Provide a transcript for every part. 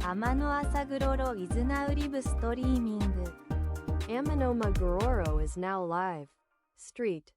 天の朝グロロ is now live streaming. Amanoma Gororo is now live. Street.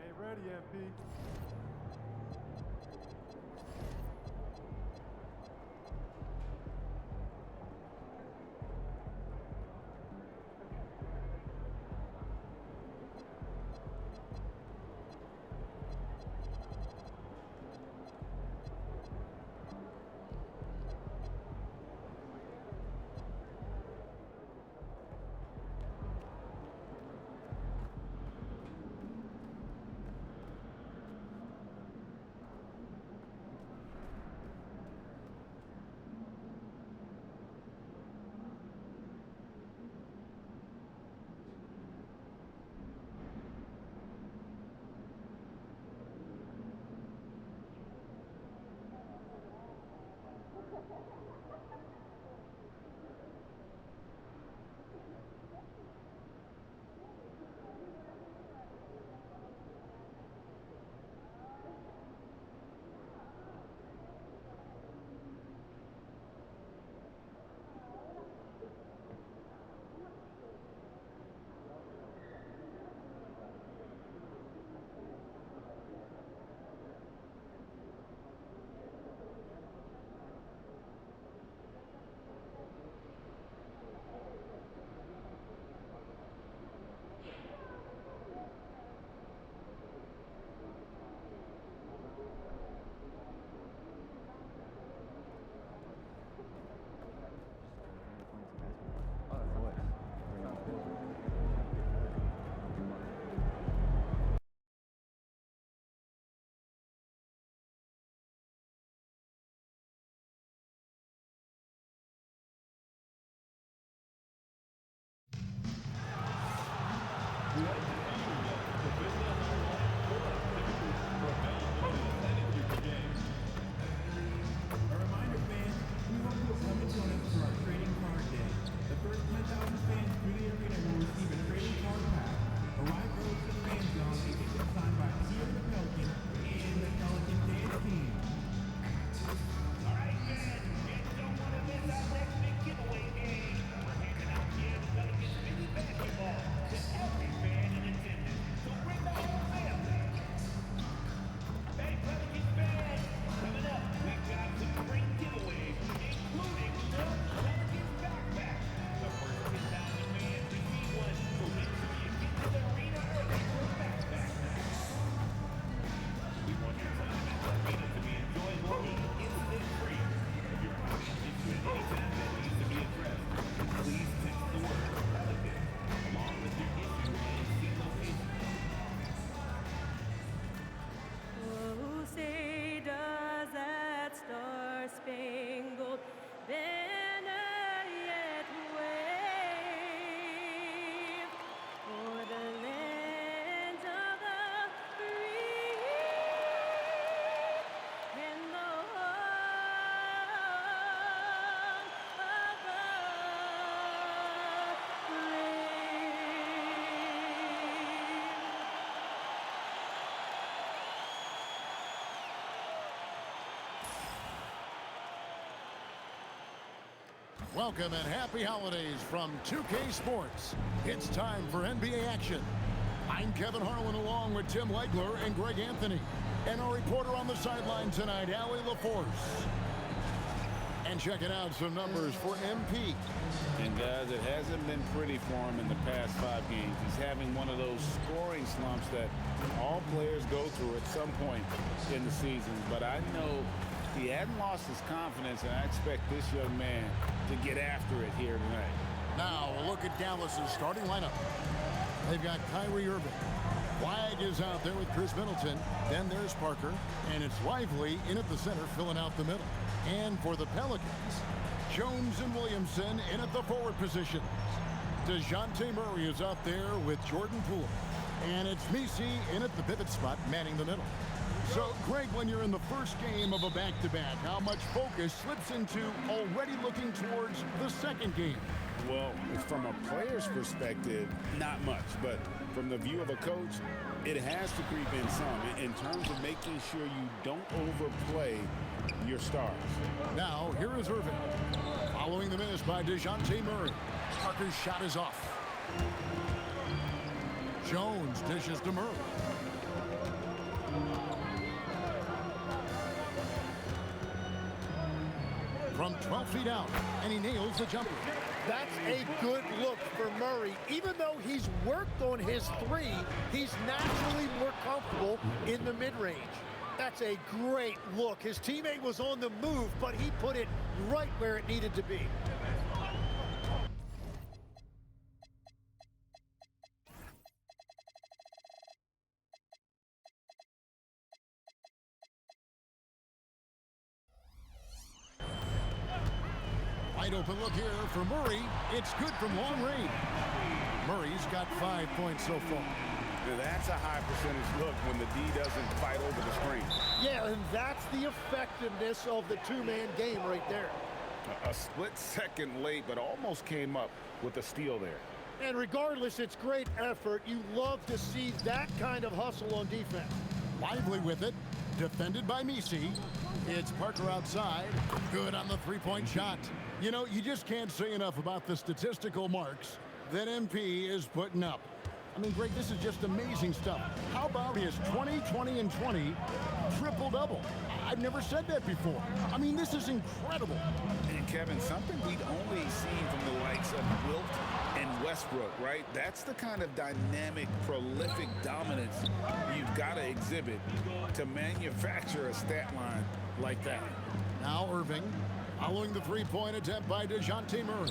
Ain't ready yet, B. Welcome and happy holidays from 2K Sports. It's time for NBA action. I'm Kevin Harlan along with Tim Legler and Greg Anthony. And our reporter on the sideline tonight, Allie LaForce. And checking out some numbers for MP. And guys, it hasn't been pretty for him in the past 5 games. He's having one of those scoring slumps that all players go through at some point in the season. But I know he hadn't lost his confidence, and I expect this young man to get after it here tonight. Now, a look at Dallas's starting lineup. They've got Kyrie Irving. Wyatt is out there with Chris Middleton. Then there's Parker. And it's Lively in at the center, filling out the middle. And for the Pelicans, Jones and Williamson in at the forward positions. DeJounte Murray is out there with Jordan Poole. And it's Messi in at the pivot spot, manning the middle. So, Greg, when you're in the first game of a back-to-back, how much focus slips into already looking towards the second game? Well, from a player's perspective, not much. But from the view of a coach, it has to creep in some in terms of making sure you don't overplay your stars. Now, here is Irving. Following the miss by DeJounte Murray. Parker's shot is off. Jones dishes to Murray. From 12 feet out, and he nails the jumper. That's a good look for Murray. Even though he's worked on his three, he's naturally more comfortable in the mid-range. That's a great look. His teammate was on the move, but he put it right where it needed to be. Wide open look here for Murray. It's good from long range. Murray's got 5 points so far. Now that's a high percentage look when the D doesn't fight over the screen. Yeah, and that's the effectiveness of the two-man game right there. A split second late, but almost came up with a steal there. And regardless, it's great effort. You love to see that kind of hustle on defense. Lively with it. Defended by Messi. It's Parker outside. Good on the three-point shot. You know, you just can't say enough about the statistical marks that MP is putting up. I mean, Greg, this is just amazing stuff. How about his 20, 20, and 20 triple-double? I've never said that before. I mean, this is incredible. And, Kevin, something we'd only seen from the likes of Wilt and Westbrook, right? That's the kind of dynamic, prolific dominance you've got to exhibit to manufacture a stat line like that. Now Irving, following the three-point attempt by DeJounte Murray.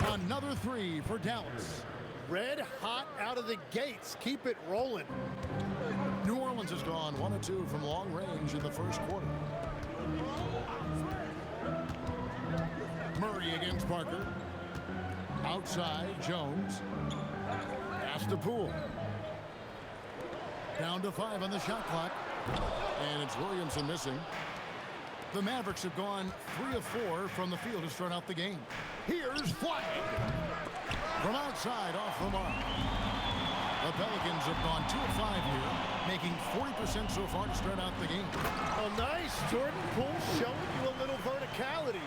Another three for Dallas. Red hot out of the gates. Keep it rolling. New Orleans has gone 1 of 2 from long range in the first quarter. Murray against Parker. Outside, Jones. Pass to Poole. Down to 5 on the shot clock. And it's Williamson missing. The Mavericks have gone 3 of 4 from the field to start out the game. Here's Flag. From outside, off the mark. The Pelicans have gone 2 of 5 here, making 40% so far to start out the game. Oh, nice. Jordan Poole showing you a little verticality.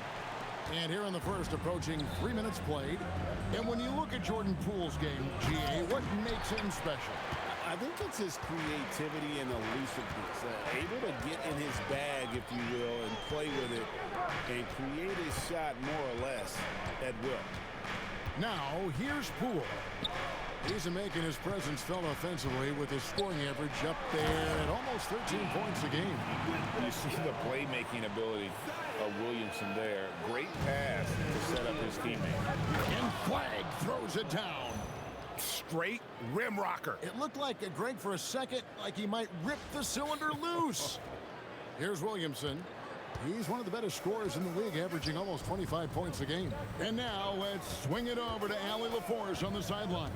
And here in the first, approaching 3 minutes played. And when you look at Jordan Poole's game, GA, what makes him special? I think it's his creativity and elusiveness. Able to get in his bag, if you will, and play with it and create his shot more or less at will. Now, here's Poole. He's making his presence felt offensively with his scoring average up there at almost 13 points a game. You see the playmaking ability of Williamson there. Great pass to set up his teammate. And Flag throws it down. Straight rim rocker. It looked like, Greg, for a second, like he might rip the cylinder loose. Here's Williamson. He's one of the better scorers in the league, averaging almost 25 points a game. And now let's swing it over to Allie LaForce on the sideline.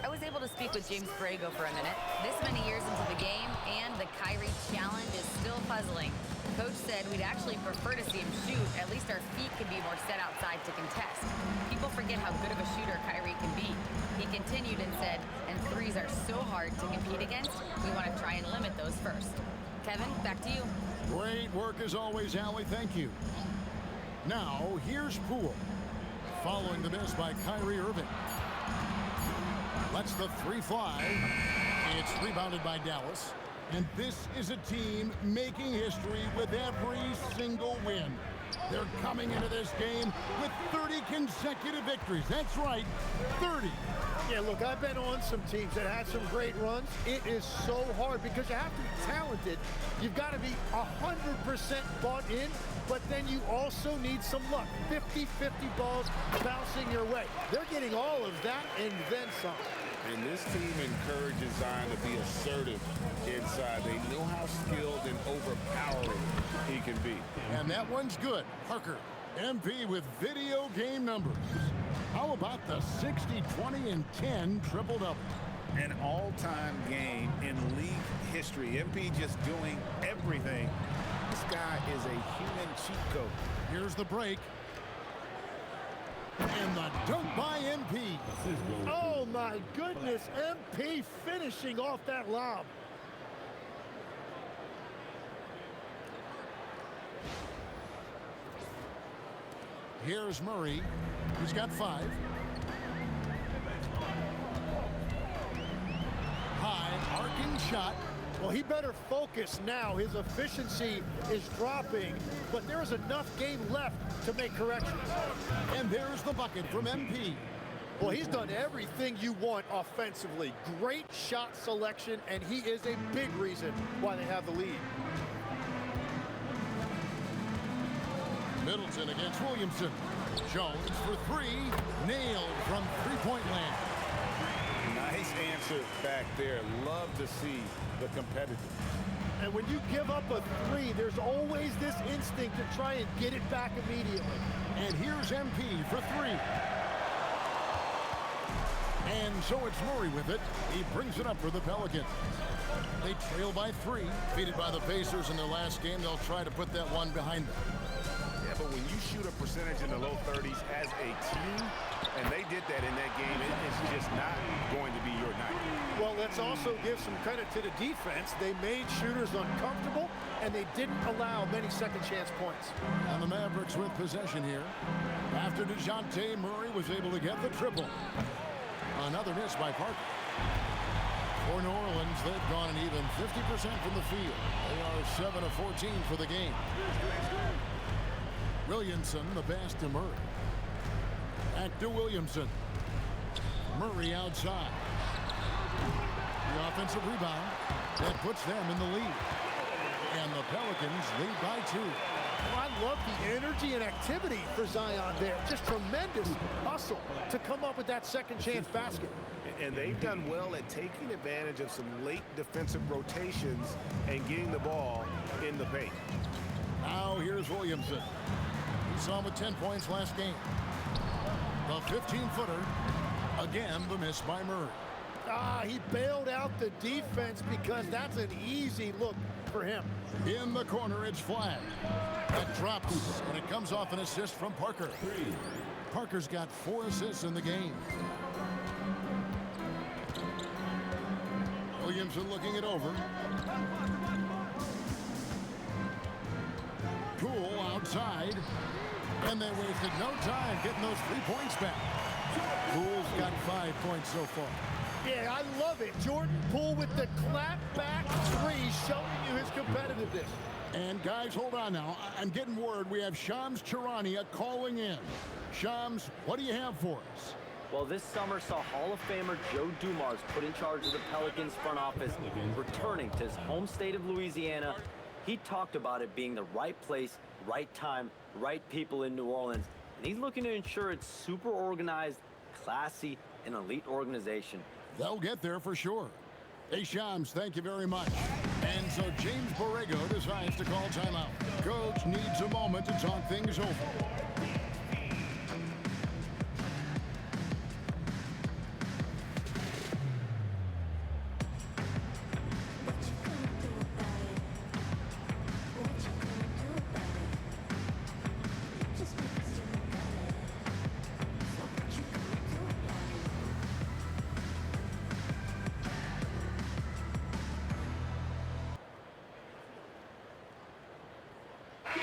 I was able to speak with James Borrego for a minute. This many years into the game, and the Kyrie challenge is still puzzling. Coach said we'd actually prefer to see him shoot. At least our feet could be more set outside to contest. People forget how good of a shooter Kyrie can be. He continued and said, and threes are so hard to compete against, we want to try and limit those first. Kevin, back to you. Great work as always, Allie. Thank you. Now, here's Poole. following the miss by Kyrie Irving. Lets the three fly. It's rebounded by Dallas. And this is a team making history with every single win. They're coming into this game with 30 consecutive victories. That's right, 30. Yeah, look, I've been on some teams that had some great runs. It is so hard because you have to be talented. You've got to be 100% bought in, but then you also need some luck. 50-50 balls bouncing your way. They're getting all of that and then some. And this team encourages Zion to be assertive inside. They know how skilled and overpowering he can be. And that one's good. Parker, MP with video game numbers. How about the 60, 20, and 10 triple-double? An all-time game in league history. MP just doing everything. This guy is a human cheat code. Here's the break. And the dunk by MP. Oh, my goodness. MP finishing off that lob. Here's Murray. He's got 5. High arcing shot. Well, he better focus now. His efficiency is dropping, but there is enough game left to make corrections. And there's the bucket from MP. Well, he's done everything you want offensively. Great shot selection, and he is a big reason why they have the lead. Middleton against Williamson. Jones for 3. Nailed from three-point land. Nice answer back there. Love to see the competitiveness. And when you give up a 3, there's always this instinct to try and get it back immediately. And here's MP for 3. And so it's Murray with it. He brings it up for the Pelicans. They trail by 3. Defeated by the Pacers in their last game. They'll try to put that one behind them. Yeah, but when you shoot a percentage in the low 30s as a team, and they did that in that game, it's just not going to be your night. Well, let's also give some credit to the defense. They made shooters uncomfortable, and they didn't allow many second chance points. And the Mavericks with possession here. After DeJounte Murray was able to get the triple. Another miss by Parker. For New Orleans, they've gone an even 50% from the field. They are 7 of 14 for the game. Williamson, the pass to Murray. Back to Williamson. Murray outside. The offensive rebound. That puts them in the lead. And the Pelicans lead by 2. Well, I love the energy and activity for Zion there. Just tremendous hustle to come up with that second chance basket. And they've done well at taking advantage of some late defensive rotations and getting the ball in the paint. Now here's Williamson. We saw him with 10 points last game. The 15-footer. Again, the miss by Murray. He bailed out the defense because that's an easy look for him. In the corner, it's flagged. That drops, and it comes off an assist from Parker. Parker's got 4 assists in the game. Williamson looking it over. Poole outside. And they wasted no time getting those 3 points back. Poole's got 5 points so far. Yeah, I love it. Jordan Poole with the clap back 3, showing you his competitiveness. And guys, hold on now. I'm getting word we have Shams Charania calling in. Shams, what do you have for us? Well, this summer saw Hall of Famer Joe Dumars put in charge of the Pelicans front office, returning to his home state of Louisiana. He talked about it being the right place, right time, right people in New Orleans. And he's looking to ensure it's super organized, classy, and elite organization. They'll get there for sure. Hey, Shams, thank you very much. And so James Borrego decides to call timeout. Coach needs a moment to talk things over.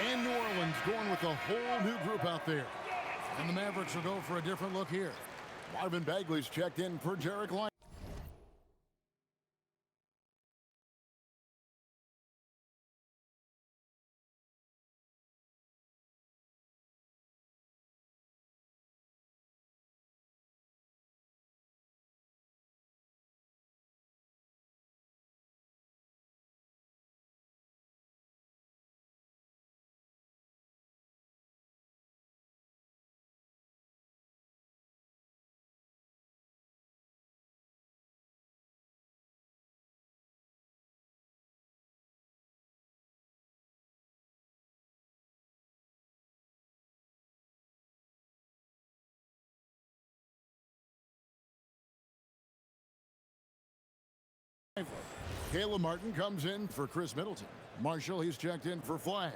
And New Orleans going with a whole new group out there. And the Mavericks will go for a different look here. Marvin Bagley's checked in for Jarek Lyons. Caleb Martin comes in for Chris Middleton. Marshall, he's checked in for Flag.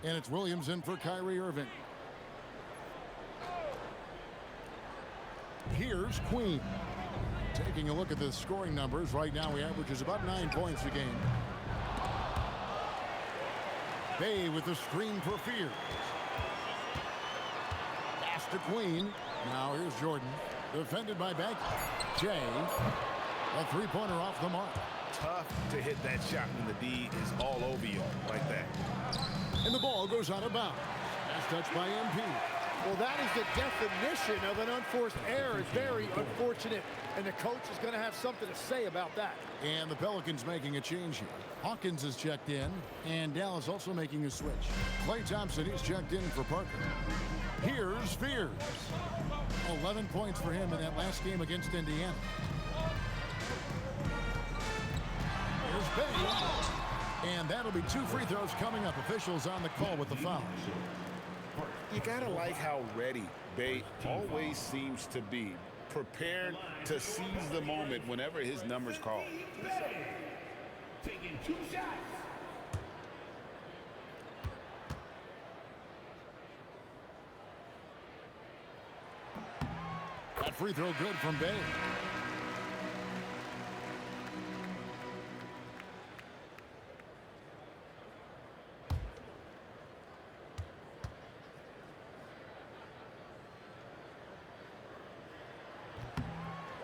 And it's Williams in for Kyrie Irving. Here's Queen. Taking a look at the scoring numbers. Right now he averages about 9 points a game. Bay with the screen for Fears. Pass to Queen. Now here's Jordan. Defended by Beck. Jay. A three-pointer off the mark. Tough to hit that shot when the D is all over you like that. And the ball goes out of bounds. That's touched by MP. Well, that is the definition of an unforced error. It's very unfortunate, and the coach is going to have something to say about that. And the Pelicans making a change here. Hawkins is checked in, and Dallas also making a switch. Klay Thompson, he's checked in for Parker. Here's Fears. 11 points for him in that last game against Indiana. Here's Bay. And that'll be 2 free throws coming up. Officials on the call with the foul. You gotta like how ready Bay always seems to be, prepared to seize the moment whenever his number's called. Taking 2 shots. That free throw good from Bay.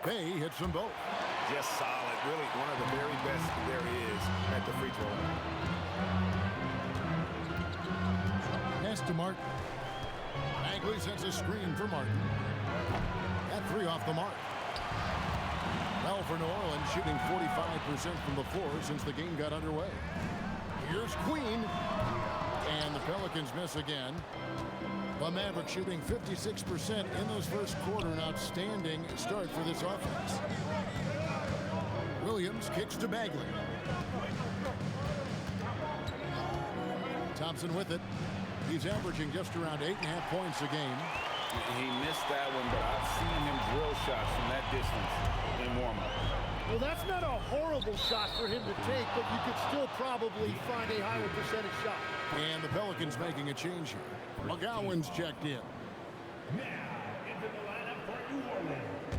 Bay hits them both. Just solid. Really one of the very best there is at the free throw line. Pass to Martin. Bagley sends a screen for Martin. That 3 off the mark. Well, for New Orleans, shooting 45% from the floor since the game got underway. Here's Queen. And the Pelicans miss again. The Mavericks shooting 56% in this first quarter. An outstanding start for this offense. Williams kicks to Bagley. Thompson with it. He's averaging just around 8.5 points a game. He missed that one, but I've seen him drill shots from that distance in warm-up. Well, that's not a horrible shot for him to take, but you could still probably find a higher percentage shot. And the Pelicans making a change here. McGowan's checked in. Now into the lineup for New Orleans.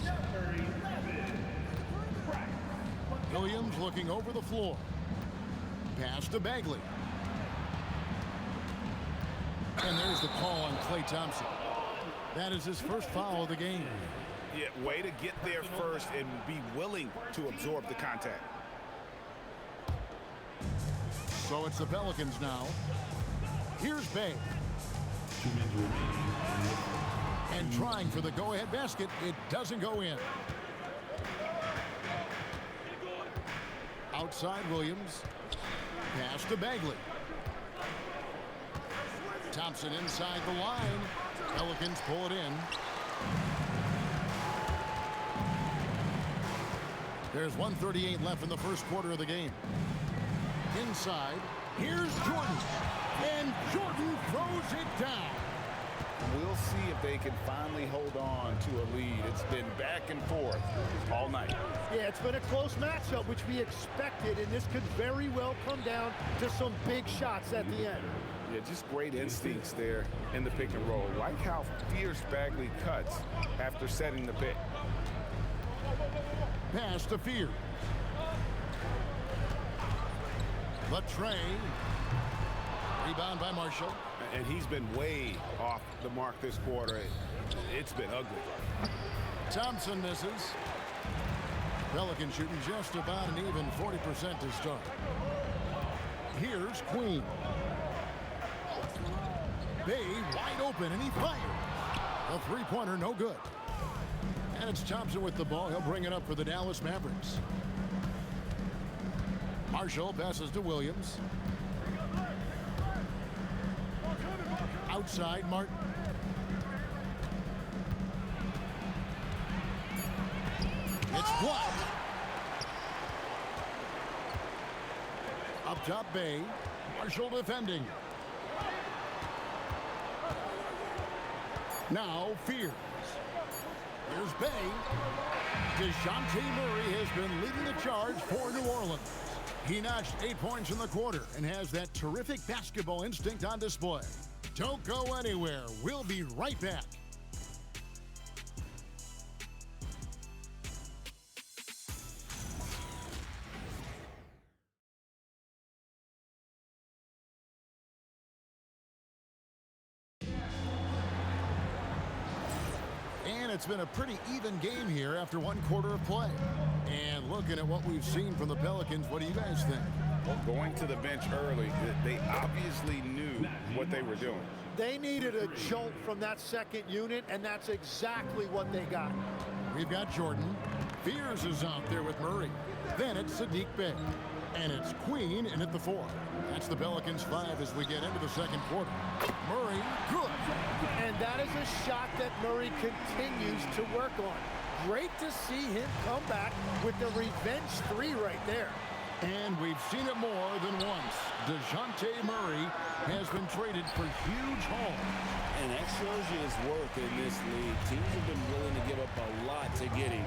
Number 11. Williams looking over the floor. Pass to Bagley. And there's the call on Klay Thompson. That is his first foul of the game. Yeah, way to get there first and be willing to absorb the contact. So it's the Pelicans now. Here's Bay. 2 minutes remaining. And trying for the go-ahead basket. It doesn't go in. Outside Williams. Pass to Bagley. Thompson inside the line. Pelicans pull it in. There's 1:38 left in the first quarter of the game. Inside, here's Jordan. And Jordan throws it down. We'll see if they can finally hold on to a lead. It's been back and forth all night. Yeah, it's been a close matchup, which we expected, and this could very well come down to some big shots at the end. Yeah, just great instincts there in the pick and roll. Like how fierce Bagley cuts after setting the pick. Pass to Fears. Latrey. Rebound by Marshall. and he's been way off the mark this quarter. It's been ugly. Thompson misses. Pelicans shooting just about an even 40% to start. Here's Queen. Bay wide open, and he fires. A three-pointer, no good. And it's Thompson with the ball. He'll bring it up for the Dallas Mavericks. Marshall passes to Williams. Outside, Martin. It's blocked. Up top, Bay. Marshall defending. Now, Fears. Here's Bay. DeJounte Murray has been leading the charge for New Orleans. He notched 8 points in the quarter and has that terrific basketball instinct on display. Don't go anywhere. We'll be right back. And it's been a pretty even game here after one quarter of play. And looking at what we've seen from the Pelicans, what do you guys think? Well, going to the bench early, they obviously knew what they were doing. They needed a jolt from that second unit, and that's exactly what they got. We've got Jordan. Fears is out there with Murray. Then it's Sadiq Bey. And it's Queen in at the 4. That's the Pelicans 5 as we get into the second quarter. Murray, good. And that is a shot that Murray continues to work on. Great to see him come back with the revenge 3 right there. And we've seen it more than once. DeJounte Murray has been traded for huge hauls. And that shows you his worth in this league. Teams have been willing to give up a lot to get him.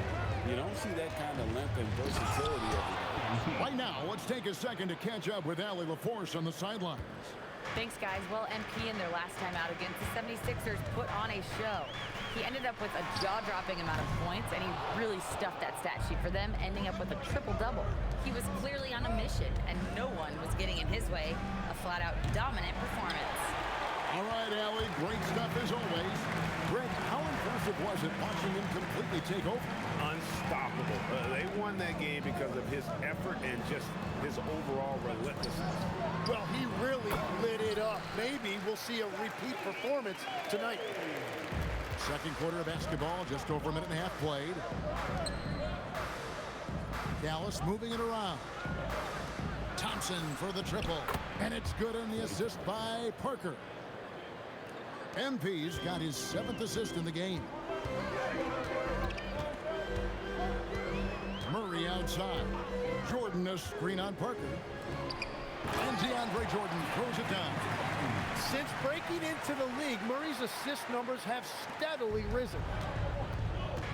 You don't see that kind of length and versatility every day. Right now, let's take a second to catch up with Allie LaForce on the sidelines. Thanks, guys. Well, MP in their last time out against the 76ers put on a show. He ended up with a jaw-dropping amount of points, and he really stuffed that stat sheet for them, ending up with a triple-double. He was clearly on a mission, and no one was getting in his way. A flat-out dominant performance. All right, Allie, great stuff as always. Greg, how impressive was it watching him completely take over? Unstoppable. They won that game because of his effort and just his overall relentlessness. Well, he really lit it up. Maybe we'll see a repeat performance tonight. Second quarter of basketball, just over a minute and a half played. Dallas moving it around. Thompson for the triple. And it's good on the assist by Parker. MP's got his 7th assist in the game. Murray outside. Jordan a screen on Parker. And DeAndre Jordan throws it down. Since breaking into the league, Murray's assist numbers have steadily risen.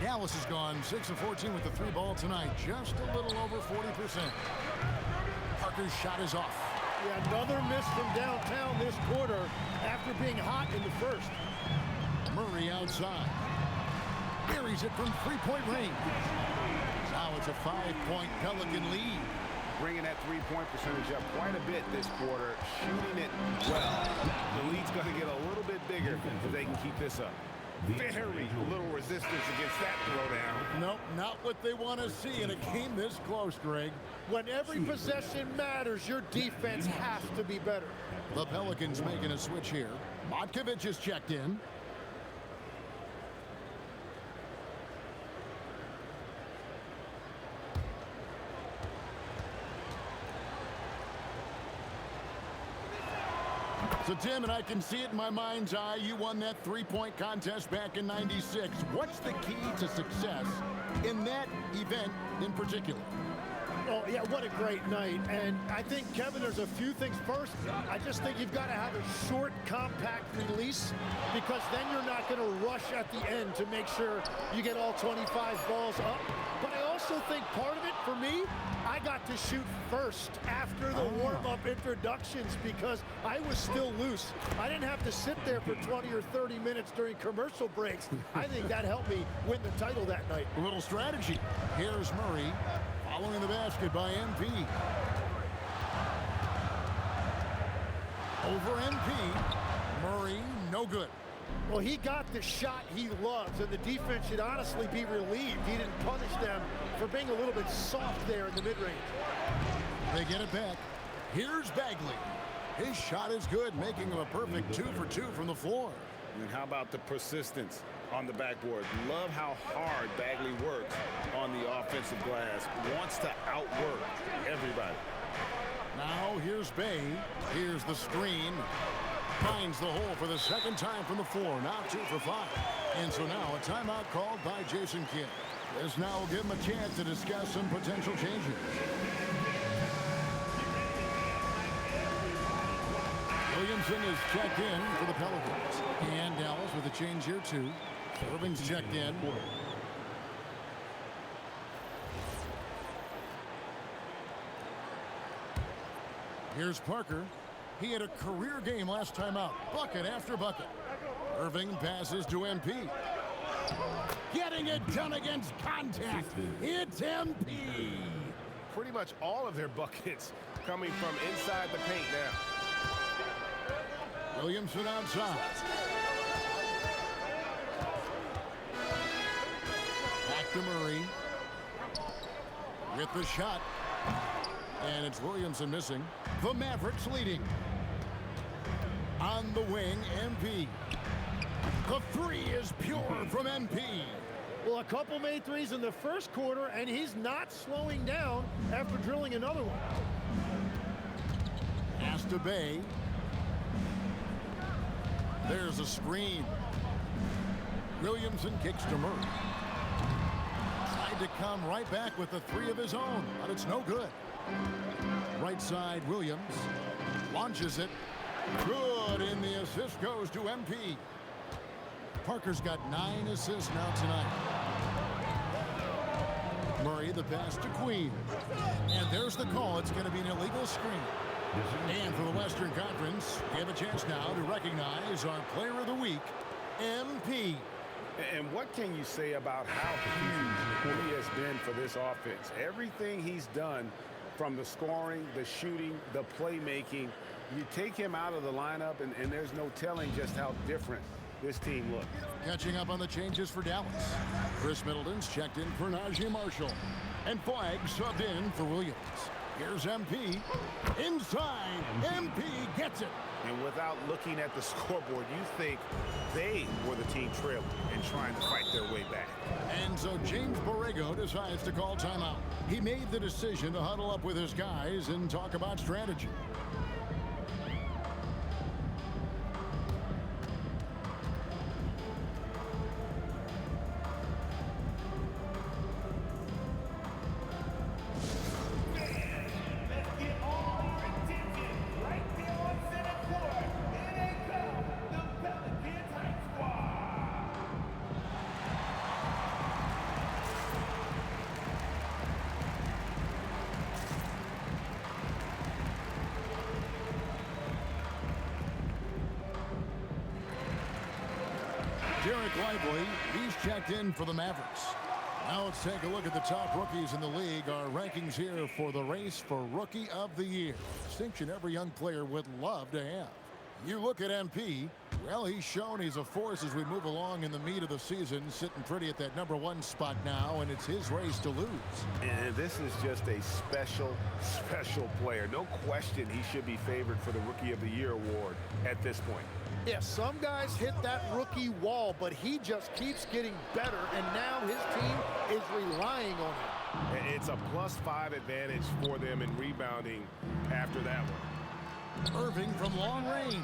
Dallas has gone 6 of 14 with the 3 ball tonight. Just a little over 40%. Parker's shot is off. Yeah, another miss from downtown this quarter after being hot in the first. Murray outside. Buries it from 3-point range. Now it's a 5-point Pelican lead. Bringing that three-point percentage up quite a bit this quarter, shooting it well. The lead's going to get a little bit bigger if they can keep this up. Very little resistance against that throwdown. Nope, not what they want to see in a game this close, Greg. When every possession matters, your defense has to be better. The Pelicans making a switch here. Matkovic is checked in. So, Tim, and I can see it in my mind's eye, you won that 3-point contest back in '96. What's the key to success in that event in particular? Oh, yeah, what a great night. And I think, Kevin, there's a few things. First, I just think you've got to have a short, compact release, because then you're not going to rush at the end to make sure you get all 25 balls up. But I also think part of it, for me, I got to shoot first after the warm-up introductions because I was still loose. I didn't have to sit there for 20 or 30 minutes during commercial breaks. I think that helped me win the title that night. A little strategy. Here's Murray following the basket by MP. Over MP. Murray, no good. Well, he got the shot he loves, and the defense should honestly be relieved he didn't punish them for being a little bit soft there in the mid-range. They get it back. Here's Bagley. His shot is good, making him a perfect 2 for 2 from the floor. And how about the persistence on the backboard? Love how hard Bagley works on the offensive glass. Wants to outwork everybody. Now here's Bay. Here's the screen. Finds the hole for the second time from the floor. Now 2 for 5. And so now a timeout called by Jason Kidd. This now will give him a chance to discuss some potential changes. Williamson is checked in for the Pelicans. And Dallas with a change here too. Irving's checked in. Here's Parker. He had a career game last time out. Bucket after bucket. Irving passes to MP. Getting it done against contact. It's MP. Pretty much all of their buckets coming from inside the paint now. Williamson outside. Back to Murray. With the shot. And it's Williamson missing. The Mavericks leading. On the wing, MP. The three is pure from MP. Well, a couple made threes in the first quarter, and he's not slowing down after drilling another one. Pass to Bay. There's a screen. Williamson kicks to Murray. Tried to come right back with the three of his own, but it's no good. Right side, Williams launches it. Good, and the assist goes to MP. Parker's got 9 assists now tonight. Murray, the pass to Queen. And there's the call. It's going to be an illegal screen. And for the Western Conference, we have a chance now to recognize our Player of the Week, MP. And what can you say about how huge he has been for this offense? Everything he's done, from the scoring, the shooting, the playmaking, you take him out of the lineup, and there's no telling just how different this team looks. Catching up on the changes for Dallas. Chris Middleton's checked in for Najee Marshall. And Flagg subbed in for Williams. Here's MP. Inside. MP gets it. And without looking at the scoreboard, you think they were the team trailing and trying to fight their way back. And so James Borrego decides to call timeout. He made the decision to huddle up with his guys and talk about strategy. Derek Lively, he's checked in for the Mavericks. Now let's take a look at the top rookies in the league. Our rankings here for the race for Rookie of the Year. Distinction every young player would love to have. You look at MP, well, he's shown he's a force as we move along in the meat of the season, sitting pretty at that #1 spot now, and it's his race to lose. And this is just a special, special player. No question he should be favored for the Rookie of the Year award at this point. Yeah, some guys hit that rookie wall, but he just keeps getting better, and now his team is relying on him. It's a +5 advantage for them in rebounding after that one. Irving from long range,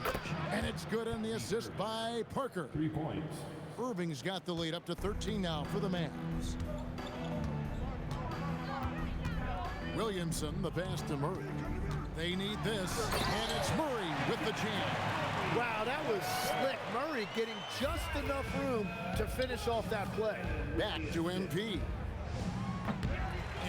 and it's good on the assist by Parker. 3 points. Irving's got the lead up to 13 now for the Mavs. Williamson, the pass to Murray. They need this, and it's Murray with the jam. Wow, that was slick. Murray getting just enough room to finish off that play. Back to MP.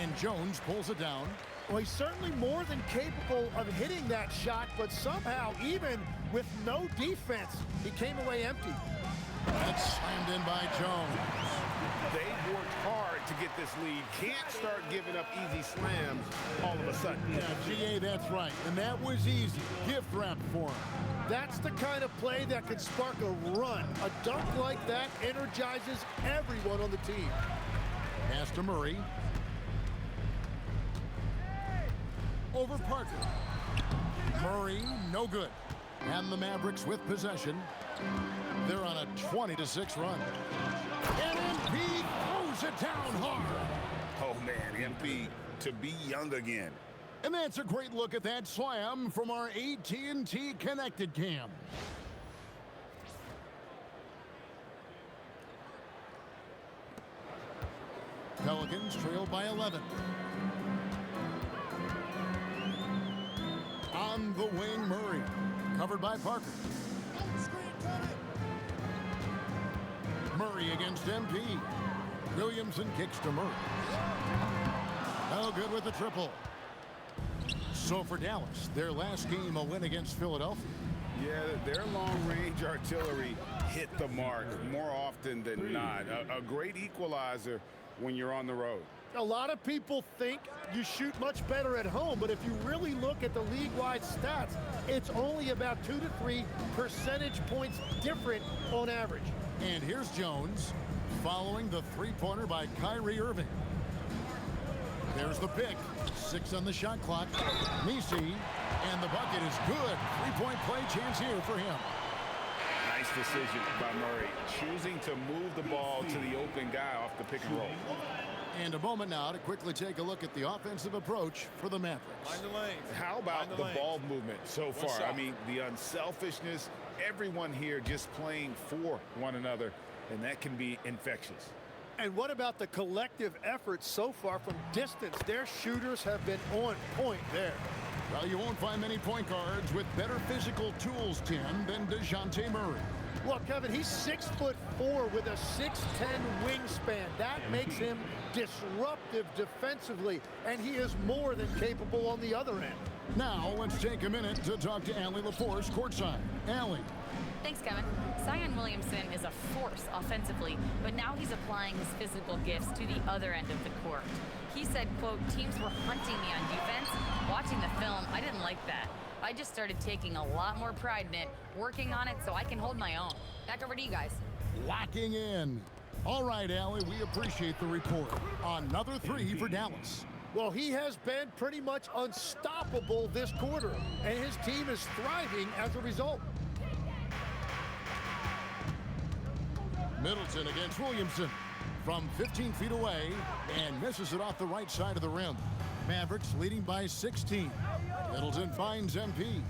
And Jones pulls it down. Well, he's certainly more than capable of hitting that shot, but somehow, even with no defense, he came away empty. That's slammed in by Jones. They've worked hard to get this lead. Can't start giving up easy slams all of a sudden. Yeah, GA, that's right. And that was easy. Gift wrap for him. That's the kind of play that can spark a run. A dunk like that energizes everyone on the team. Pass to Murray. Over Parker. Murray, no good. And the Mavericks with possession. They're on a 20-6 run. And MP throws it down hard. Oh, man, MP to be young again. And that's a great look at that slam from our AT&T Connected Cam. Pelicans trail by 11. On the wing, Murray. Covered by Parker. Murray against MP. Williamson kicks to Murray. No good with the triple. So for Dallas, their last game a win against Philadelphia. Yeah, their long-range artillery hit the mark more often than not. A great equalizer when you're on the road. A lot of people think you shoot much better at home, but if you really look at the league-wide stats, it's only about 2 to 3 percentage points different on average. And here's Jones following the three-pointer by Kyrie Irving. There's the pick. 6 on the shot clock. Nisi, and the bucket is good. Three-point play chance here for him. Nice decision by Murray, choosing to move the ball to the open guy off the pick and roll. And a moment now to quickly take a look at the offensive approach for the Mavericks. How about the ball movement so far? I mean, the unselfishness, everyone here just playing for one another, and that can be infectious. And what about the collective effort so far from distance? Their shooters have been on point there. Well, you won't find many point guards with better physical tools, Tim, than DeJounte Murray. Well, Kevin, he's 6'4" with a 6'10" wingspan. That makes him disruptive defensively, and he is more than capable on the other end. Now, let's take a minute to talk to Allie LaForce courtside. Allie. Thanks, Kevin. Zion Williamson is a force offensively, but now he's applying his physical gifts to the other end of the court. He said, quote, teams were hunting me on defense. Watching the film, I didn't like that. I just started taking a lot more pride in it, working on it so I can hold my own. Back over to you guys. Locking in. All right, Allie, we appreciate the report. Another 3 for Dallas. Well, he has been pretty much unstoppable this quarter, and his team is thriving as a result. Middleton against Williamson from 15 feet away and misses it off the right side of the rim. Mavericks leading by 16. Middleton finds MP.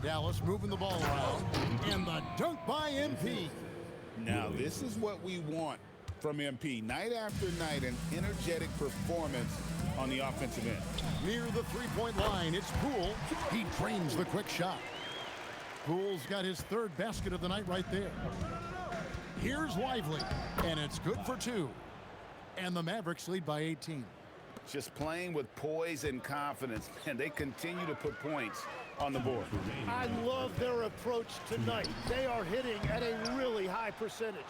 Dallas moving the ball around. And the dunk by MP. Now, this is what we want from MP. Night after night, an energetic performance on the offensive end. Near the three-point line, it's Poole. He drains the quick shot. Poole's got his 3rd basket of the night right there. Here's Lively, and it's good for 2. And the Mavericks lead by 18. Just playing with poise and confidence, and they continue to put points on the board. I love their approach tonight. They are hitting at a really high percentage.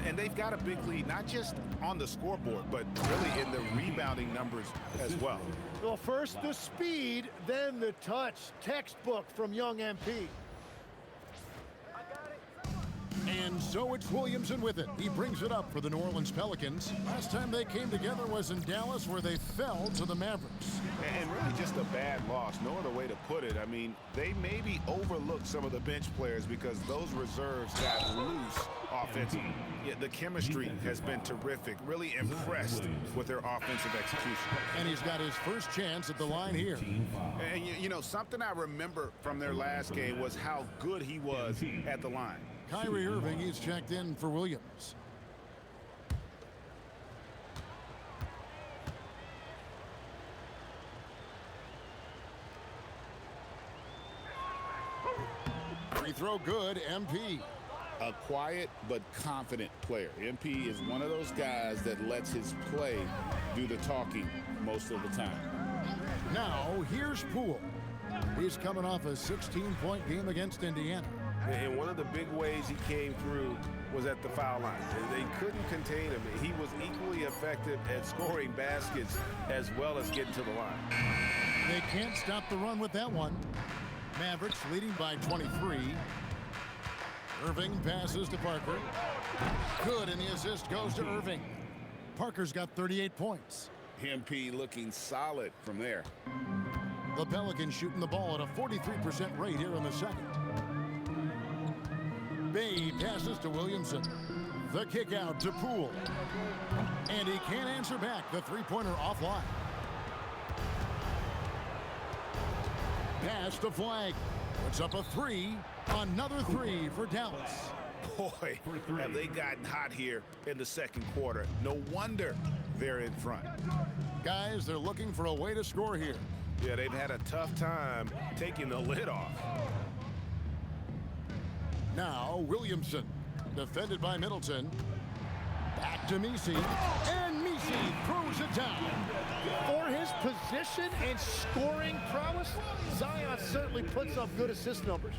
And they've got a big lead, not just on the scoreboard, but really in the rebounding numbers as well. Well, first the speed, then the touch. Textbook from young MP. And so it's Williamson with it. He brings it up for the New Orleans Pelicans. Last time they came together was in Dallas, where they fell to the Mavericks. And really just a bad loss, no other way to put it. I mean, they maybe overlooked some of the bench players because those reserves got loose offensively. Yeah, the chemistry has been terrific. Really impressed with their offensive execution. And he's got his first chance at the line here. And, you know, something I remember from their last game was how good he was at the line. Kyrie Irving is checked in for Williams. Free throw good, MP. A quiet but confident player. MP is one of those guys that lets his play do the talking most of the time. Now, here's Poole. He's coming off a 16-point game against Indiana. And one of the big ways he came through was at the foul line. They couldn't contain him. He was equally effective at scoring baskets as well as getting to the line. They can't stop the run with that one. Mavericks leading by 23. Irving passes to Parker. Good, and the assist goes to Irving. Parker's got 38 points. MP looking solid from there. The Pelicans shooting the ball at a 43% rate here in the second. Bay passes to Williamson. The kick out to Poole. And he can't answer back. The three-pointer offline. Pass to Flag. Puts up a three. Another three for Dallas. Boy, have they gotten hot here in the second quarter. No wonder they're in front. Guys, they're looking for a way to score here. Yeah, they've had a tough time taking the lid off. Now, Williamson, defended by Middleton. Back to Messi, and Messi throws it down. For his position and scoring prowess, Zion certainly puts up good assist numbers.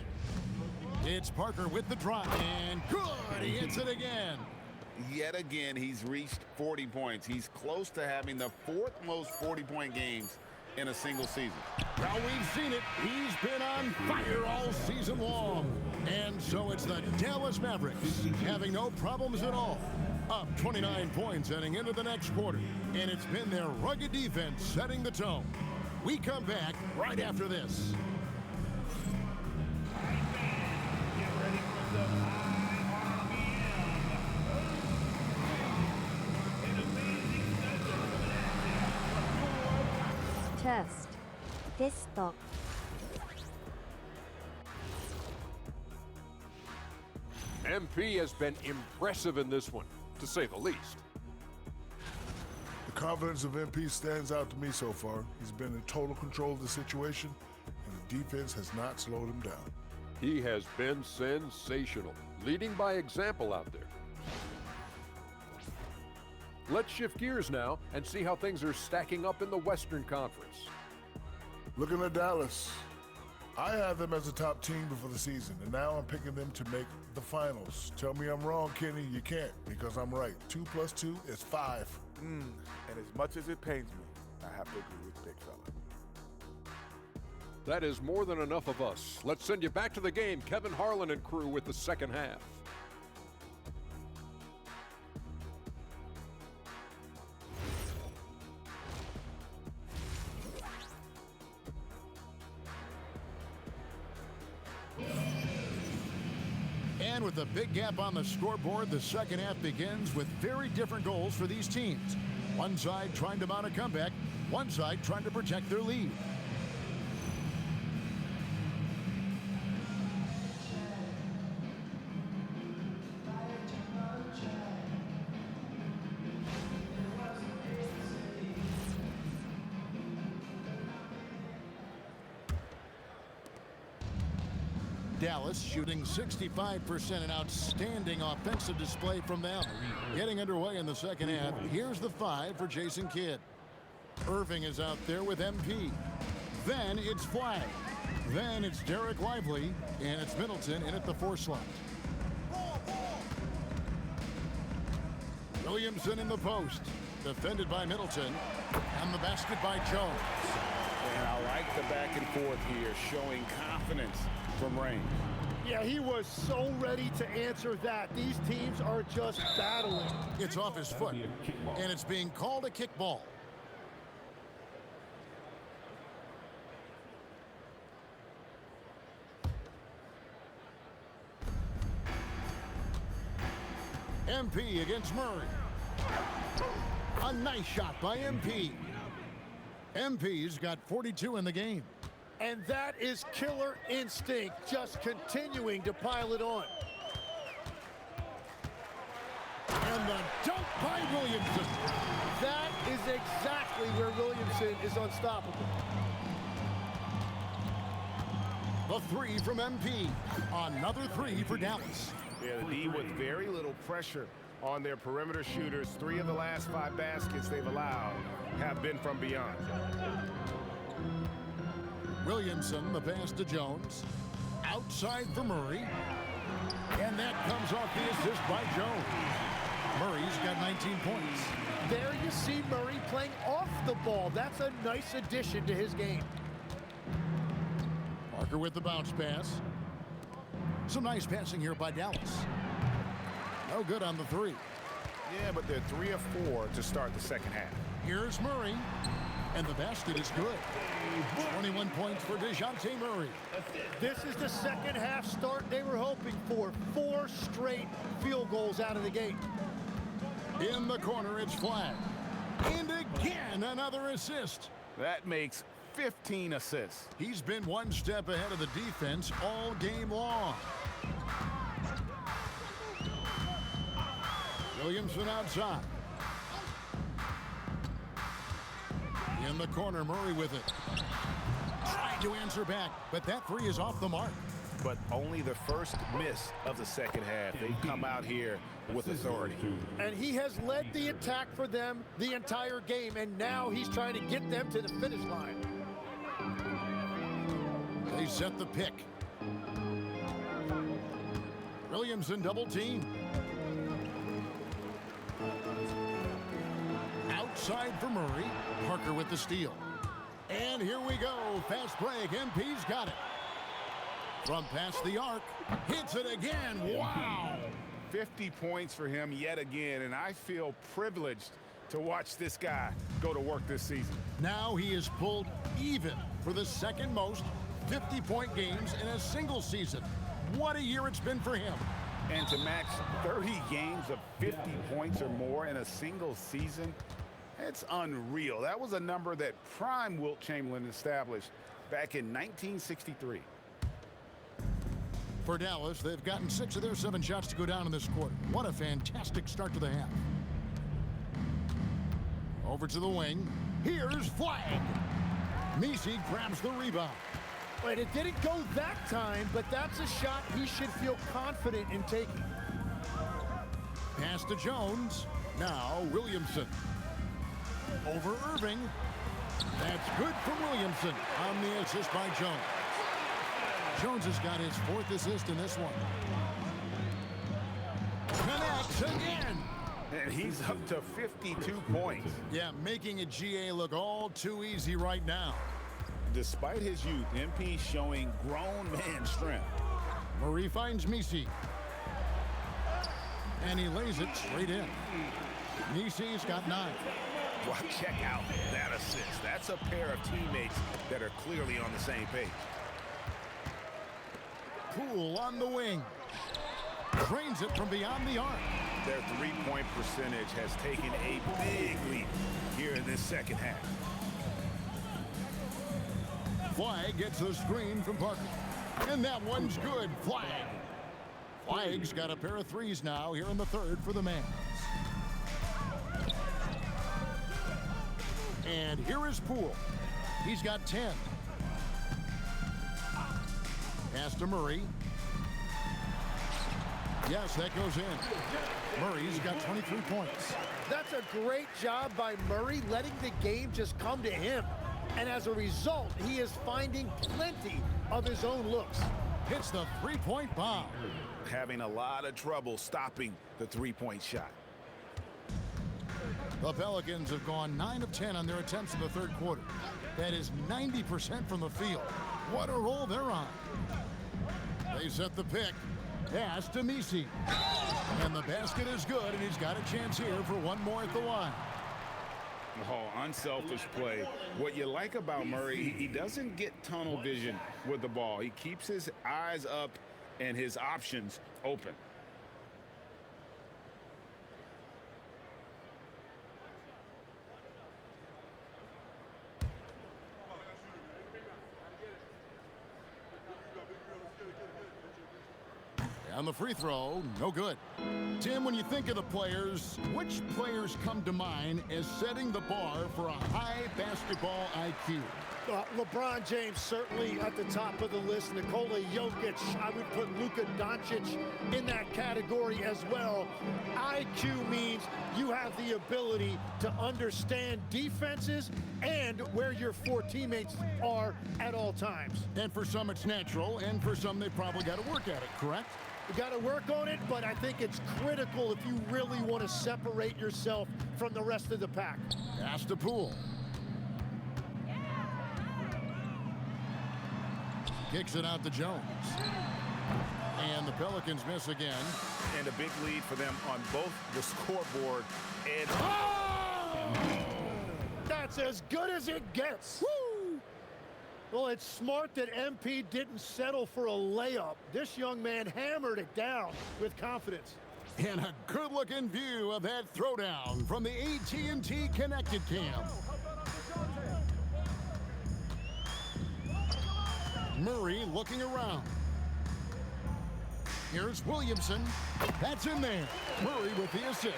It's Parker with the drop, and good, he hits it again. Yet again, he's reached 40 points. He's close to having the fourth most 40-point games in a single season. Well, we've seen it. He's been on fire all season long. And so it's the Dallas Mavericks having no problems at all. Up 29 points heading into the next quarter. And it's been their rugged defense setting the tone. We come back right after this. Get ready for the high RPM. An amazing session. Test. テスト MP has been impressive in this one, to say the least. The confidence of MP stands out to me so far. He's been in total control of the situation, and the defense has not slowed him down. He has been sensational, leading by example out there. Let's shift gears now and see how things are stacking up in the Western Conference. Looking at Dallas, I had them as a top team before the season, and now I'm picking them to make the finals. Tell me I'm wrong, Kenny. You can't, because I'm right. 2 + 2 is 5. And as much as it pains me, I have to agree with Big Fella. That is more than enough of us. Let's send you back to the game, Kevin Harlan and crew, with the second half. And with a big gap on the scoreboard, the second half begins with very different goals for these teams. One side trying to mount a comeback, one side trying to protect their lead. Dallas shooting 65%, an outstanding offensive display from them. Getting underway in the second half. Here's the 5 for Jason Kidd. Irving is out there with MP. Then it's Flag. Then it's Derek Lively, and it's Middleton in at the 4 slot. Williamson in the post, defended by Middleton, and the basket by Jones. And I like the back and forth here, showing confidence from range. Yeah, he was so ready to answer that. These teams are just battling. It's off his foot, and it's being called a kickball. MP against Murray. A nice shot by MP. MP's got 42 in the game. And that is killer instinct, just continuing to pile it on. And the dunk by Williamson. That is exactly where Williamson is unstoppable. The 3 from MP. Another 3 for Dallas. Yeah, the D with very little pressure on their perimeter shooters. 3 of the last 5 baskets they've allowed have been from beyond. Williamson, the pass to Jones. Outside for Murray. And that comes off the assist by Jones. Murray's got 19 points. There you see Murray playing off the ball. That's a nice addition to his game. Parker with the bounce pass. Some nice passing here by Dallas. No good on the three. Yeah, but they're 3 of 4 to start the second half. Here's Murray. And the basket is good. 21 points for DeJounte Murray. This is the second half start they were hoping for. 4 straight field goals out of the gate. In the corner, it's flagged. And again, another assist. That makes 15 assists. He's been one step ahead of the defense all game long. Williamson outside. In the corner, Murray with it. Trying to answer back, but that three is off the mark. But only the first miss of the second half. They've come out here with authority. And he has led the attack for them the entire game, and now he's trying to get them to the finish line. They set the pick. Williamson double team. Outside for Murray. Parker with the steal. And here we go. Fast break. MP's got it. From past the arc. Hits it again. Wow. 50 points for him yet again, and I feel privileged to watch this guy go to work this season. Now he is pulled even for the second most 50-point games in a single season. What a year it's been for him. And to match 30 games of 50 points or more in a single season, it's unreal. That was a number that prime Wilt Chamberlain established back in 1963. For Dallas, they've gotten 6 of their 7 shots to go down in this quarter. What a fantastic start to the half. Over to the wing. Here's flag. Messi grabs the rebound. But it didn't go that time, but that's a shot he should feel confident in taking. Pass to Jones. Now Williamson. Over Irving. That's good from Williamson on the assist by Jones. Jones has got his 4th assist in this one. Connects again. And he's up to 52 points. Yeah, making a GA look all too easy right now. Despite his youth, MP showing grown man strength. Murray finds Messi. And he lays it straight in. Messi's got 9. Well, check out that assist. That's a pair of teammates that are clearly on the same page. Poole on the wing. Drains it from beyond the arc. Their three-point percentage has taken a big leap here in this second half. Flag gets the screen from Parker. And that one's good. Flag. Flag's got a pair of threes now here in the third for the Mavs. And here is Poole. He's got 10. Pass to Murray. Yes, that goes in. Murray's got 23 points. That's a great job by Murray, letting the game just come to him. And as a result, he is finding plenty of his own looks. Hits the three-point bomb. Having a lot of trouble stopping the three-point shot. The Pelicans have gone 9 of 10 on their attempts in the third quarter. That is 90% from the field. What a roll they're on. They set the pick. Pass to Messi. And the basket is good, and he's got a chance here for one more at the line. Oh, unselfish play. What you like about Murray, he doesn't get tunnel vision with the ball. He keeps his eyes up and his options open. On the free throw, no good. Tim, when you think of the players, which players come to mind as setting the bar for a high basketball IQ? LeBron James certainly at the top of the list. Nikola Jokic, I would put Luka Doncic in that category as well. IQ means you have the ability to understand defenses and where your 4 teammates are at all times. And for some it's natural, and for some they've probably got to work at it, correct? You got to work on it, but I think it's critical if you really want to separate yourself from the rest of the pack. Pass to Poole. Kicks it out to Jones. And the Pelicans miss again. And a big lead for them on both the scoreboard and... That's as good as it gets. Woo! Well, it's smart that MP didn't settle for a layup. This young man hammered it down with confidence. And a good-looking view of that throwdown from the AT&T Connected Cam. Murray looking around. Here's Williamson. That's in there. Murray with the assist.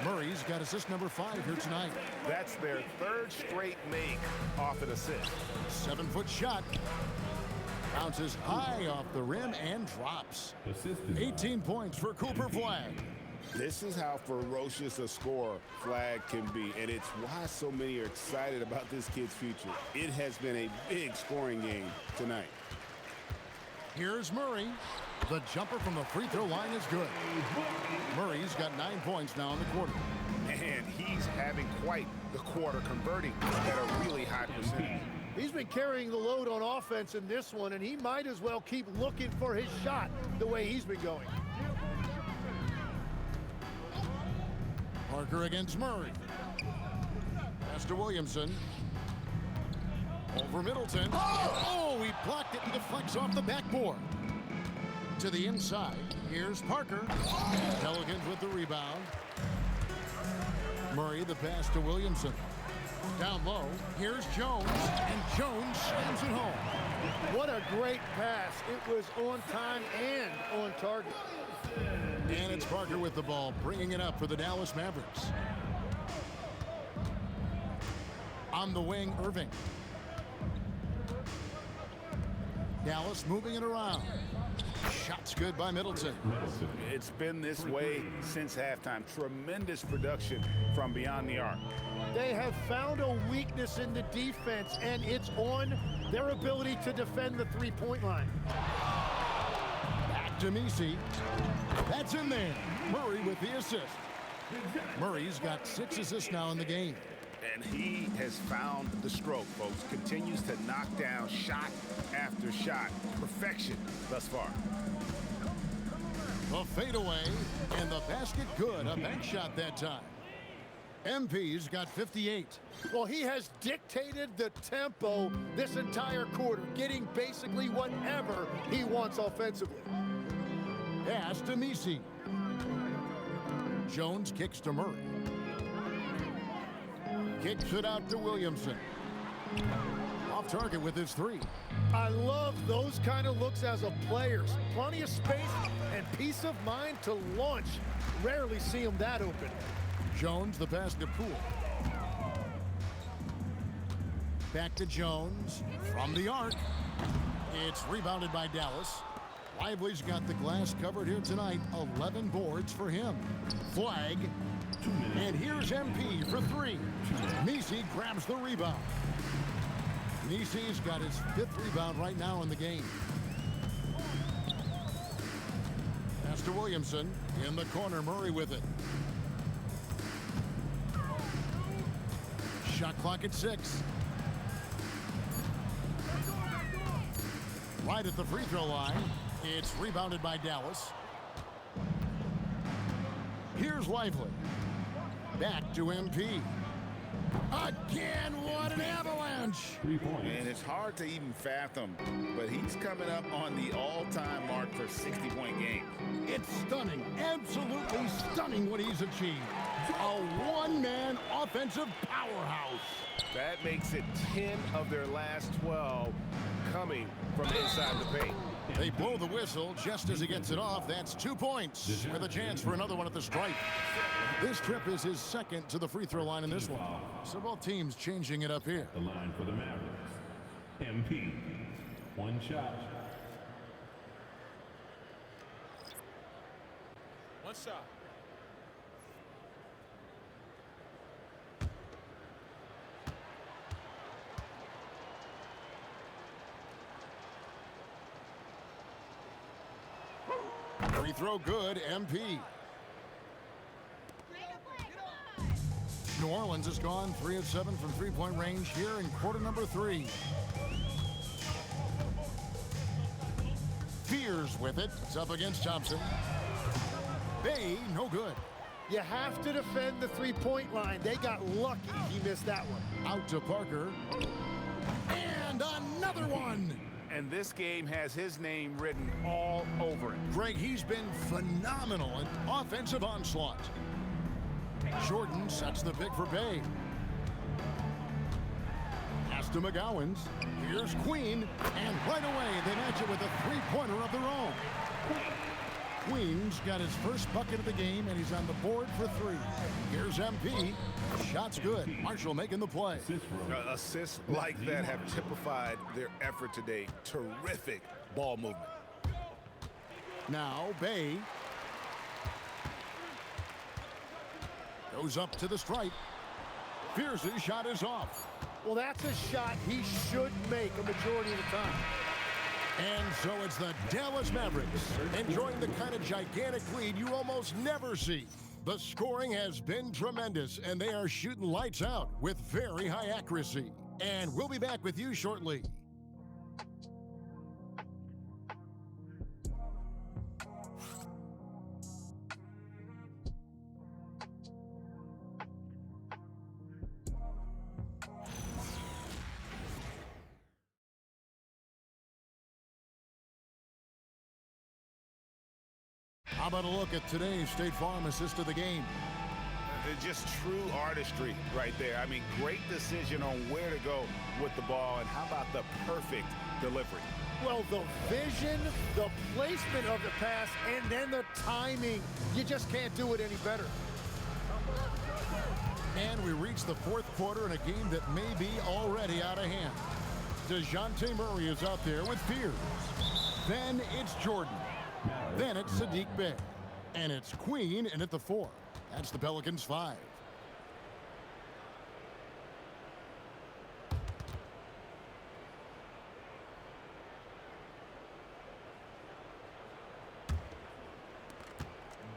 Murray's got assist number 5 here tonight. That's their 3rd straight make off an assist. 7-foot shot. Bounces high off the rim and drops. 18 points for Cooper Flag. This is how ferocious a scorer Flag can be, and it's why so many are excited about this kid's future. It has been a big scoring game tonight. Here's Murray. The jumper from the free throw line is good. Murray's got 9 points now in the quarter. And he's having quite the quarter, converting at a really high percentage. He's been carrying the load on offense in this one, and he might as well keep looking for his shot the way he's been going. Parker against Murray. Pass to Williamson. Over Middleton. Oh, he blocked it and deflects off the backboard. To the inside. Here's Parker. Pelicans with the rebound. Murray the pass to Williamson. Down low. Here's Jones. And Jones slams it home. What a great pass. It was on time and on target. And it's Parker with the ball, bringing it up for the Dallas Mavericks. On the wing, Irving. Dallas moving it around. Shots good by Middleton. It's been this way since halftime. Tremendous production from beyond the arc. They have found a weakness in the defense, and it's on their ability to defend the three-point line. Back to Messi. That's in there. Murray with the assist. Murray's got 6 assists now in the game. And he has found the stroke, folks. Continues to knock down shot after shot. Perfection thus far. The fadeaway and the basket good. A bank shot that time. MP's got 58. Well, he has dictated the tempo this entire quarter, getting basically whatever he wants offensively. Pass to Messi. Jones kicks to Murray. Kicks it out to Williamson. Off target with his 3. I love those kind of looks as a player. Plenty of space and peace of mind to launch. Rarely see him that open. Jones the pass to Poole. Back to Jones from the arc. It's rebounded by Dallas. Lively's got the glass covered here tonight. 11 boards for him. Flag. And here's MP for 3. Messi grabs the rebound. Messi's got his 5th rebound right now in the game. Pass to Williamson. In the corner, Murray with it. Shot clock at 6. Right at the free throw line. It's rebounded by Dallas. Here's Lively. Back to MP. Again, what an avalanche! And it's hard to even fathom, but he's coming up on the all-time mark for 60-point games. It's stunning, absolutely stunning what he's achieved. A one-man offensive powerhouse. That makes it 10 of their last 12 coming from inside the paint. They blow the whistle just as he gets it off. That's 2 points with a chance for another one at the stripe. This trip is his 2nd to the free throw line in this one. So both teams changing it up here. The line for the Mavericks. MP. 1 shot. 1 shot. Free throw good, MP. New Orleans has gone 3 of 7 from three-point range here in quarter number 3. Fears Fears with it. It's up against Thompson. Bay, no good. You have to defend the three-point line. They got lucky he missed that one. Out to Parker. And another one. And this game has his name written all over it. Greg, he's been phenomenal in offensive onslaught. Jordan sets the pick for Bay. Pass to McGowan's. Here's Queen. And right away, they match it with a three-pointer of their own. Queen's got his first bucket of the game, and he's on the board for three. Here's MP. Shot's good. Marshall making the play. Assists like that have typified their effort today. Terrific ball movement. Now Bay goes up to the stripe. Fears his shot is off. Well, that's a shot he should make a majority of the time. And so it's the Dallas Mavericks enjoying the kind of gigantic lead you almost never see. The scoring has been tremendous, and they are shooting lights out with very high accuracy. And we'll be back with you shortly. How about a look at today's State Farm assist of the game? Just true artistry right there. I mean, great decision on where to go with the ball, and how about the perfect delivery? Well, the vision, the placement of the pass, and then the timing. You just can't do it any better. And we reach the fourth quarter in a game that may be already out of hand. DeJounte Murray is out there with Fears. Then it's Jordan. Then it's Sadiq Bey. And it's Queen in at the 4. That's the Pelicans 5.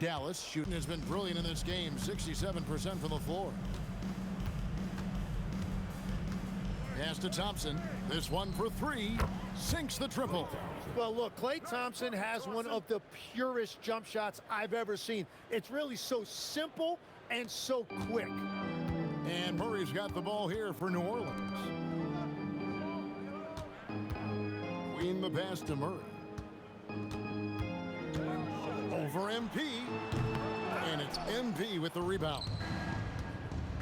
Dallas shooting has been brilliant in this game, 67% from the floor. Pass to Thompson. This one for 3. Sinks the triple. Well, look, Klay Thompson has one of the purest jump shots I've ever seen. It's really so simple and so quick. And Murray's got the ball here for New Orleans. Queen the pass to Murray. Over MP. And it's MP with the rebound.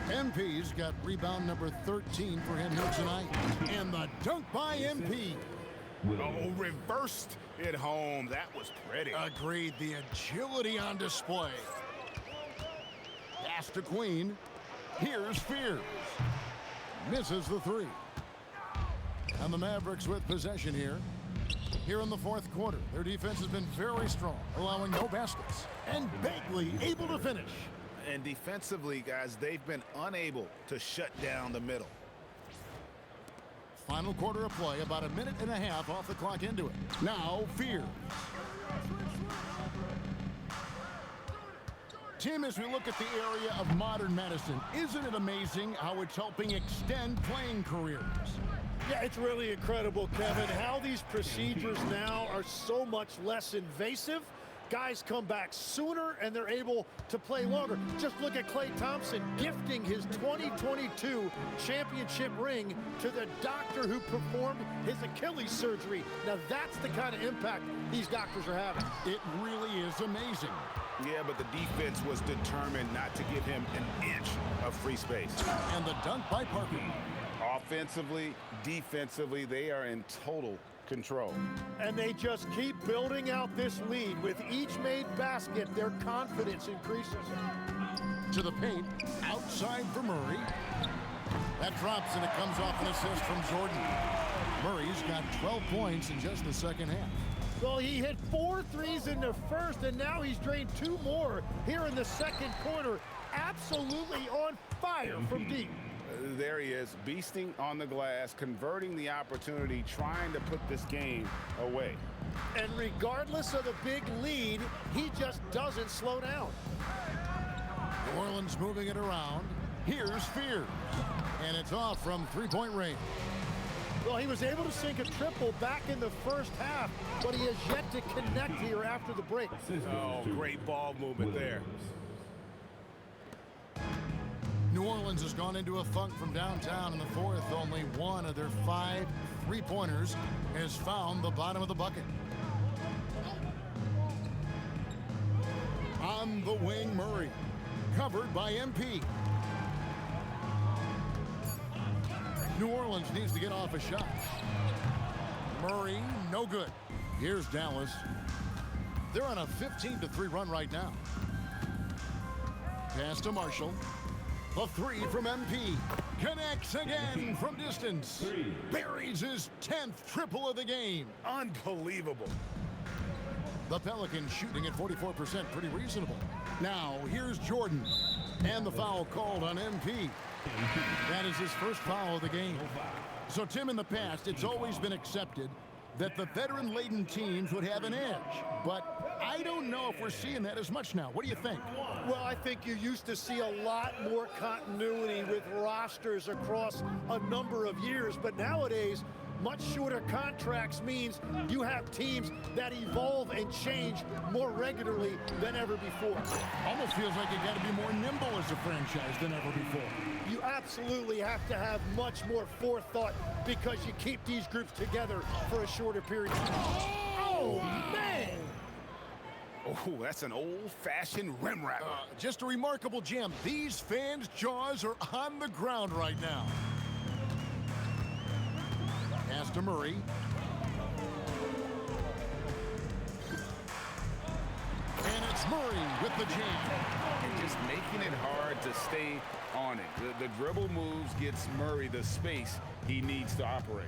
MP's got rebound number 13 for him here tonight. And the dunk by MP. Oh, reversed it home. That was pretty. Agreed. The agility on display. Pass to Queen. Here's Fears. Misses the 3. And the Mavericks with possession here. Here in the fourth quarter, their defense has been very strong, allowing no baskets. And Bagley able to finish. And defensively, guys, they've been unable to shut down the middle. Final quarter of play, about a minute and a half off the clock into it. Now, Fears. Tim, as we look at the area of modern medicine, isn't it amazing how it's helping extend playing careers? Yeah, it's really incredible, Kevin, how these procedures now are so much less invasive. Guys come back sooner, and they're able to play longer. Just look at Klay Thompson gifting his 2022 championship ring to the doctor who performed his Achilles surgery. Now, that's the kind of impact these doctors are having. It really is amazing. Yeah, but the defense was determined not to give him an inch of free space. And the dunk by Parker. Offensively, defensively, they are in total control. And they just keep building out this lead. With each made basket, their confidence increases. To the paint, outside for Murray. That drops, and it comes off an assist from Jordan. Murray's got 12 points in just the second half. Well, he hit 4 threes in the first, and now he's drained 2 more here in the second quarter. Absolutely on fire from deep. There he is, beasting on the glass, converting the opportunity, trying to put this game away. And regardless of the big lead, he just doesn't slow down. New Orleans moving it around. Here's Fears. And it's off from three-point range. Well, he was able to sink a triple back in the first half, but he has yet to connect here after the break. Oh, great ball movement there. New Orleans has gone into a funk from downtown in the fourth. Only one of their 5 3-pointers has found the bottom of the bucket. On the wing, Murray, covered by MP. New Orleans needs to get off a shot. Murray, no good. Here's Dallas. They're on a 15-3 run right now. Pass to Marshall. The 3 from MP. Connects again from distance. Buries his 10th triple of the game. Unbelievable. The Pelicans shooting at 44%, pretty reasonable. Now, here's Jordan. And the foul called on MP. That is his first foul of the game. So, Tim, in the past, it's always been accepted that the veteran-laden teams would have an edge. But I don't know if we're seeing that as much now. What do you think? Well, I think you used to see a lot more continuity with rosters across a number of years. But nowadays, much shorter contracts means you have teams that evolve and change more regularly than ever before. Almost feels like you got to be more nimble as a franchise than ever before. You absolutely have to have much more forethought because you keep these groups together for a shorter period of time. Oh, man! Oh, that's an old-fashioned rim wrapper. Just a remarkable jam. These fans' jaws are on the ground right now. Pass to Murray. And it's Murray with the jam. And just making it hard to stay on it. The dribble moves gets Murray the space he needs to operate.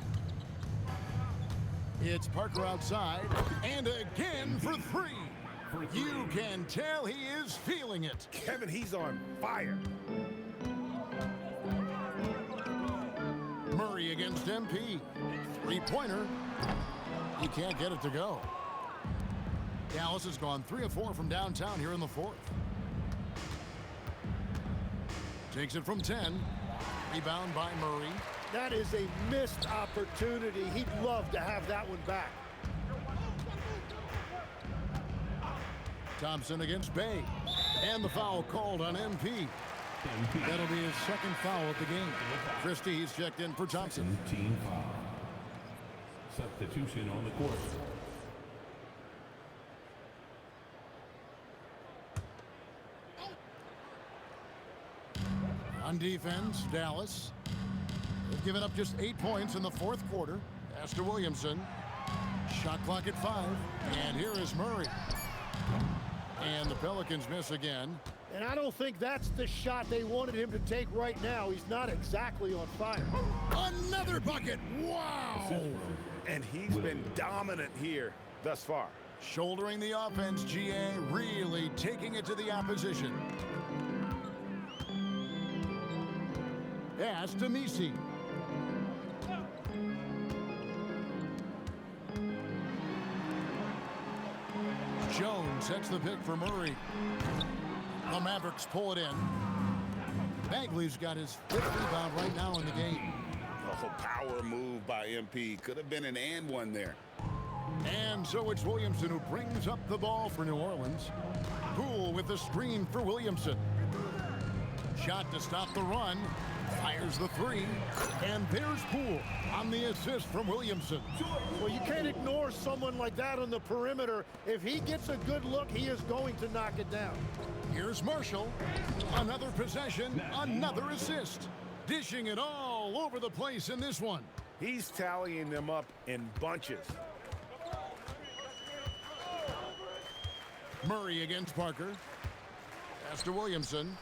It's Parker outside. And again for 3. You can tell he is feeling it. Kevin, he's on fire. Murray against MP. 3-pointer. He can't get it to go. Dallas has gone 3 of 4 from downtown here in the fourth. Takes it from 10. Rebound by Murray. That is a missed opportunity. He'd love to have that one back. Thompson against Bay. And the foul called on MP. That'll be his second foul of the game. Christie's checked in for Thompson. Team foul. Substitution on the court. On defense, Dallas. They've given up just 8 points in the fourth quarter. Pass to Williamson. Shot clock at 5. And here is Murray. And the Pelicans miss again. And I don't think that's the shot they wanted him to take right now. He's not exactly on fire. Another bucket. Wow. And he's been dominant here thus far. Shouldering the offense, GA really taking it to the opposition. Pass to Misi. Jones sets the pick for Murray. The Mavericks pull it in. Bagley's got his 5th rebound right now in the game. Oh, power move by MP. Could have been an and one there. And so it's Williamson who brings up the ball for New Orleans. Poole with the screen for Williamson. Shot to stop the run. Fires the 3. And there's Poole on the assist from Williamson. Well, you can't ignore someone like that on the perimeter. If he gets a good look, he is going to knock it down. Here's Marshall. Another possession, another assist. Dishing it all over the place in this one. He's tallying them up in bunches. Murray against Parker. Pass to Williamson.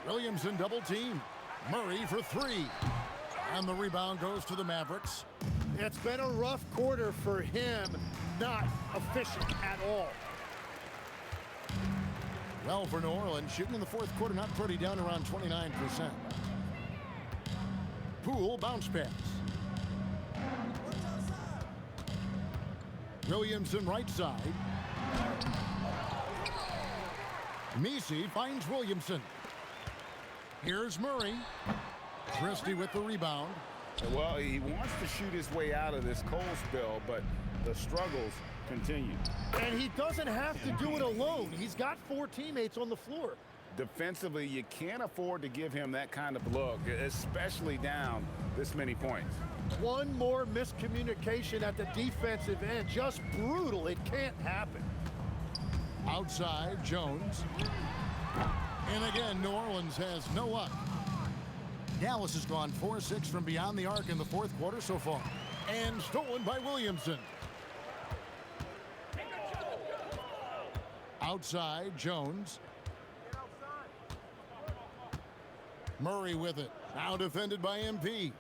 Williamson double team. Murray for 3. And the rebound goes to the Mavericks. It's been a rough quarter for him. Not efficient at all. Well, for New Orleans, shooting in the fourth quarter, not pretty, down around 29%. Poole bounce pass. Williamson right side. Misi finds Williamson. Here's Murray. Christie with the rebound. Well, he wants to shoot his way out of this cold spell, but the struggles continue. And he doesn't have to do it alone. He's got 4 teammates on the floor. Defensively, you can't afford to give him that kind of look, especially down this many points. One more miscommunication at the defensive end. Just brutal. It can't happen. Outside, Jones. And again, New Orleans has no luck. Dallas has gone 4-6 from beyond the arc in the fourth quarter so far. And stolen by Williamson. Outside, Jones. Murray with it. Now defended by MP.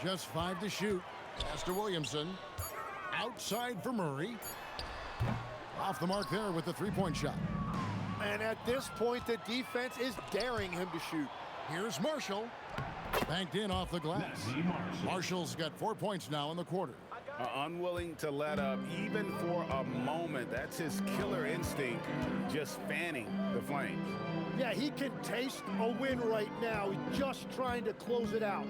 Just 5 to shoot. Pass to Williamson. Outside for Murray. Off the mark there with the three-point shot. And at this point, the defense is daring him to shoot. Here's Marshall. Banked in off the glass. Marshall's got 4 points now in the quarter. Unwilling to let up even for a moment. That's his killer instinct, just fanning the flames. Yeah, he can taste a win right now. He's just trying to close it out.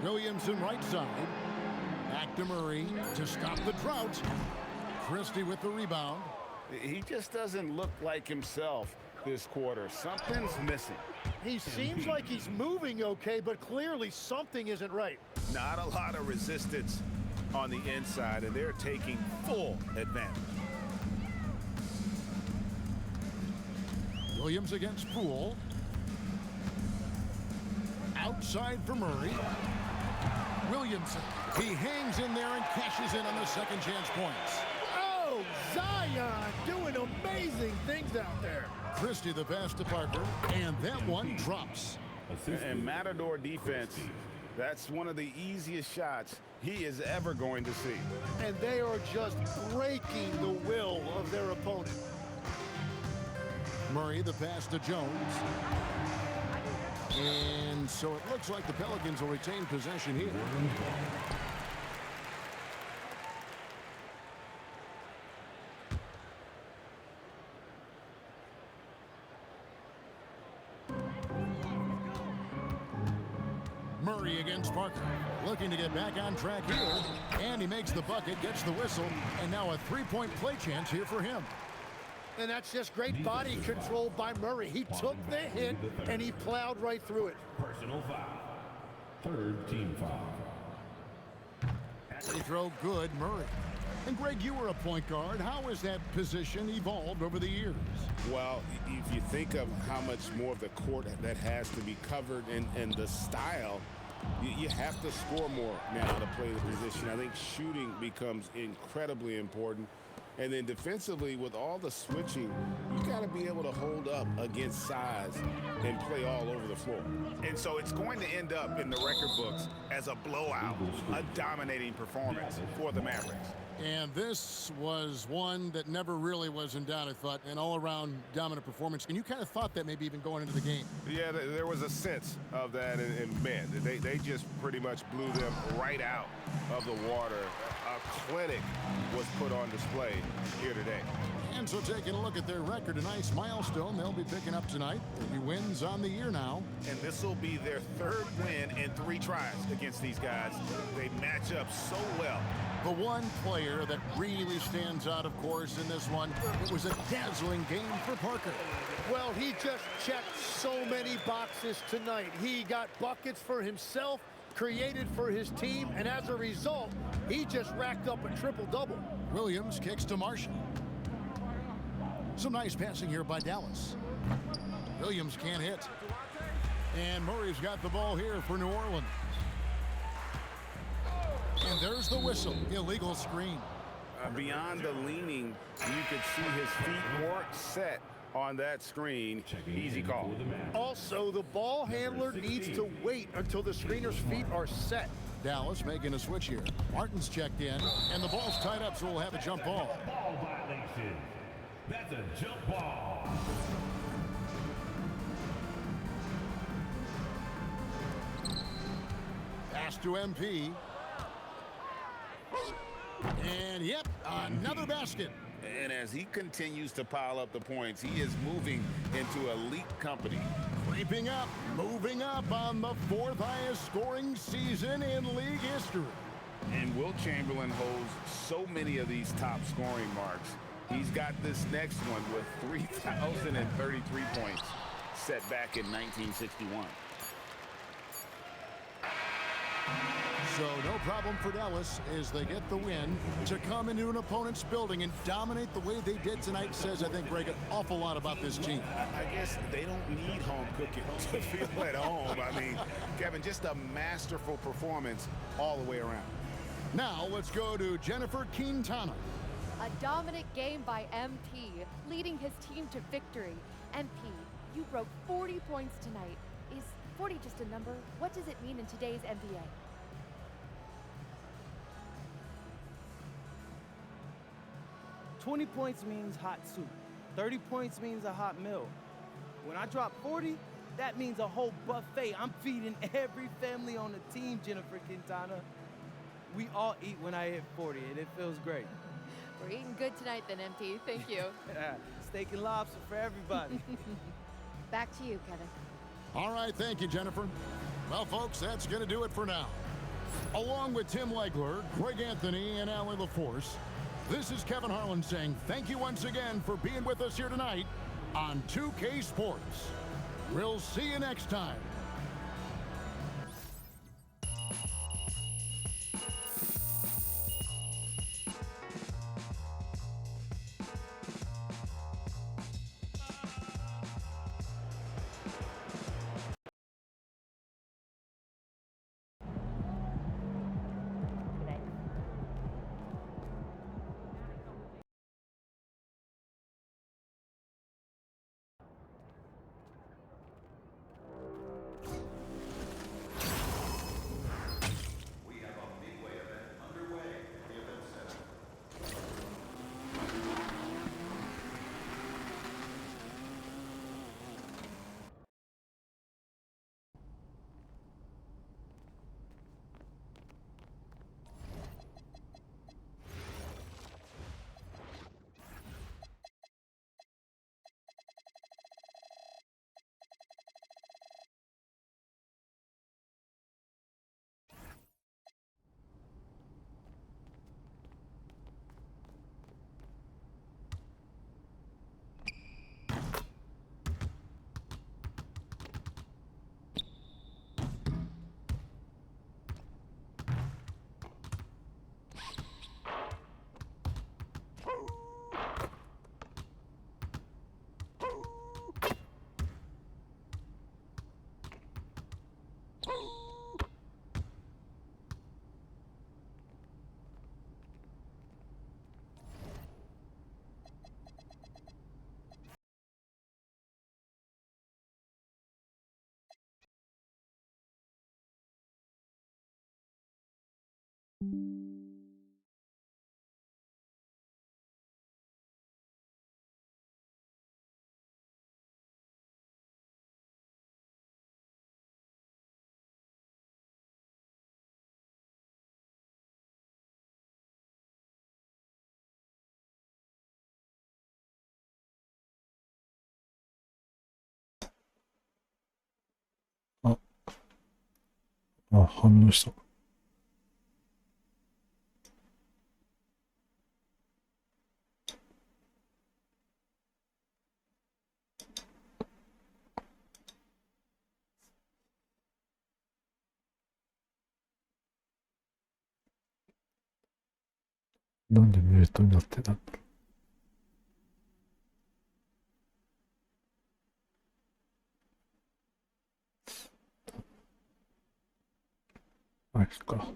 Williamson right side. Back to Murray to stop the drought. Christie with the rebound. He just doesn't look like himself this quarter. Something's missing. He seems like he's moving okay, but clearly something isn't right. Not a lot of resistance on the inside, and they're taking full advantage. Williams against Poole. Outside for Murray. Williamson. He hangs in there and cashes in on the second chance points. Oh, Zion doing amazing things out there. Christie the pass to Parker, and that one drops. And Matador defense, that's one of the easiest shots he is ever going to see. And they are just breaking the will of their opponent. Murray the pass to Jones. And so it looks like the Pelicans will retain possession here. Murray against Parker, looking to get back on track here, and he makes the bucket, gets the whistle, and now a three-point play chance here for him. And that's just great body control by Murray. He took the hit, and he plowed right through it. Personal foul. Third team foul. They throw good, Murray. And Greg, you were a point guard. How has that position evolved over the years? Well, if you think of how much more of the court that has to be covered and the style, you have to score more now to play the position. I think shooting becomes incredibly important. And then defensively, with all the switching, you got to be able to hold up against size and play all over the floor. And so it's going to end up in the record books as a blowout, a dominating performance for the Mavericks. And this was one that never really was in doubt, I thought, an all-around dominant performance. And you kind of thought that maybe even going into the game. Yeah, there was a sense of that, and man, they just pretty much blew them right out of the water. A clinic was put on display here today. And so taking a look at their record, a nice milestone they'll be picking up tonight. 30 wins on the year now. And this will be their third win in 3 tries against these guys. They match up so well. The one player that really stands out, of course, in this one, it was a dazzling game for Parker. Well, he just checked so many boxes tonight. He got buckets for himself, created for his team, and as a result, he just racked up a triple-double. Williams kicks to Marshall. Some nice passing here by Dallas. Williams can't hit. And Murray's got the ball here for New Orleans. And there's the whistle. Illegal screen. Beyond the leaning, you could see his feet weren't set on that screen. Easy call. Also, the ball handler needs to wait until the screener's feet are set. Dallas making a switch here. Martin's checked in, and the ball's tied up, so we'll have a jump ball. Ball violation. That's a jump ball. Pass to MP. And yep, another basket. And as he continues to pile up the points, he is moving into elite company. Creeping up, moving up on the 4th highest scoring season in league history. And Wilt Chamberlain holds so many of these top scoring marks. He's got this next one with 3,033 points set back in 1961. So no problem for Dallas as they get the win. To come into an opponent's building and dominate the way they did tonight says, I think, Greg, an awful lot about this team. I guess they don't need home cooking to feel at home. I mean, Kevin, just a masterful performance all the way around. Now let's go to Jennifer Quintana. A dominant game by MP, leading his team to victory. MP, you broke 40 points tonight. Is 40 just a number? What does it mean in today's NBA? $20 points means hot soup. 30 points means a hot meal. When I drop 40, that means a whole buffet. I'm feeding every family on the team, Jennifer Quintana. We all eat when I hit 40, and it feels great. We're eating good tonight then, MP. Thank you. Steak and lobster for everybody. Back to you, Kevin. All right, thank you, Jennifer. Well, folks, that's going to do it for now. Along with Tim Legler, Greg Anthony, and Allie LaForce, this is Kevin Harlan saying thank you once again for being with us here tonight on 2K Sports. We'll see you next time.あ、反応した。なんでミュートになってたんだろう。あれか。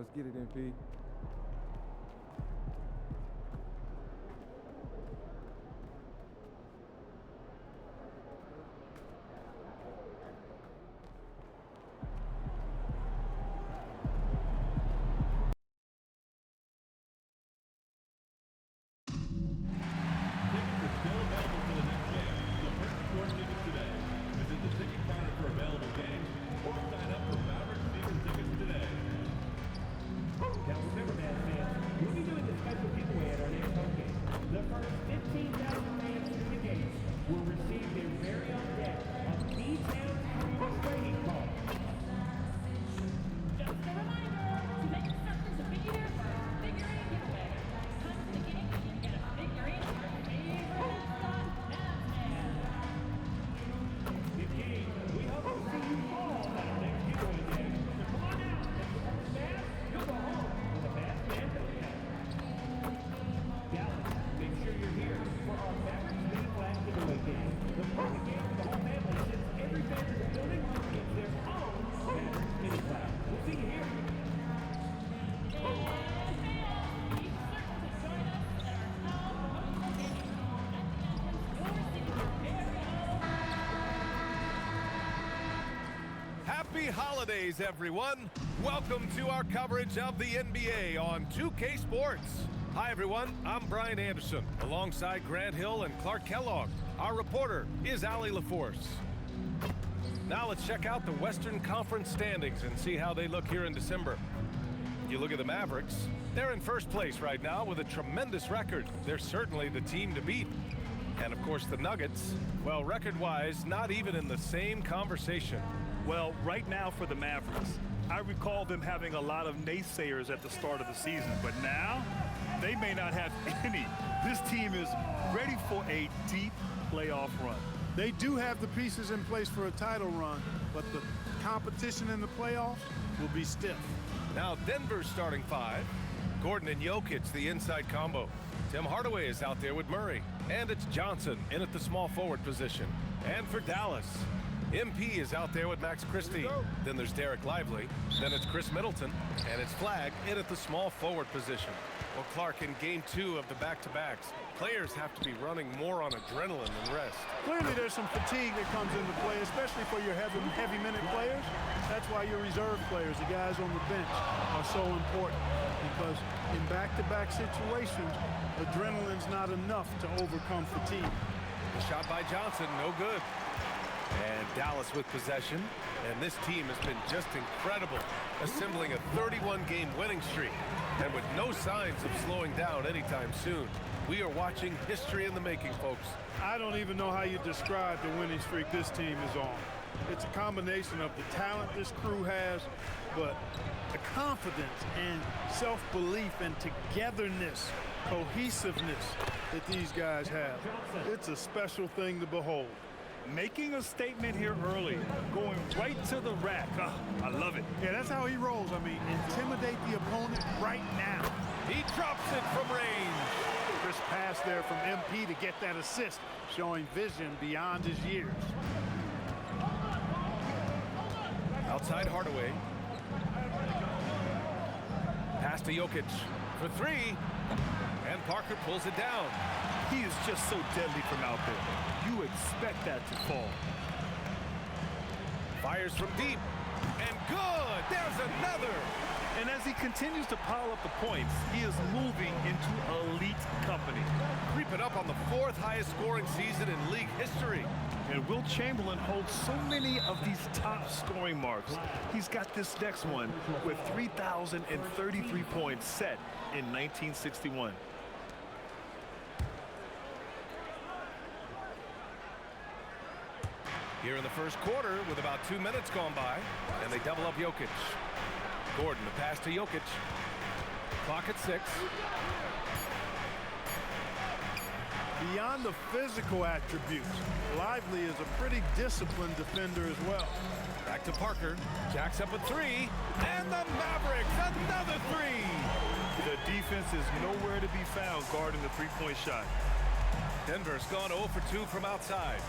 Let's get it, MP. Happy holidays, everyone. Welcome to our coverage of the NBA on 2K Sports. Hi, everyone. I'm Brian Anderson, alongside Grant Hill and Clark Kellogg. Our reporter is Allie LaForce. Now let's check out the Western Conference standings and see how they look here in December. You look at the Mavericks, they're in first place right now with a tremendous record. They're certainly the team to beat. And of course the Nuggets, well, record-wise, not even in the same conversation. Well, right now for the Mavericks, I recall them having a lot of naysayers at the start of the season, but now they may not have any. This team is ready for a deep playoff run. They do have the pieces in place for a title run, but the competition in the playoffs will be stiff. Now Denver's starting five. Gordon and Jokic, the inside combo. Tim Hardaway is out there with Murray. And it's Johnson in at the small forward position. And for Dallas, MP is out there with Max Christie. Then there's Derek Lively. Then it's Chris Middleton. And it's Flagg in at the small forward position. Well, Clark, in game 2 of the back-to-backs, players have to be running more on adrenaline than rest. Clearly there's some fatigue that comes into play, especially for your heavy minute players. that's why your reserve players, the guys on the bench, are so important. Because in back-to-back situations, adrenaline's not enough to overcome fatigue. The shot by Johnson, no good. And Dallas with possession. And this team has been just incredible, assembling a 31-game winning streak. And with no signs of slowing down anytime soon. We are watching history in the making, folks. I don't even know how you describe the winning streak this team is on. It's a combination of the talent this crew has, but the confidence and self-belief and togetherness, cohesiveness that these guys have. It's a special thing to behold. Making a statement here early, going right to the rack. I love it. Yeah, that's how he rolls. I mean, intimidate the opponent right now. He drops it from range. Crisp pass there from MP to get that assist, showing vision beyond his years. Outside Hardaway. Pass to Jokic for three. And Parker pulls it down. He is just so deadly from out there. You expect that to fall. Fires from deep. And good! There's another! And as he continues to pile up the points, he is moving into elite company. Creeping up on the 4th highest scoring season in league history. And Wilt Chamberlain holds so many of these top scoring marks. He's got this next one with 3,033 points set in 1961. Here in the first quarter with about 2 minutes gone by, and they double up Jokic. Gordon, the pass to Jokic. Clock at 6. Beyond the physical attributes, Lively is a pretty disciplined defender as well. Back to Parker. Jacks up a 3. And the Mavericks, another 3. The defense is nowhere to be found guarding the three-point shot. Denver's gone 0 for 2 from outside.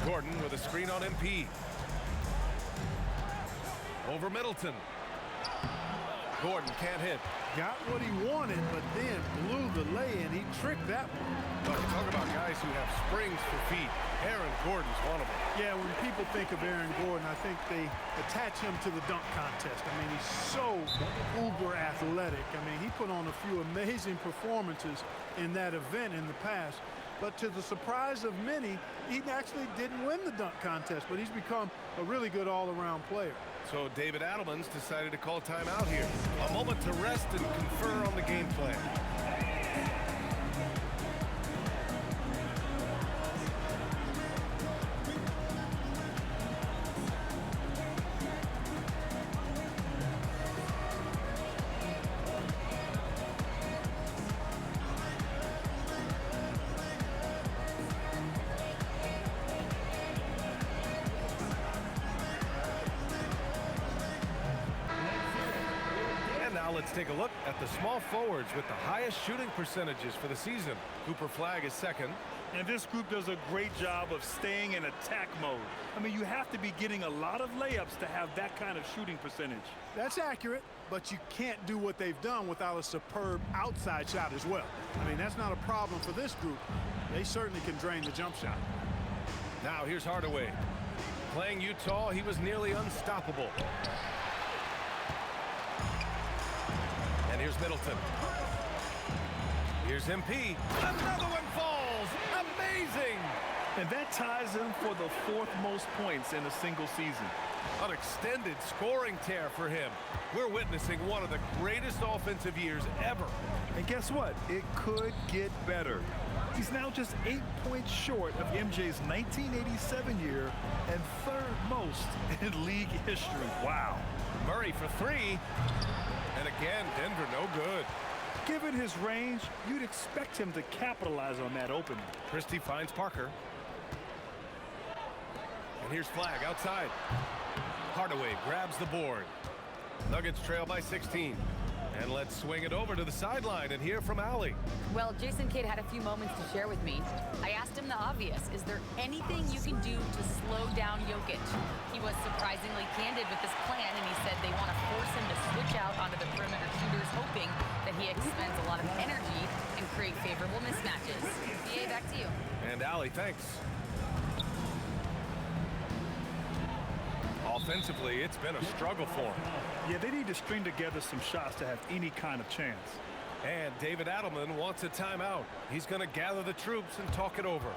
Gordon with a screen on MP. Over Middleton. Gordon can't hit. Got what he wanted, but then blew the lay-in. He tricked that one. But talk about guys who have springs for feet. Aaron Gordon's one of them. Yeah, when people think of Aaron Gordon, I think they attach him to the dunk contest. I mean, he's so uber athletic. I mean, he put on a few amazing performances in that event in the past. But to the surprise of many, he actually didn't win the dunk contest, but he's become a really good all-around player. So David Adelman's decided to call timeout here. A moment to rest and confer on the game plan. Let's take a look at the small forwards with the highest shooting percentages for the season. Cooper Flagg is second. And this group does a great job of staying in attack mode. I mean, you have to be getting a lot of layups to have that kind of shooting percentage. That's accurate, but you can't do what they've done without a superb outside shot as well. I mean, that's not a problem for this group. They certainly can drain the jump shot. Now here's Hardaway. Playing Utah, he was nearly unstoppable. And here's Middleton. Here's MP. Another one falls. Amazing. And that ties him for the 4th most points in a single season. An extended scoring tear for him. We're witnessing one of the greatest offensive years ever. And guess what? It could get better. He's now just 8 points short of MJ's 1987 year and 3rd most in league history. Wow. Murray for 3. And again, Denver no good. Given his range, you'd expect him to capitalize on that opening. Christie finds Parker. And here's Flagg outside. Hardaway grabs the board. Nuggets trail by 16. And let's swing it over to the sideline and hear from Allie. Well, Jason Kidd had a few moments to share with me. I asked him the obvious. Is there anything you can do to slow down Jokic? He was surprisingly candid with this plan, and he said they want to force him to switch out onto the perimeter shooters, hoping that he expends a lot of energy and create favorable mismatches. BA, back to you. And Allie, thanks. Offensively, it's been a struggle for them. Yeah, they need to string together some shots to have any kind of chance. And David Adelman wants a timeout. He's going to gather the troops and talk it over.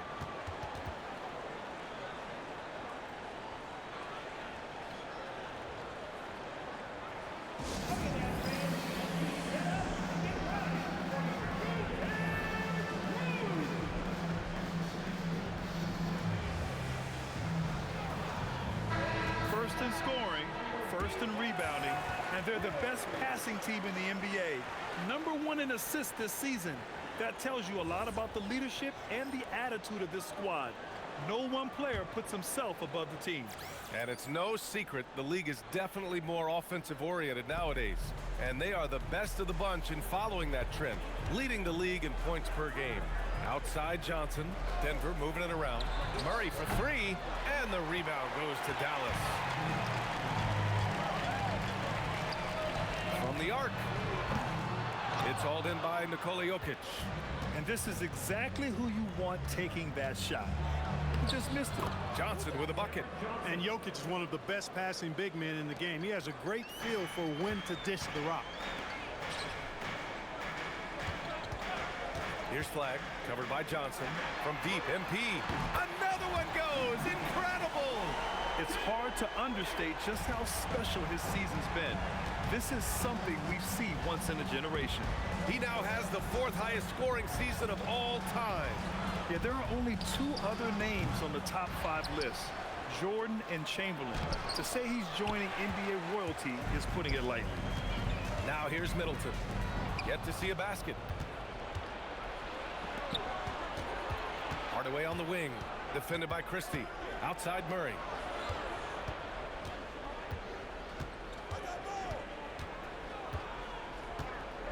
First in scoring, first in rebounding, and they're the best passing team in the NBA. #1 in assists this season. That tells you a lot about the leadership and the attitude of this squad. No one player puts himself above the team. And it's no secret the league is definitely more offensive-oriented nowadays. And they are the best of the bunch in following that trend, leading the league in points per game. Outside Johnson, Denver moving it around. Murray for three, and the rebound goes to Dallas. From the arc. It's hauled in by Nikola Jokic. And this is exactly who you want taking that shot. He just missed it. Johnson with a bucket. And Jokic is one of the best passing big men in the game. He has a great feel for when to dish the rock. Here's Flag, covered by Johnson. From deep, MP. Another one goes! Incredible! It's hard to understate just how special his season's been. This is something we see once in a generation. He now has the 4th highest scoring season of all time. Yeah, there are only 2 other names on the top 5 list, Jordan and Chamberlain. To say he's joining NBA royalty is putting it lightly. Now here's Middleton. Yet to see a basket. Hardaway on the wing, defended by Christie. Outside Murray.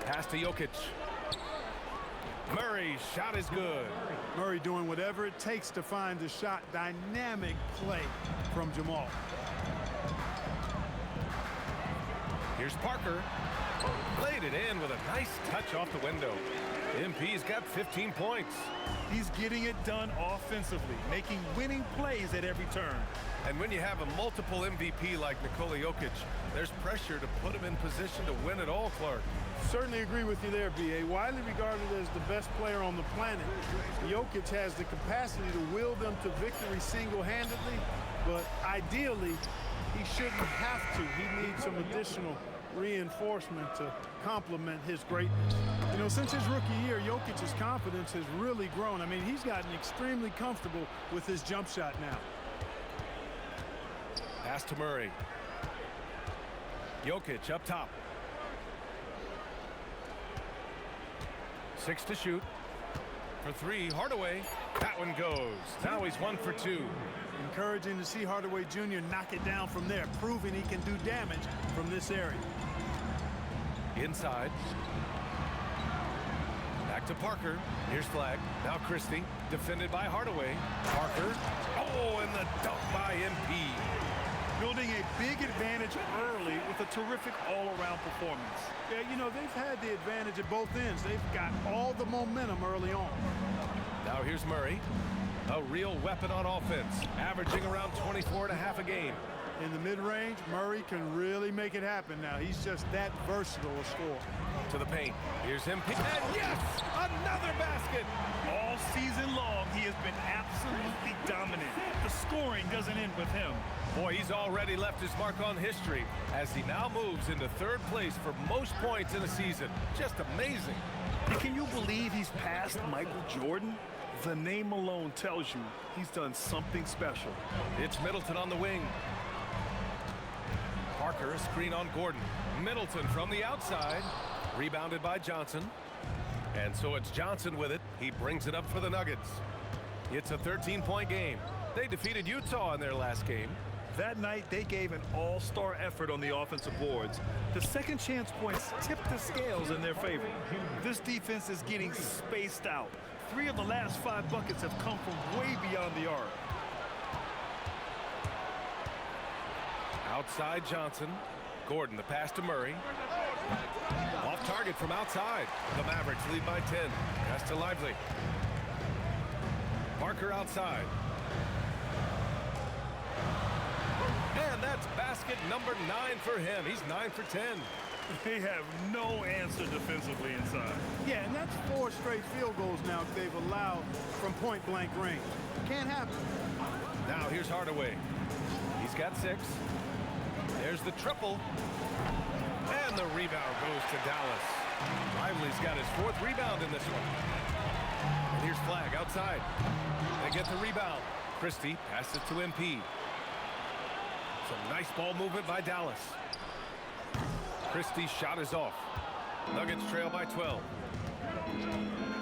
Pass to Jokic. Murray's shot is good. Murray doing whatever it takes to find the shot. Dynamic play from Jamal. Here's Parker. Laid it in with a nice touch off the window. MP's got 15 points. He's getting it done offensively, making winning plays at every turn. And when you have a multiple MVP like Nikola Jokic, there's pressure to put him in position to win it all, Clark. Certainly agree with you there, B.A. Widely regarded as the best player on the planet, Jokic has the capacity to will them to victory single-handedly, but ideally, he shouldn't have to. He needs some additional reinforcement to complement his greatness. You know, since his rookie year, Jokic's confidence has really grown. I mean, he's gotten extremely comfortable with his jump shot now. Pass to Murray. Jokic up top. 6 to shoot. For 3, Hardaway. That one goes. Now he's 1 for 2. Encouraging to see Hardaway Jr. knock it down from there, proving he can do damage from this area. Inside. Back to Parker. Here's Flag. Now Christie. Defended by Hardaway. Parker. Oh, and the dunk by MP. Building a big advantage early with a terrific all-around performance. Yeah, you know, they've had the advantage at both ends. They've got all the momentum early on. Now here's Murray. A real weapon on offense, averaging around 24.5 a game. In the mid-range, Murray can really make it happen now. He's just that versatile a scorer. To the paint. Here's MP. And yes! Another basket! All season long, he has been absolutely dominant. The scoring doesn't end with him. Boy, he's already left his mark on history as he now moves into 3rd place for most points in a season. Just amazing. And can you believe he's passed Michael Jordan? The name alone tells you he's done something special. It's Middleton on the wing. Parker, a screen on Gordon. Middleton from the outside. Rebounded by Johnson. And so it's Johnson with it. He brings it up for the Nuggets. It's a 13-point game. They defeated Utah in their last game. That night, they gave an all-star effort on the offensive boards. The second chance points tipped the scales in their favor. This defense is getting spaced out. 3 of the last 5 buckets have come from way beyond the arc. Outside Johnson. Gordon, the pass to Murray. Off target from outside. The Mavericks lead by 10. Pass to Lively. Parker outside. And that's basket. basket number 9 for him. He's 9 for 10. They have no answer defensively inside. Yeah, and that's 4 straight field goals now they've allowed from point-blank range. Can't happen. Now here's Hardaway. He's got 6. There's the triple. And the rebound goes to Dallas. Lively's got his 4th rebound in this one. And here's Flag outside. They get the rebound. Christie passes it to MP. Some nice ball movement by Dallas. Christie's shot is off. Nuggets trail by 12.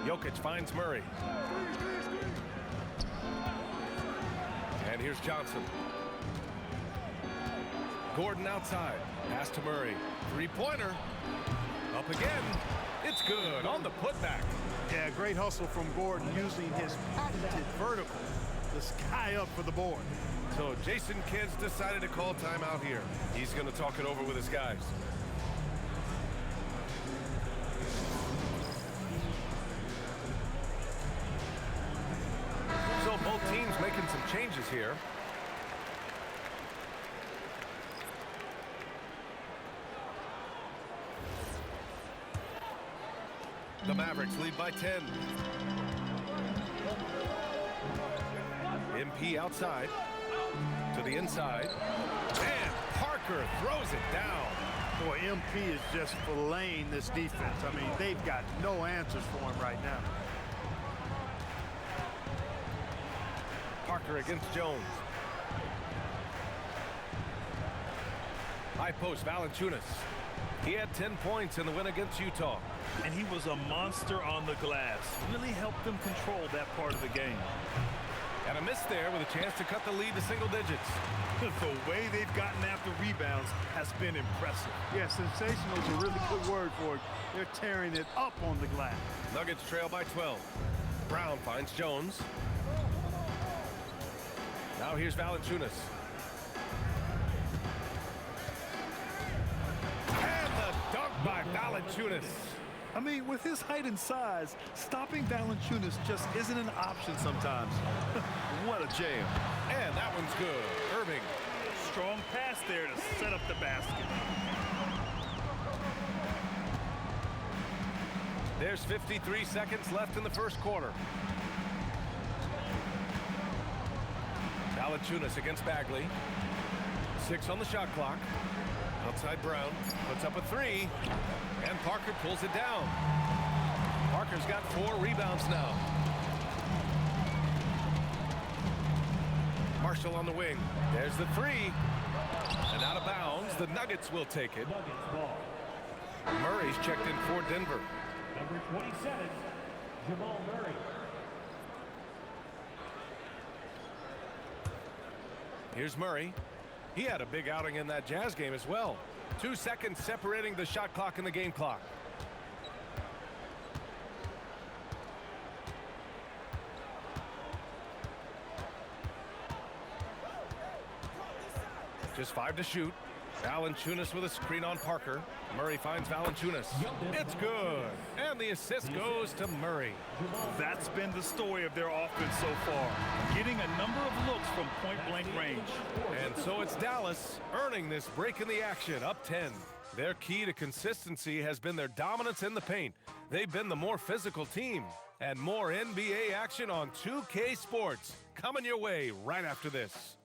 Jokic finds Murray. And here's Johnson. Gordon outside. Pass to Murray. 3-pointer. Up again. It's good on the putback. Yeah, great hustle from Gordon using his patented vertical to sky up for the board. So Jason Kidd's decided to call timeout here. He's going to talk it over with his guys. So both teams making some changes here. The Mavericks lead by 10. MP outside to the inside. And Parker throws it down. Boy, MP is just filleting this defense. I mean, they've got no answers for him right now. Parker against Jones. High post, Valanciunas. He had 10 points in the win against Utah. And he was a monster on the glass. Really helped them control that part of the game. And a miss there with a chance to cut the lead to single digits. The way they've gotten after rebounds has been impressive. Yeah, sensational is a really good word for it. They're tearing it up on the glass. Nuggets trail by 12. Brown finds Jones. Now here's Valanciunas. And the dunk by Valanciunas. I mean, with his height and size, stopping Valanciunas just isn't an option sometimes. What a jam. And that one's good. Irving. Strong pass there to set up the basket. There's 53 seconds left in the first quarter. Valanciunas against Bagley. 6 on the shot clock. Outside Brown. Puts up a 3. And Parker pulls it down. Parker's got 4 rebounds now. Marshall on the wing. There's the 3. And out of bounds. The Nuggets will take it. Murray's checked in for Denver. Number 27, Jamal Murray. Here's Murray. He had a big outing in that Jazz game as well. 2 seconds separating the shot clock and the game clock. Just 5 to shoot. Valanciunas with a screen on Parker. Murray finds Valanciunas. It's good. And the assist goes to Murray. That's been the story of their offense so far. Getting a number of looks from point-blank range. And so it's Dallas earning this break in the action, up 10. Their key to consistency has been their dominance in the paint. They've been the more physical team. And more NBA action on 2K Sports. Coming your way right after this.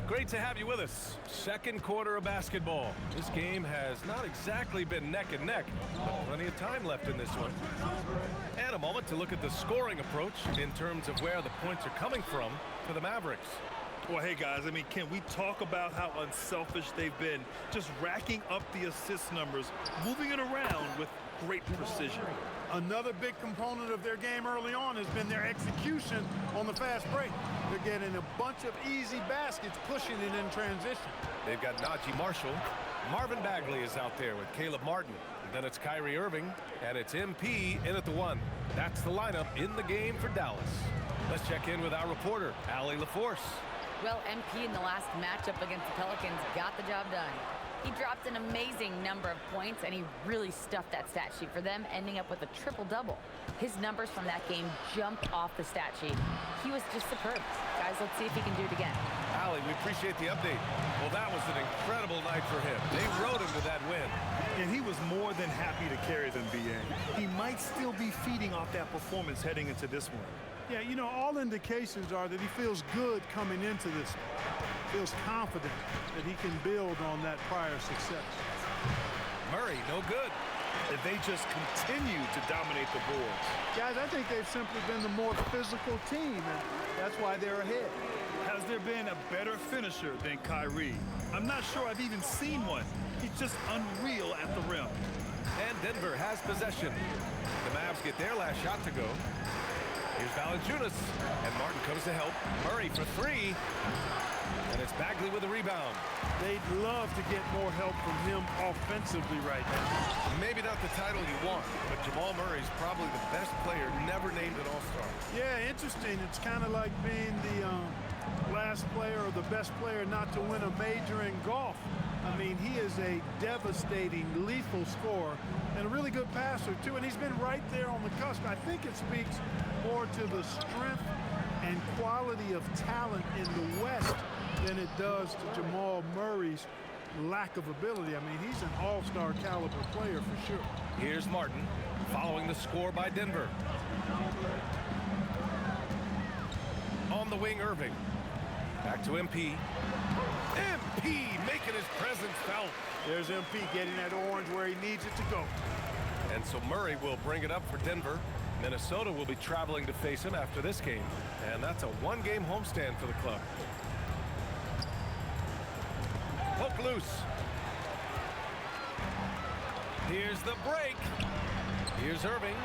Great to have you with us. Second quarter of basketball. This game has not exactly been neck and neck, but plenty of time left in this one. And a moment to look at the scoring approach in terms of where the points are coming from for the Mavericks. Well, hey, guys, I mean, can we talk about how unselfish they've been? Just racking up the assist numbers, moving it around with great precision. Another big component of their game early on has been their execution on the fast break. They're getting a bunch of easy baskets, pushing it in transition. They've got Najee Marshall. Marvin Bagley is out there with Caleb Martin. Then it's Kyrie Irving, and it's MP in at the 1. That's the lineup in the game for Dallas. Let's check in with our reporter, Allie LaForce. Well, MP in the last matchup against the Pelicans got the job done. He dropped an amazing number of points, and he really stuffed that stat sheet for them, ending up with a triple-double. His numbers from that game jumped off the stat sheet. He was just superb. Guys, let's see if he can do it again. Allie, we appreciate the update. Well, that was an incredible night for him. They rode him to that win. And he was more than happy to carry the NBA. He might still be feeding off that performance heading into this one. Yeah, you know, all indications are that he feels good coming into this. Feels confident that he can build on that prior success. Murray, no good. If they just continue to dominate the boards. Guys, I think they've simply been the more physical team, and that's why they're ahead. Has there been a better finisher than Kyrie? I'm not sure I've even seen one. He's just unreal at the rim. And Denver has possession. The Mavs get their last shot to go. Here's Valanciunas, and Martin comes to help. Murray for three, and it's Bagley with a rebound. They'd love to get more help from him offensively right now. Maybe not the title you want, but Jamal Murray's probably the best player never named an All-Star. Yeah, interesting. It's kind of like being the last player or the best player not to win a major in golf. I mean, he is a devastating, lethal scorer and a really good passer, too. And he's been right there on the cusp. I think it speaks more to the strength and quality of talent in the West than it does to Jamal Murray's lack of ability. I mean, he's an all-star caliber player for sure. Here's Martin following the score by Denver. On the wing, Irving. Back to MP. MP making his presence felt. There's MP getting that orange where he needs it to go. And so Murray will bring it up for Denver. Minnesota will be traveling to face him after this game. And that's a one-game homestand for the club. Poke loose. Here's the break. Here's Irving.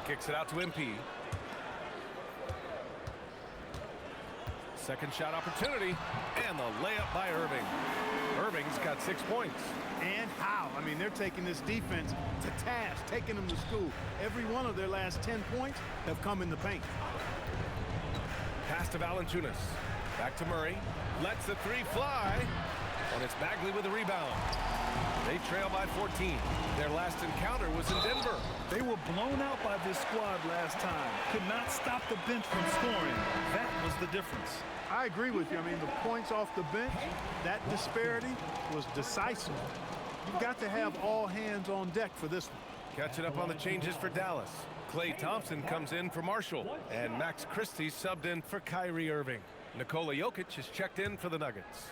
Kicks it out to MP. Second shot opportunity, and the layup by Irving. Irving's got 6 points. And how? I mean, they're taking this defense to task, taking them to school. Every one of their last 10 points have come in the paint. Pass to Valanciunas. Back to Murray. Lets the three fly, and it's Bagley with the rebound. They trail by 14. Their last encounter was in Denver. They were blown out by this squad last time. Could not stop the bench from scoring. That was the difference. I agree with you. I mean, the points off the bench, that disparity was decisive. You've got to have all hands on deck for this one. Catching up on the changes for Dallas. Klay Thompson comes in for Marshall, and Max Christie subbed in for Kyrie Irving. Nikola Jokic is checked in for the Nuggets.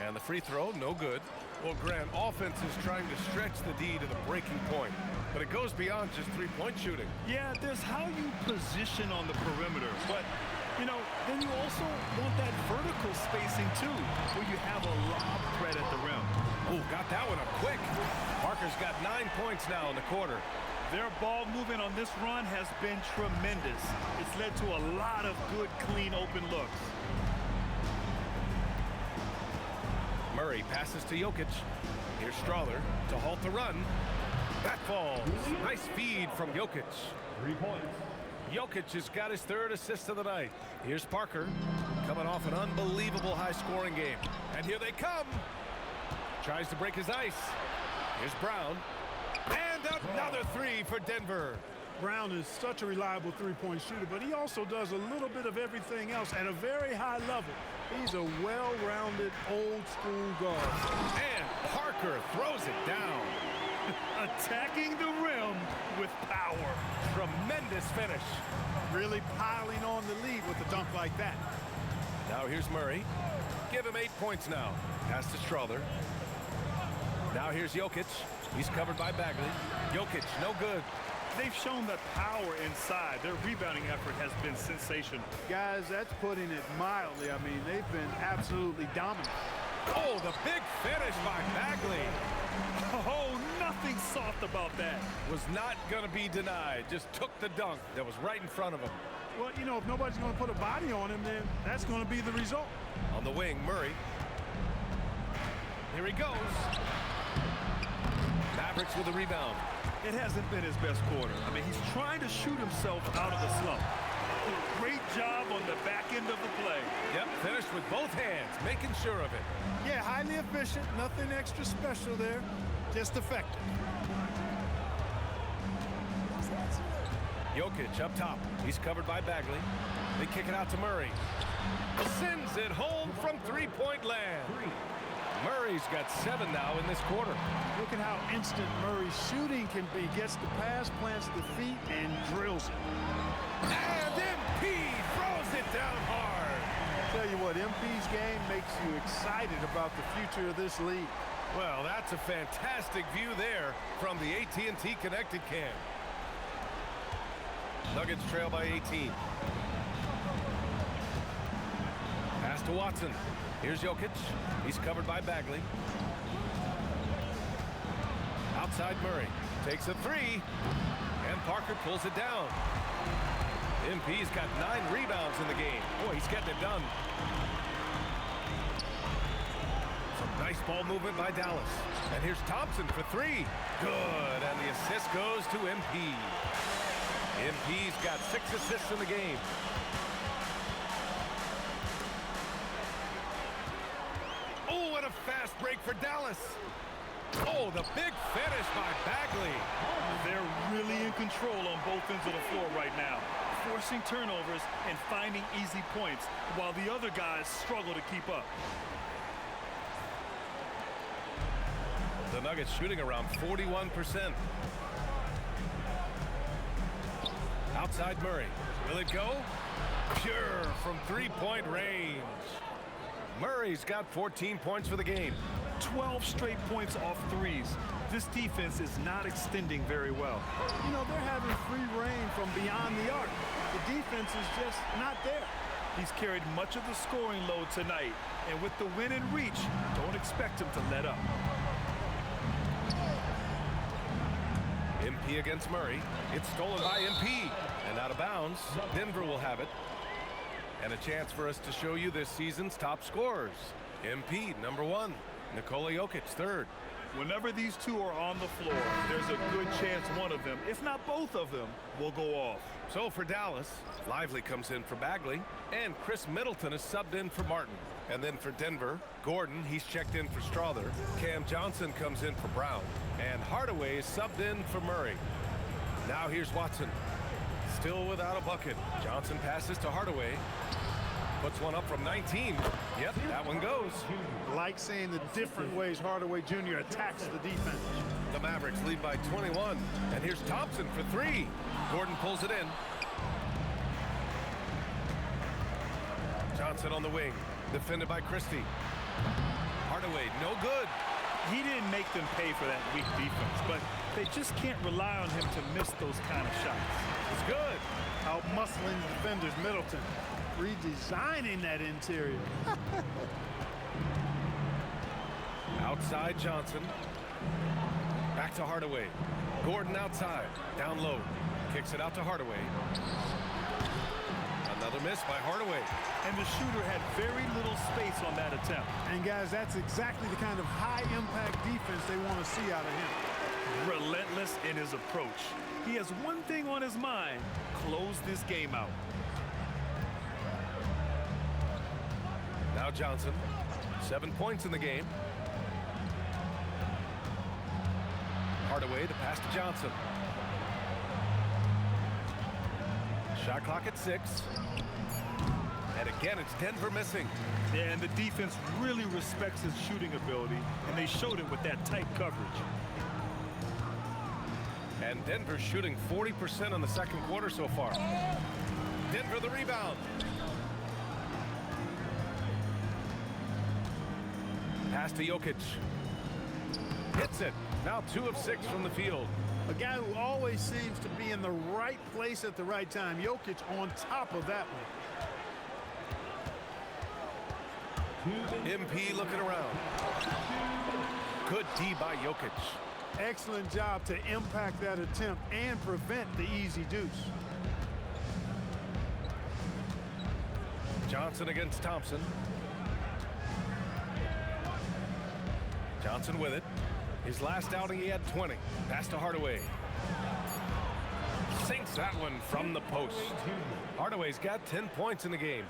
And the free throw, no good. Well, Grant, offense is trying to stretch the D to the breaking point, but it goes beyond just three-point shooting. Yeah, there's how you position on the perimeter, but, you know, then you also want that vertical spacing, too, where you have a lob threat at the rim. Oh, got that one up quick. Parker's got 9 points now in the quarter. Their ball movement on this run has been tremendous. It's led to a lot of good, clean, open looks. Murray passes to Jokic. Here's Strawler to halt the run. That falls. Nice feed from Jokic. 3 points. Jokic has got his third assist of the night. Here's Parker coming off an unbelievable high-scoring game. And here they come. Tries to break his ice. Here's Brown. And another three for Denver. Brown is such a reliable three-point shooter, but he also does a little bit of everything else at a very high level. He's a well-rounded, old-school guard. And Parker throws it down. Attacking the rim with power. Tremendous finish. Really piling on the lead with a dunk like that. Now here's Murray. Give him 8 points now. Pass to Strawler. Now here's Jokic. He's covered by Bagley. Jokic, no good. They've shown that power inside. Their rebounding effort has been sensational. Guys, that's putting it mildly. I mean, they've been absolutely dominant. Oh, the big finish by Bagley. Oh, nothing soft about that. Was not going to be denied. Just took the dunk that was right in front of him. Well, you know, if nobody's going to put a body on him, then that's going to be the result. On the wing, Murray. Here he goes. Mavericks with a rebound. It hasn't been his best quarter. I mean, he's trying to shoot himself out of the slump. Great job on the back end of the play. Yep, finished with both hands, making sure of it. Yeah, highly efficient. Nothing extra special there. Just effective. Jokic up top. He's covered by Bagley. They kick it out to Murray. Sends it home from three-point land. Murray's got 7 now in this quarter. Look at how instant Murray's shooting can be. Gets the pass, plants the feet, and drills it. And MP throws it down hard. I'll tell you what, MP's game makes you excited about the future of this league. Well, that's a fantastic view there from the AT&T Connected Cam. Nuggets trail by 18. Pass to Watson. Here's Jokic. He's covered by Bagley. Outside Murray. Takes a 3. And Parker pulls it down. MP's got 9 rebounds in the game. Boy, he's getting it done. Some nice ball movement by Dallas. And here's Thompson for 3. Good. And the assist goes to MP. MP's got 6 assists in the game. Oh, what a fast break for Dallas. Oh, the big finish by Bagley. They're really in control on both ends of the floor right now, forcing turnovers and finding easy points while the other guys struggle to keep up. The Nuggets shooting around 41%. Outside Murray. Will it go? Pure from three-point range. Murray's got 14 points for the game. 12 straight points off threes. This defense is not extending very well. You know, they're having free reign from beyond the arc. The defense is just not there. He's carried much of the scoring load tonight, and with the win in reach, don't expect him to let up. MP against Murray. It's stolen by MP. And out of bounds. Denver will have it. And a chance for us to show you this season's top scorers. MP, number 1. Nikola Jokic, 3rd. Whenever these two are on the floor, there's a good chance one of them, if not both of them, will go off. So for Dallas, Lively comes in for Bagley, and Chris Middleton is subbed in for Martin. And then for Denver, Gordon, he's checked in for Strother. Cam Johnson comes in for Brown. And Hardaway is subbed in for Murray. Now here's Watson. Still without a bucket. Johnson passes to Hardaway. Puts one up from 19. Yep, that one goes. Like seeing the different ways Hardaway Jr. attacks the defense. The Mavericks lead by 21. And here's Thompson for 3. Gordon pulls it in. Johnson on the wing. Defended by Christie. Hardaway, no good. He didn't make them pay for that weak defense, but they just can't rely on him to miss those kind of shots. It's good. Out-muscling defenders, Middleton. Redesigning that interior. Outside Johnson. Back to Hardaway. Gordon outside. Down low. Kicks it out to Hardaway. Another miss by Hardaway. And the shooter had very little space on that attempt. And guys, that's exactly the kind of high-impact defense they want to see out of him. Relentless in his approach. He has one thing on his mind: close this game out. Now Johnson, 7 points in the game. Hardaway, the pass to Johnson. Shot clock at 6. And again, it's Denver missing. Yeah, and the defense really respects his shooting ability, and they showed it with that tight coverage. And Denver's shooting 40% on the second quarter so far. Denver the rebound. Pass to Jokic. Hits it. Now 2 of 6 from the field. A guy who always seems to be in the right place at the right time. Jokic on top of that one. MP looking around. Good D by Jokic. Excellent job to impact that attempt and prevent the easy deuce. Johnson against Thompson. Johnson with it. His last outing, he had 20. Pass to Hardaway. Sinks that one from the post. Hardaway's got 10 points in the game.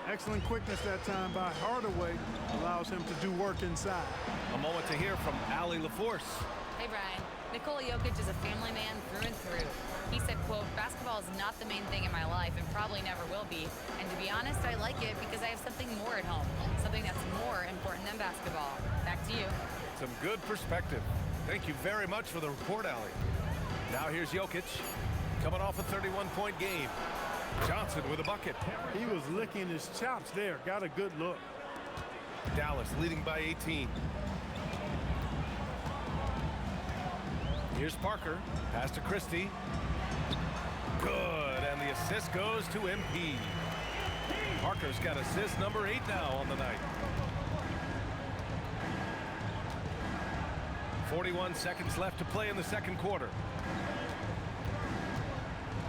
Excellent quickness that time by Hardaway. Allows him to do work inside. A moment to hear from Allie LaForce. Hey, Brian. Nikola Jokic is a family man through and through. He said, quote, basketball is not the main thing in my life and probably never will be. And to be honest, I like it because I have something more at home. Something that's more important than basketball. Back to you. Some good perspective. Thank you very much for the report, Allie. Now here's Jokic, coming off a 31-point game. Johnson with a bucket. He was licking his chops there. Got a good look. Dallas leading by 18. Here's Parker. Pass to Christie. Good. And the assist goes to MP. Parker's got assist number 8 now on the night. 41 seconds left to play in the second quarter.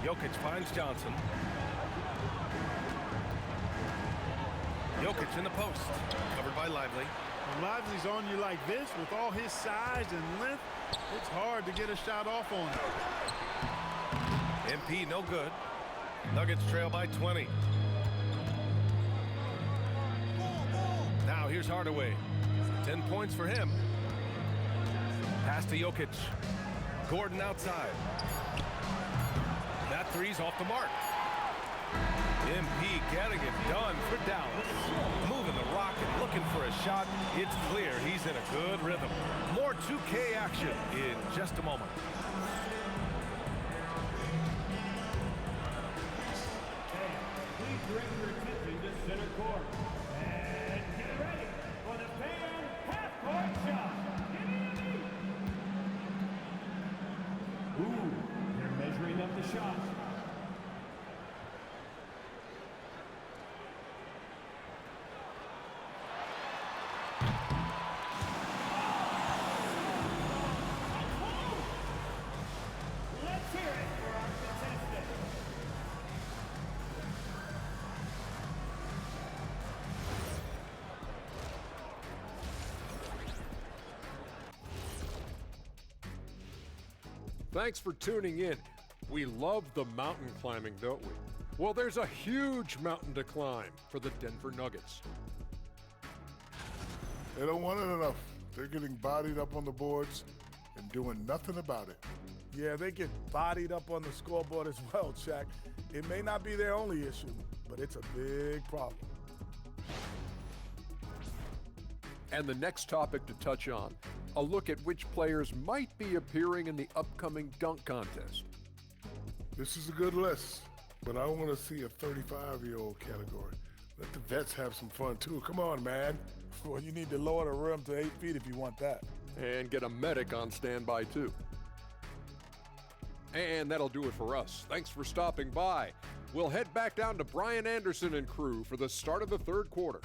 Jokic finds Johnson. Jokic in the post. Covered by Lively. When Lively's on you like this with all his size and length, it's hard to get a shot off on him. MP no good. Nuggets trail by 20. Now here's Hardaway. 10 points for him. Pass to Jokic. Gordon outside. That three's off the mark. MP getting it done for Dallas. Moving the rock and looking for a shot. It's clear he's in a good rhythm. More 2K action in just a moment. Please direct your attention to center court. And get ready for the fan half-court shot. Ooh, they're measuring up the shot. Let's hear it for our contestant. Thanks for tuning in. We love the mountain climbing, don't we? Well, there's a huge mountain to climb for the Denver Nuggets. They don't want it enough. They're getting bodied up on the boards and doing nothing about it. Yeah, they get bodied up on the scoreboard as well, Shaq. It may not be their only issue, but it's a big problem. And the next topic to touch on, a look at which players might be appearing in the upcoming dunk contest. This is a good list, but I want to see a 35-year-old category. Let the vets have some fun, too. Come on, man. Well, you need to lower the rim to 8 feet if you want that. And get a medic on standby, too. And that'll do it for us. Thanks for stopping by. We'll head back down to Brian Anderson and crew for the start of the third quarter.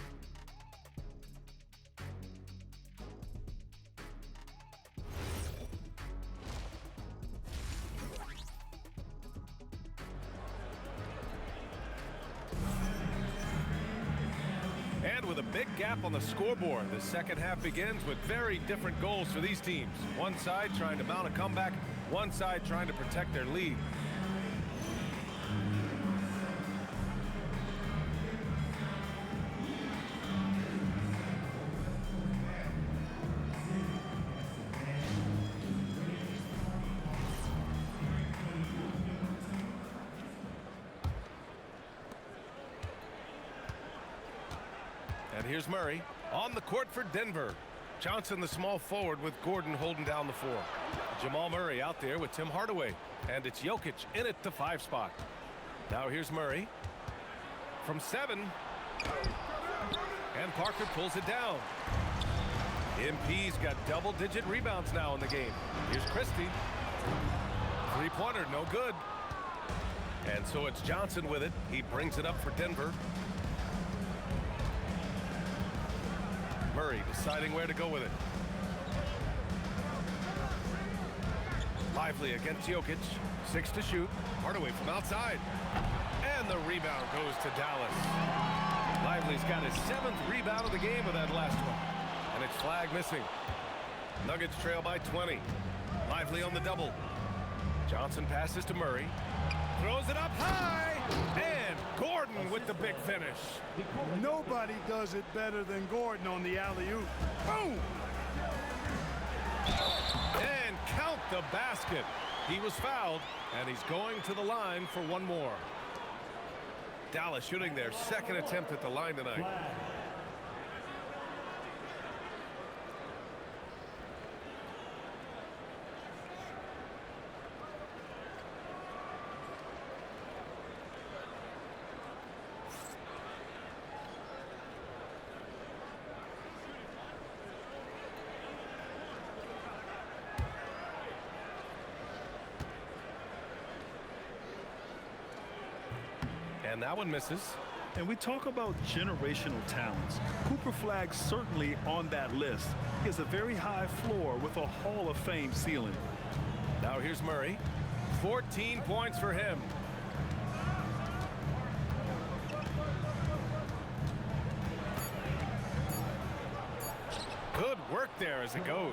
And with a big gap on the scoreboard, the second half begins with very different goals for these teams. One side trying to mount a comeback, one side trying to protect their lead. And here's Murray on the court for Denver. Johnson, the small forward, with Gordon holding down the 4. Jamal Murray out there with Tim Hardaway. And it's Jokic in at the 5 spot. Now here's Murray from 7. And Parker pulls it down. MP's got double-digit rebounds now in the game. Here's Christie. Three-pointer, no good. And so it's Johnson with it. He brings it up for Denver. Murray deciding where to go with it. Lively against Jokic. 6 to shoot. Hardaway from outside. And the rebound goes to Dallas. Lively's got his 7th rebound of the game with that last one. And it's flag missing. Nuggets trail by 20. Lively on the double. Johnson passes to Murray. Throws it up high. And Gordon with the big finish. Nobody does it better than Gordon on the alley-oop. Boom! And count the basket. He was fouled, and he's going to the line for one more. Dallas shooting their second attempt at the line tonight. And that one misses. And we talk about generational talents. Cooper Flagg's certainly on that list. He has a very high floor with a Hall of Fame ceiling. Now here's Murray. 14 points for him. Good work there as it goes.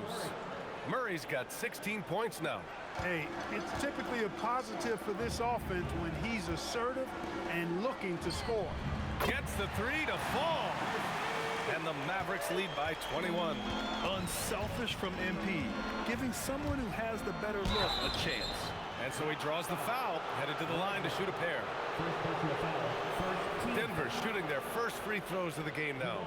Murray's got 16 points now. Hey, it's typically a positive for this offense when he's assertive and looking to score. Gets the three to fall. And the Mavericks lead by 21. Unselfish from MP, giving someone who has the better look a chance. And so he draws the foul, headed to the line to shoot a pair. Denver shooting their first free throws of the game now.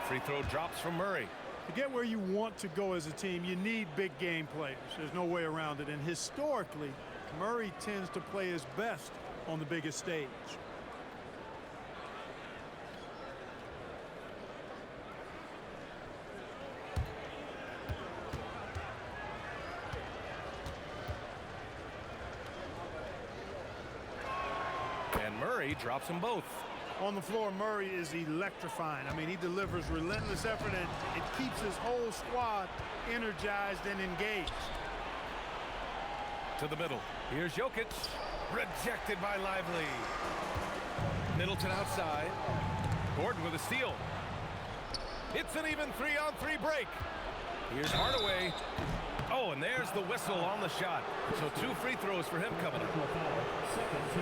Free throw drops from Murray. To get where you want to go as a team, you need big game players. There's no way around it. And historically, Murray tends to play his best on the biggest stage. And Murray drops them both. On the floor, Murray is electrifying. I mean, he delivers relentless effort, and it keeps his whole squad energized and engaged. To the middle. Here's Jokic. Rejected by Lively. Middleton outside. Gordon with a steal. It's an even 3-on-3 break. Here's Hardaway. Oh, and there's the whistle on the shot. So 2 free throws for him coming up.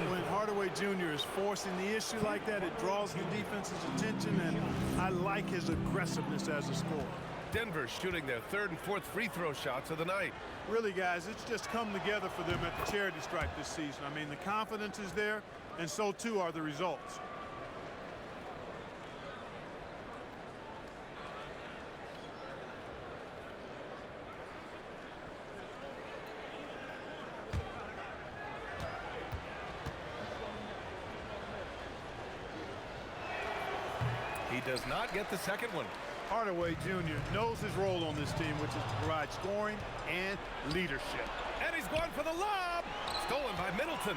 When Hardaway Jr. is forcing the issue like that, it draws the defense's attention, and I like his aggressiveness as a scorer. Denver shooting their 3rd and 4th free throw shots of the night. Really, guys, it's just come together for them at the charity stripe this season. I mean, the confidence is there, and so too are the results. He does not get the second one. Hardaway Jr. knows his role on this team, which is to provide scoring and leadership. And he's going for the lob. Stolen by Middleton.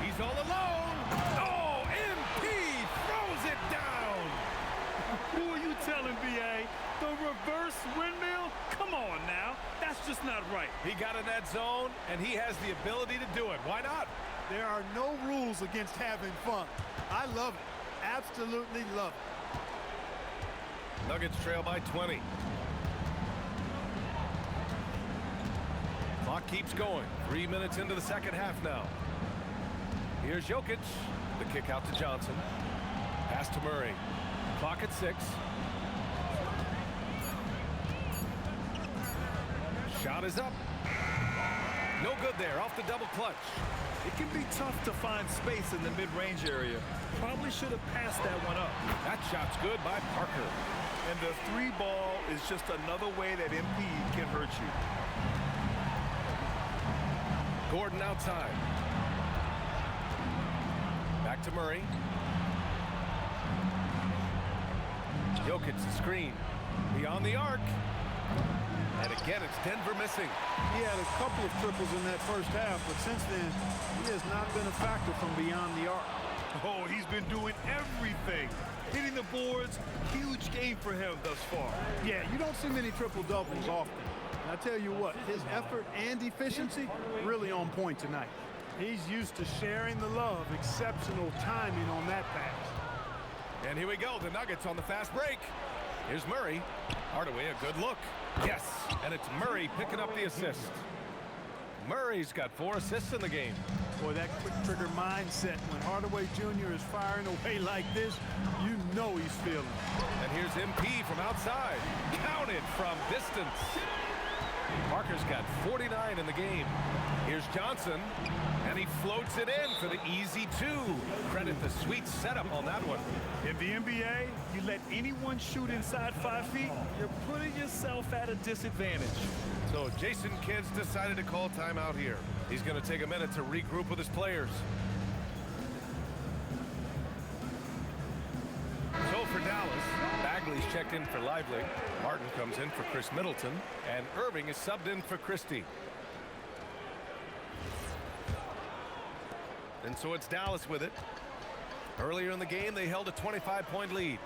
He's all alone. Oh, MP throws it down. Who are you telling, B.A.? The reverse windmill? Come on now. That's just not right. He got in that zone, and he has the ability to do it. Why not? There are no rules against having fun. I love it. Absolutely love it. Nuggets trail by 20. Clock keeps going. 3 minutes into the second half now. Here's Jokic. The kick out to Johnson. Pass to Murray. Clock at 6. Shot is up. No good there. Off the double clutch. It can be tough to find space in the mid-range area. Probably should have passed that one up. That shot's good by Parker. And the 3 ball is just another way that MP can hurt you. Gordon outside. Back to Murray. Jokic the screen. Beyond the arc. And again, it's Denver missing. He had a couple of triples in that first half, but since then, he has not been a factor from beyond the arc. Oh, he's been doing everything. Hitting the boards, huge game for him thus far. Yeah, you don't see many triple-doubles often. And I tell you what, his effort and efficiency really on point tonight. He's used to sharing the love. Exceptional timing on that pass. And here we go, the Nuggets on the fast break. Here's Murray. Hardaway, a good look. Yes, and it's Murray picking up the assist. Murray's got 4 assists in the game. Boy, that quick trigger mindset when Hardaway Jr. is firing away like this, you know he's feeling it. And here's MP from outside. Counted from distance. Parker's got 49 in the game. Here's Johnson, and he floats it in for the easy 2. Credit the sweet setup on that one. In the NBA, you let anyone shoot inside 5 feet, you're putting yourself at a disadvantage. So Jason Kidd's decided to call timeout here. He's going to take a minute to regroup with his players. So for Dallas, Bagley's checked in for Lively. Martin comes in for Chris Middleton. And Irving is subbed in for Christie. And so it's Dallas with it. Earlier in the game, they held a 25-point lead.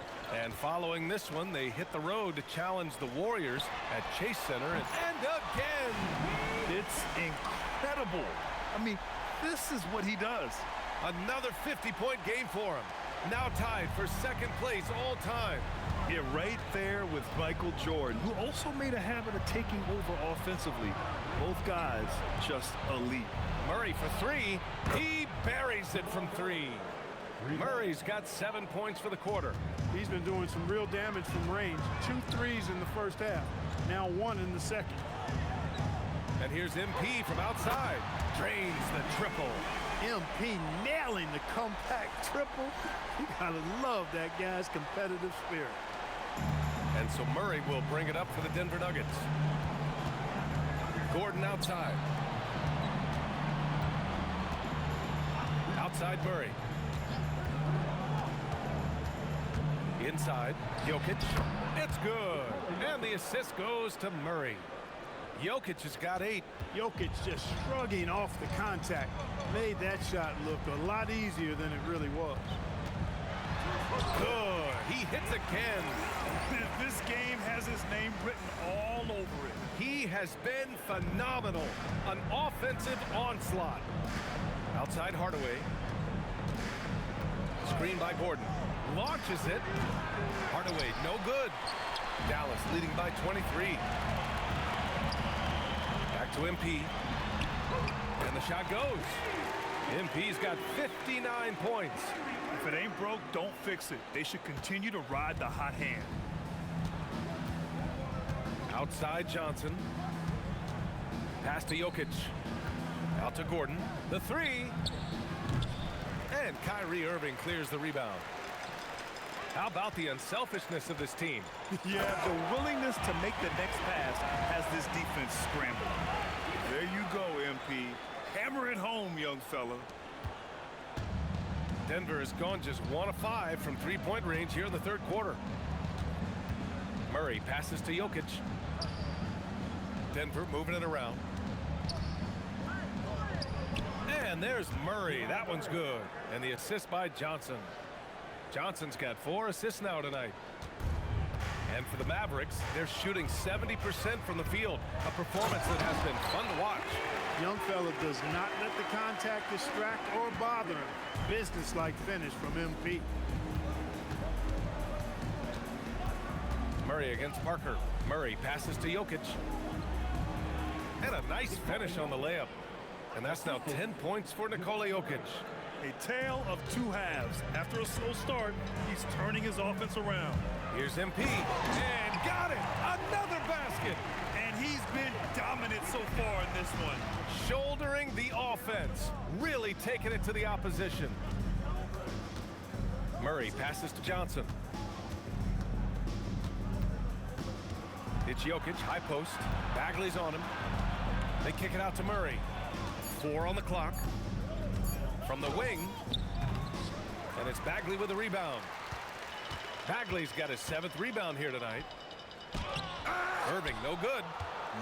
And following this one, they hit the road to challenge the Warriors at Chase Center. And again! It's incredible. I mean, this is what he does. Another 50-point game for him. Now tied for second place all time. Yeah, right there with Michael Jordan, who also made a habit of taking over offensively. Both guys just elite. Murray for 3. He buries it from 3. Murray's got 7 points for the quarter. He's been doing some real damage from range. 2 threes in the first half. Now 1 in the second. And here's MP from outside. Drains the triple. MP nailing the compact triple. You gotta love that guy's competitive spirit. And so Murray will bring it up for the Denver Nuggets. Gordon outside. Outside Murray. Inside, Jokic. It's good. And the assist goes to Murray. Jokic has got 8. Jokic just shrugging off the contact. Made that shot look a lot easier than it really was. Good. He hits again. This game has his name written all over it. He has been phenomenal. An offensive onslaught. Outside Hardaway. Screen by Gordon. Launches it. Hardaway, no good. Dallas leading by 23. Back to MP. And the shot goes. MP's got 59 points. If it ain't broke, don't fix it. They should continue to ride the hot hand. Outside Johnson. Pass to Jokic. Out to Gordon. The 3. And Kyrie Irving clears the rebound. How about the unselfishness of this team? Yeah, the willingness to make the next pass has this defense scrambling. There you go, MP. Hammer it home, young fella. Denver has gone just 1 of 5 from 3-point range here in the third quarter. Murray passes to Jokic. Denver moving it around. And there's Murray. That one's good. And the assist by Johnson. Johnson's got 4 assists now tonight. And for the Mavericks, they're shooting 70% from the field. A performance that has been fun to watch. Young fella does not let the contact distract or bother him. Business-like finish from MP. Murray against Parker. Murray passes to Jokic. And a nice finish on the layup. And that's now 10 points for Nikola Jokic. A tale of 2 halves. After a slow start, he's turning his offense around. Here's MP. And got it! Another basket! And he's been dominant so far in this one. Shouldering the offense. Really taking it to the opposition. Murray passes to Johnson. It's Jokic, high post. Bagley's on him. They kick it out to Murray. 4 on the clock. From the wing. And it's Bagley with the rebound. Bagley's got his 7th rebound here tonight. Irving, no good.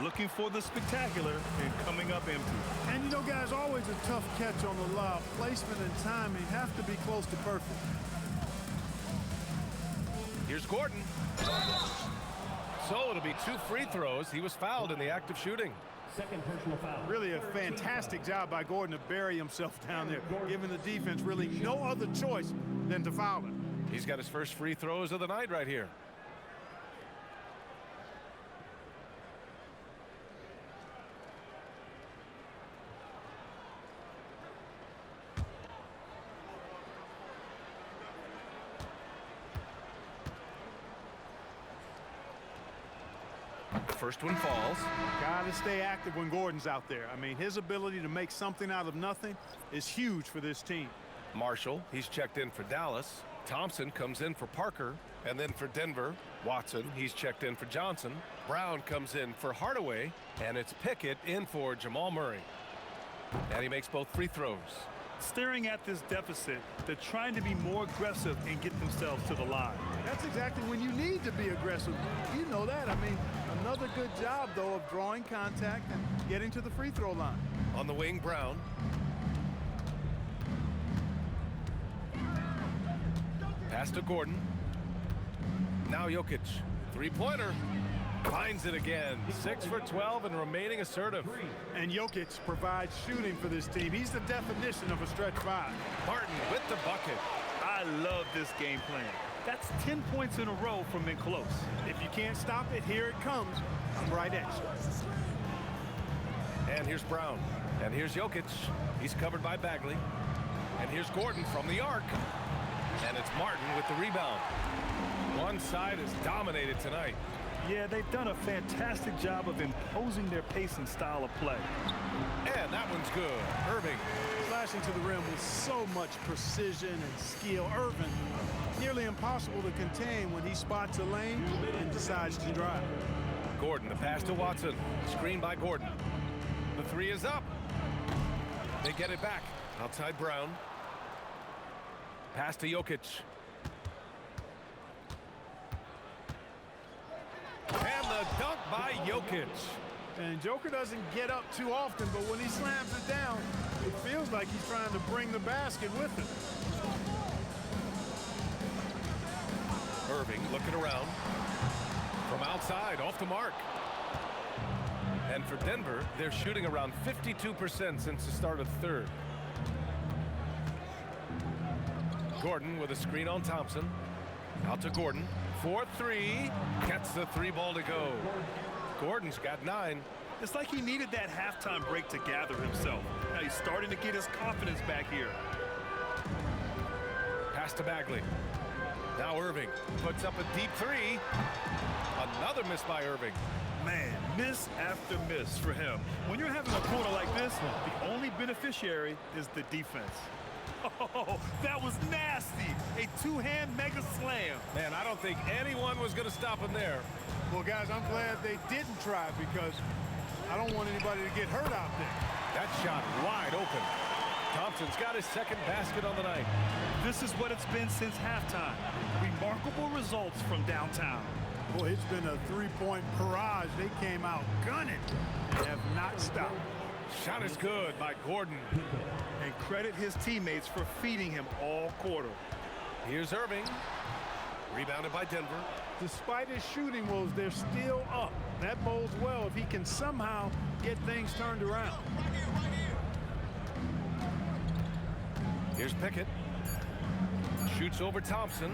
looking for the spectacular and coming up empty. And you know, guys, always a tough catch on the lob. Placement and timing have to be close to perfect. Here's Gordon. So it'll be 2 free throws. He was fouled in the act of shooting. Second personal foul. Really a fantastic job by Gordon to bury himself down there, giving the defense really no other choice than to foul him. He's got his first free throws of the night right here. First one falls. Gotta stay active when Gordon's out there. I mean, his ability to make something out of nothing is huge for this team. Marshall, he's checked in for Dallas. Thompson comes in for Parker. And then for Denver, Watson, he's checked in for Johnson. Brown comes in for Hardaway. And it's Pickett in for Jamal Murray. And he makes both free throws. Staring at this deficit, they're trying to be more aggressive and get themselves to the line. That's exactly when you need to be aggressive. You know that. I mean, another good job, though, of drawing contact and getting to the free throw line. On the wing, Brown. Pass to Gordon. Now Jokic. Three-pointer. Finds it again. 6 for 12 and remaining assertive. And Jokic provides shooting for this team. He's the definition of a stretch 5. Martin with the bucket. I love this game plan. That's 10 points in a row from in close. If you can't stop it, here it comes. I'm right at you. And here's Brown. And here's Jokic. He's covered by Bagley. And here's Gordon from the arc. And it's Martin with the rebound. One side is dominated tonight. Yeah, they've done a fantastic job of imposing their pace and style of play. And that one's good. Irving. Slashing to the rim with so much precision and skill. Irving, nearly impossible to contain when he spots a lane and decides to drive. Gordon, the pass to Watson. Screen by Gordon. The three is up. They get it back. Outside Brown. Pass to Jokic. And the dunk by Jokic. And Joker doesn't get up too often, but when he slams it down, it feels like he's trying to bring the basket with him. Irving looking around. From outside, off the mark. And for Denver, they're shooting around 52% since the start of the third. Gordon with a screen on Thompson. Out to Gordon. 4-3. Gets the 3-ball to go. Gordon's got 9. It's like he needed that halftime break to gather himself. Now he's starting to get his confidence back here. Pass to Bagley. Now Irving puts up a deep 3. Another miss by Irving. Man, miss after miss for him. When you're having a quarter like this, the only beneficiary is the defense. Oh, that was nasty. A two-hand mega slam. Man, I don't think anyone was going to stop him there. Well, guys, I'm glad they didn't try because I don't want anybody to get hurt out there. That shot wide open. Thompson's got his second basket on the night. This is what it's been since halftime. Remarkable results from downtown. Boy, it's been a three-point barrage. They came out gunning and have not stopped. Shot is good by Gordon. And credit his teammates for feeding him all quarter. Here's Irving. Rebounded by Denver. Despite his shooting woes, they're still up. That bodes well if he can somehow get things turned around. Here's Pickett. Shoots over Thompson.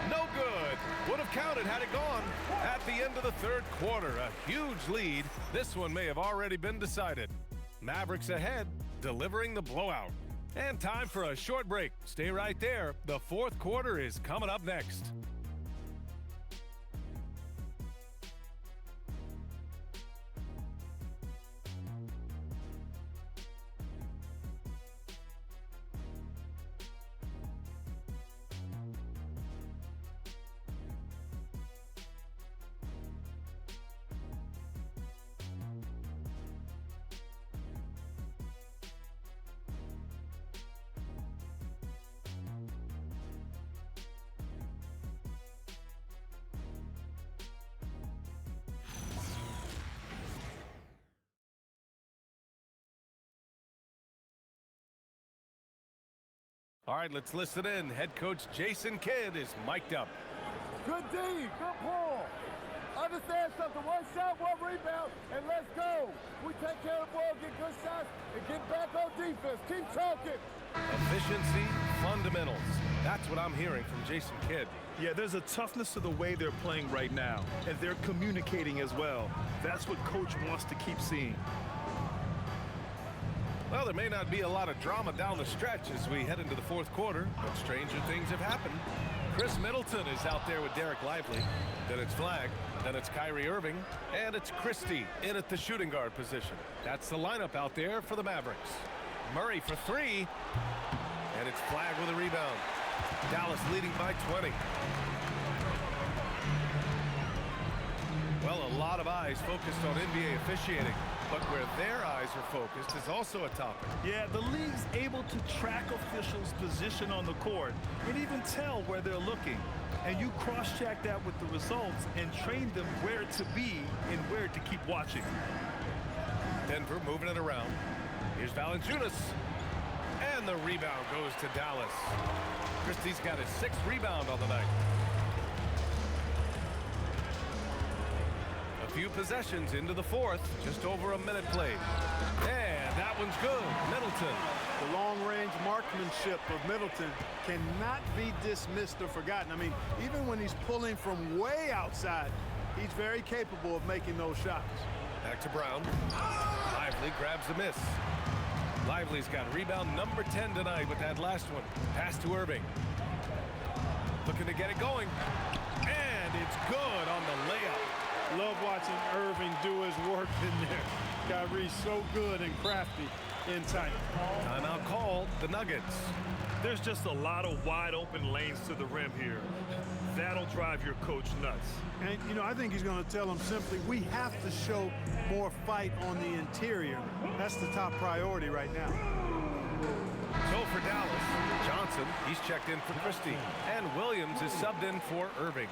No good. Would have counted had it gone. At the end of the third quarter, a huge lead. This one may have already been decided. Mavericks ahead, delivering the blowout. And time for a short break. Stay right there. The fourth quarter is coming up next. All right, let's listen in. Head coach Jason Kidd is mic'd up. Good D, good pull. Understand something, one shot, one rebound, and let's go. We take care of the ball, get good shots, and get back on defense. Keep talking. Efficiency, fundamentals. That's what I'm hearing from Jason Kidd. Yeah, there's a toughness to the way they're playing right now, and they're communicating as well. That's what Coach wants to keep seeing. Well, there may not be a lot of drama down the stretch as we head into the fourth quarter, but stranger things have happened. Chris Middleton is out there with Derek Lively. Then it's Flagg. Then it's Kyrie Irving. And it's Christie in at the shooting guard position. That's the lineup out there for the Mavericks. Murray for three. And it's Flagg with a rebound. Dallas leading by 20. Well, a lot of eyes focused on NBA officiating, but where their eyes are focused is also a topic. Yeah, the league's able to track officials' position on the court and even tell where they're looking. And you cross-check that with the results and train them where to be and where to keep watching. Denver moving it around. Here's Valanciunas. And the rebound goes to Dallas. Christie's got his 6th rebound on the night. A few possessions into the fourth, just over a minute played. And that one's good. Middleton. The long-range marksmanship of Middleton cannot be dismissed or forgotten. I mean, even when he's pulling from way outside, he's very capable of making those shots. Back to Brown. Lively grabs the miss. Lively's got rebound number 10 tonight with that last one. Pass to Irving. Looking to get it going. And it's good on the layup. Love watching Irving do his work in there. Kyrie's so good and crafty in tight. Timeout called, the Nuggets. There's just a lot of wide open lanes to the rim here. That'll drive your coach nuts. And, you know, I think he's going to tell them simply, we have to show more fight on the interior. That's the top priority right now. So for Dallas, Johnson, he's checked in for Christie. And Williams is subbed in for Irving.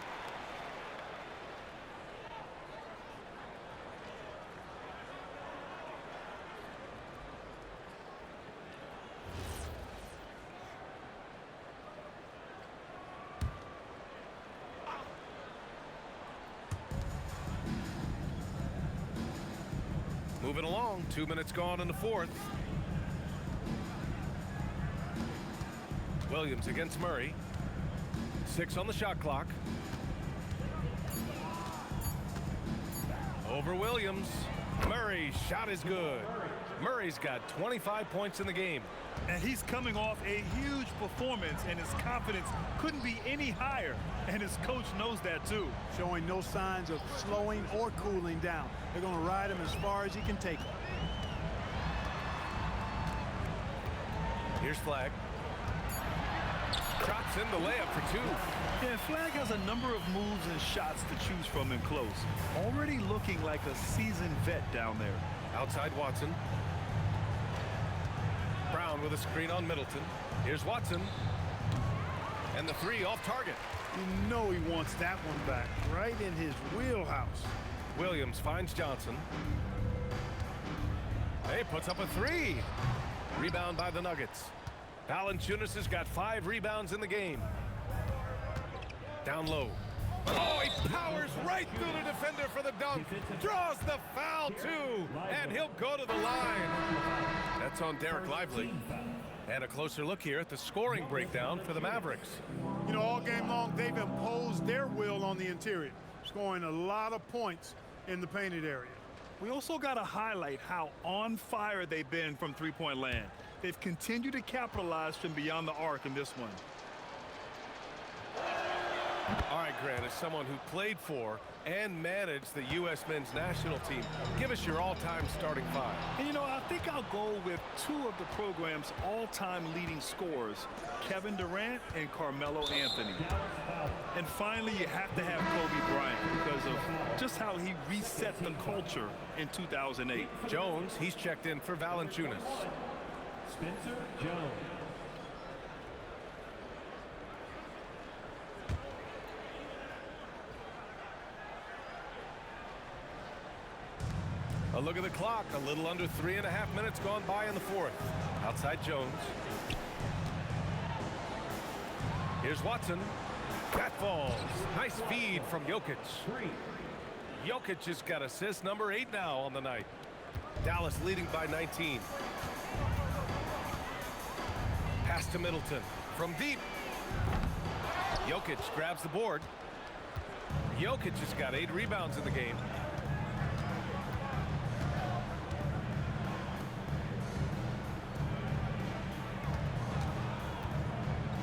Moving along, 2 minutes gone in the fourth. Williams against Murray. 6 on the shot clock. Over Williams. Murray's shot is good. Murray's got 25 points in the game. And he's coming off a huge performance, and his confidence couldn't be any higher. And his coach knows that too. Showing no signs of slowing or cooling down. They're going to ride him as far as he can take him. Here's Flagg. Drops in the layup for 2. Yeah, Flagg has a number of moves and shots to choose from in close. Already looking like a seasoned vet down there. Outside Watson. Brown with a screen on Middleton. Here's Watson. And the 3 off target. You know he wants that one back, right in his wheelhouse. Williams finds Johnson. Hey, puts up a 3. Rebound by the Nuggets. Valanciunas has got 5 rebounds in the game. Down low. Oh, he powers right through the defender for the dunk. Draws the foul, too. And he'll go to the line. That's on Derek Lively. And a closer look here at the scoring breakdown for the Mavericks. You know, all game long, they've imposed their will on the interior, scoring a lot of points in the painted area. We also got to highlight how on fire they've been from three-point land. They've continued to capitalize from beyond the arc in this one. All right, Grant, as someone who played for and managed the U.S. men's national team, give us your all-time starting 5. And, you know, I think I'll go with 2 of the program's all-time leading scorers, Kevin Durant and Carmelo Anthony. And finally, you have to have Kobe Bryant because of just how he reset the culture in 2008. Jones, he's checked in for Valanciunas. Spencer Jones. A look at the clock. A little under 3.5 minutes gone by in the fourth. Outside Jones. Here's Watson. That falls. Nice feed from Jokic. Jokic has got assist number 8 now on the night. Dallas leading by 19. Pass to Middleton from deep. Jokic grabs the board. Jokic has got 8 rebounds in the game.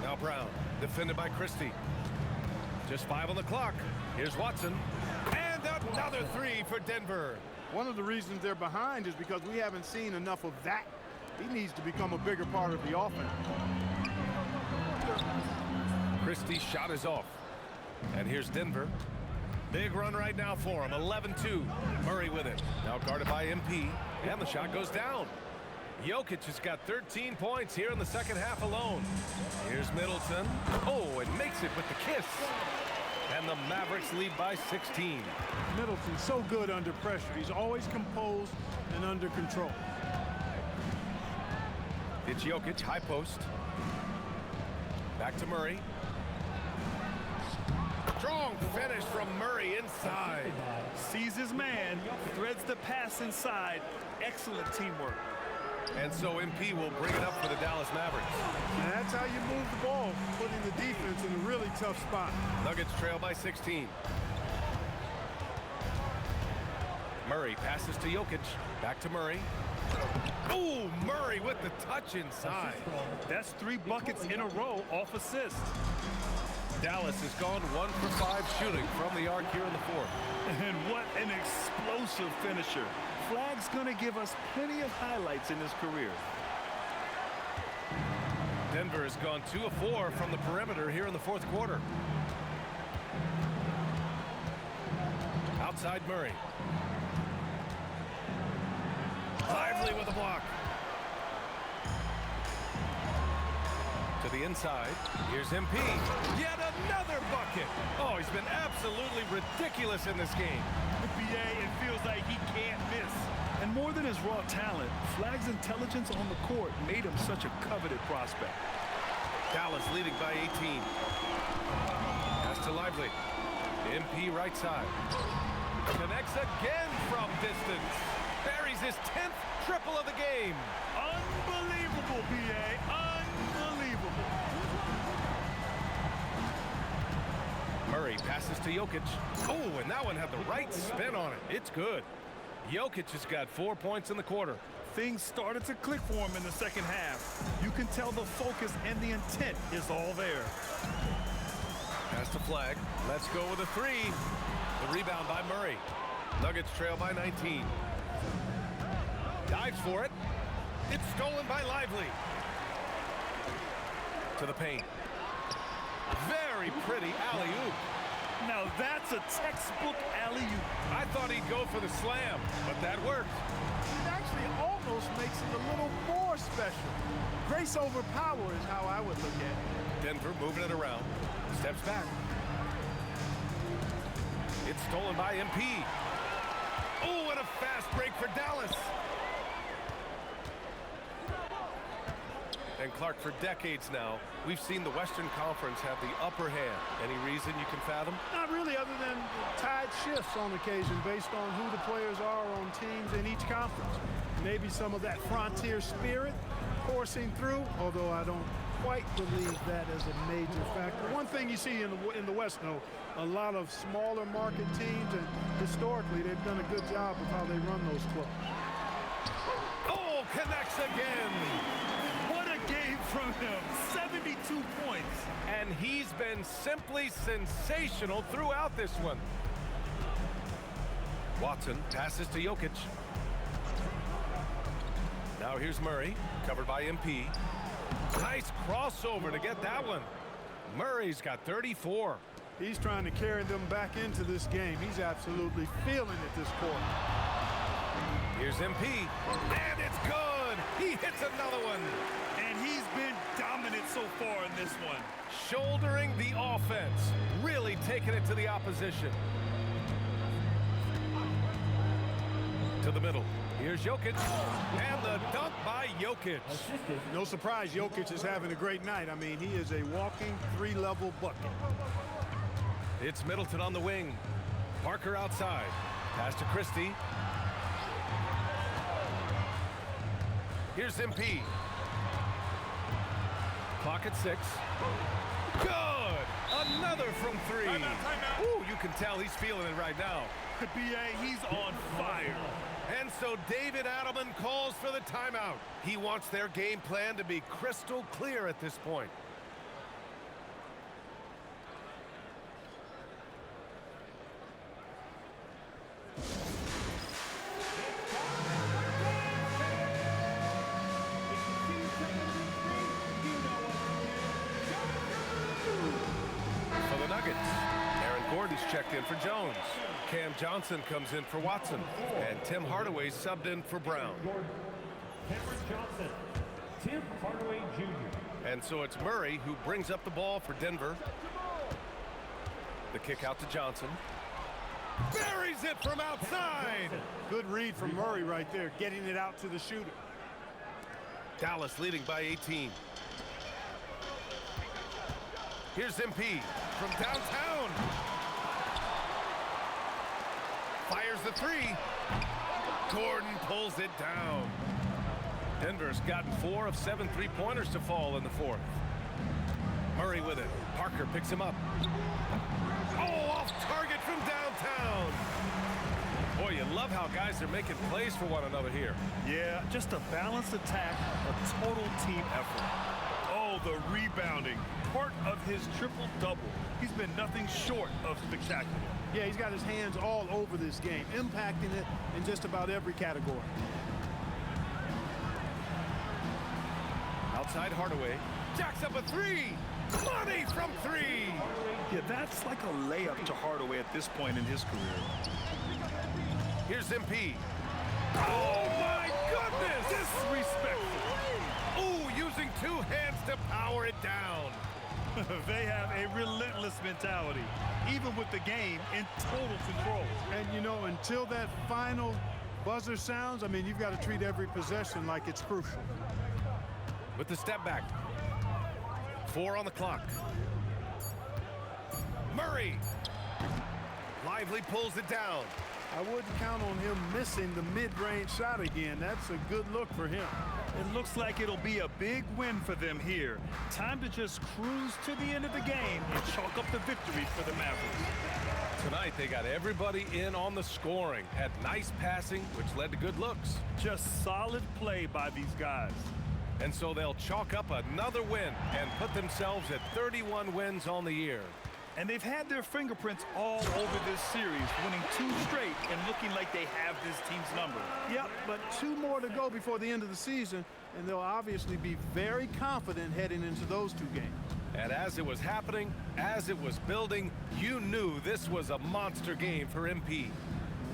Now Brown, defended by Christie. Just 5 on the clock. Here's Watson. And another 3 for Denver. One of the reasons they're behind is because we haven't seen enough of that. He needs to become a bigger part of the offense. Christie's shot is off. And here's Denver. Big run right now for him. 11-2. Murray with it. Now guarded by MP. And the shot goes down. Jokic has got 13 points here in the second half alone. Here's Middleton. Oh, and makes it with the kiss. And the Mavericks lead by 16. Middleton's so good under pressure. He's always composed and under control. It's Jokic, high post. Back to Murray. Strong finish from Murray inside. Sees his man, threads the pass inside. Excellent teamwork. And so MP will bring it up for the Dallas Mavericks. And that's how you move the ball, putting the defense in a really tough spot. Nuggets trail by 16. Murray passes to Jokic. Back to Murray. Oh, Murray with the touch inside. That's 3 buckets in a row off assist. Dallas has gone 1 for 5 shooting from the arc here in the fourth. And what an explosive finisher. Flag's going to give us plenty of highlights in his career. Denver has gone 2 of 4 from the perimeter here in the fourth quarter. Outside Murray. Lively with a block. To the inside. Here's MP. Yet another bucket. Oh, he's been absolutely ridiculous in this game. NBA, it feels like he can't miss. And more than his raw talent, Flag's intelligence on the court made him such a coveted prospect. Dallas leading by 18. Pass to Lively. MP right side. Connects again from distance. Buries his 10th triple of the game. Unbelievable, BA. Unbelievable. Murray passes to Jokic. Oh, and that one had the right spin on it. It's good. Jokic has got 4 points in the quarter. Things started to click for him in the second half. You can tell the focus and the intent is all there. Pass to Flag. Let's go with a 3. The rebound by Murray. Nuggets trail by 19. Dives for it. It's stolen by Lively. To the paint. Very pretty alley-oop. Now that's a textbook alley-oop. I thought he'd go for the slam, but that worked. It actually almost makes it a little more special. Grace over power is how I would look at it. Denver moving it around. Steps back. It's stolen by MP. Oh, and a fast break for Dallas. And Clark, for decades now, we've seen the Western Conference have the upper hand. Any reason you can fathom? Not really, other than tide shifts on occasion based on who the players are on teams in each conference. Maybe some of that frontier spirit coursing through, although I don't quite believe that as a major factor. One thing you see in the West, though, a lot of smaller market teams, and historically they've done a good job of how they run those clubs. Oh, connects again. What a game from him. 72 points. And he's been simply sensational throughout this one. Watson passes to Jokic. Now here's Murray, covered by MP. Nice crossover to get that one. Murray's got 34. He's trying to carry them back into this game. He's absolutely feeling it this quarter. Here's MP, and it's good. He hits another one. And he's been dominant so far in this one. Shouldering the offense, really taking it to the opposition. To the middle. Here's Jokic. And the dunk by Jokic. No surprise Jokic is having a great night. I mean, he is a walking three-level bucket. It's Middleton on the wing. Parker outside. Pass to Christie. Here's MP. Clock at 6. Good! Another from 3. Ooh, you can tell he's feeling it right now. BA, he's on fire. And so David Adelman calls for the timeout. He wants their game plan to be crystal clear at this point. For the Nuggets, Aaron Gordon's checked in for Jones. Cam Johnson comes in for Watson. And Tim Hardaway subbed in for Brown. Cameron Johnson, Tim Hardaway Jr. And so it's Murray who brings up the ball for Denver. The kick out to Johnson. Buries it from outside. Good read from Murray right there, getting it out to the shooter. Dallas leading by 18. Here's MP from downtown. Fires the 3. Gordon pulls it down. Denver's gotten 4 of 7 3-pointers to fall in the 4th. Murray with it. Parker picks him up. Oh, off target from downtown. Boy, you love how guys are making plays for one another here. Yeah, just a balanced attack, a total team effort. Oh, the rebounding. Part of his triple-double. He's been nothing short of spectacular. Yeah, he's got his hands all over this game, impacting it in just about every category. Outside Hardaway. Jacks up a 3. Money from 3. Yeah, that's like a layup to Hardaway at this point in his career. Here's MP. Oh, my goodness! Disrespectful. Ooh, using 2 hands to power it down. They have a relentless mentality, even with the game in total control. And, you know, until that final buzzer sounds, I mean, you've got to treat every possession like it's crucial. With the step back. 4 on the clock. Murray. Lively pulls it down. I wouldn't count on him missing the mid-range shot again. That's a good look for him. It looks like it'll be a big win for them here. Time to just cruise to the end of the game and chalk up the victory for the Mavericks. Tonight, they got everybody in on the scoring. Had nice passing, which led to good looks. Just solid play by these guys. And so they'll chalk up another win and put themselves at 31 wins on the year. And they've had their fingerprints all over this series, winning 2 straight and looking like they have this team's number. Yep, but 2 more to go before the end of the season, and they'll obviously be very confident heading into those 2 games. And as it was happening, as it was building, you knew this was a monster game for MP.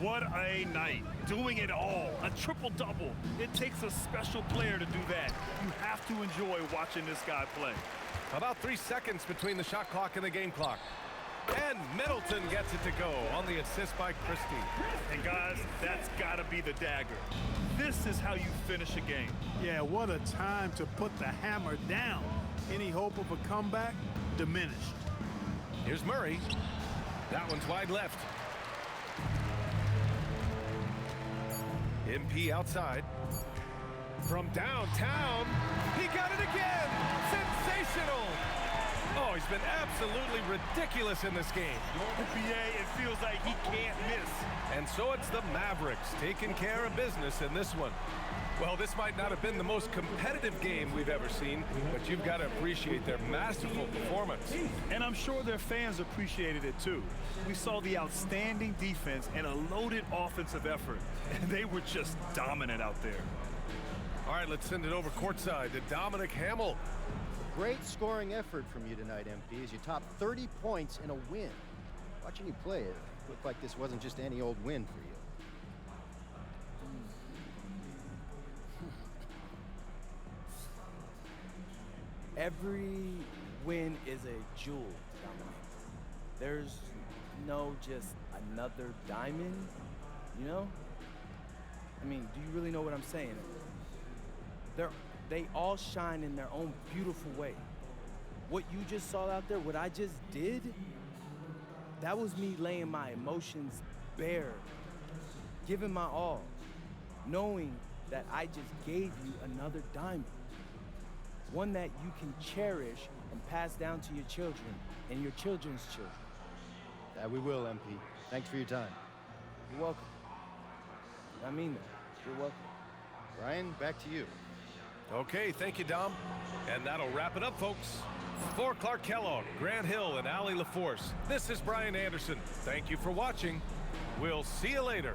What a night. Doing it all. A triple-double. It takes a special player to do that. You have to enjoy watching this guy play. About 3 seconds between the shot clock and the game clock. And Middleton gets it to go on the assist by Christie. And guys, that's got to be the dagger. This is how you finish a game. Yeah, what a time to put the hammer down. Any hope of a comeback? Diminished. Here's Murray. That one's wide left. MP outside. From downtown, he got it again! Sensational! Oh, he's been absolutely ridiculous in this game. BA, it feels like he can't miss. And so it's the Mavericks taking care of business in this one. Well, this might not have been the most competitive game we've ever seen, but you've got to appreciate their masterful performance. And I'm sure their fans appreciated it too. We saw the outstanding defense and a loaded offensive effort, and they were just dominant out there. All right, let's send it over courtside to Dominic Hamill. Great scoring effort from you tonight, MP, as you topped 30 points in a win. Watching you play, it looked like this wasn't just any old win for you. Every win is a jewel, Dominic. There's no just another diamond, you know? I mean, do you really know what I'm saying? They all shine in their own beautiful way. What you just saw out there, what I just did, that was me laying my emotions bare, giving my all, knowing that I just gave you another diamond, one that you can cherish and pass down to your children and your children's children. That we will, MP. Thanks for your time. You're welcome. I mean that. You're welcome. Brian, back to you. Okay, thank you, Dom. And that'll wrap it up, folks. For Clark Kellogg, Grant Hill, and Allie LaForce, this is Brian Anderson. Thank you for watching. We'll see you later.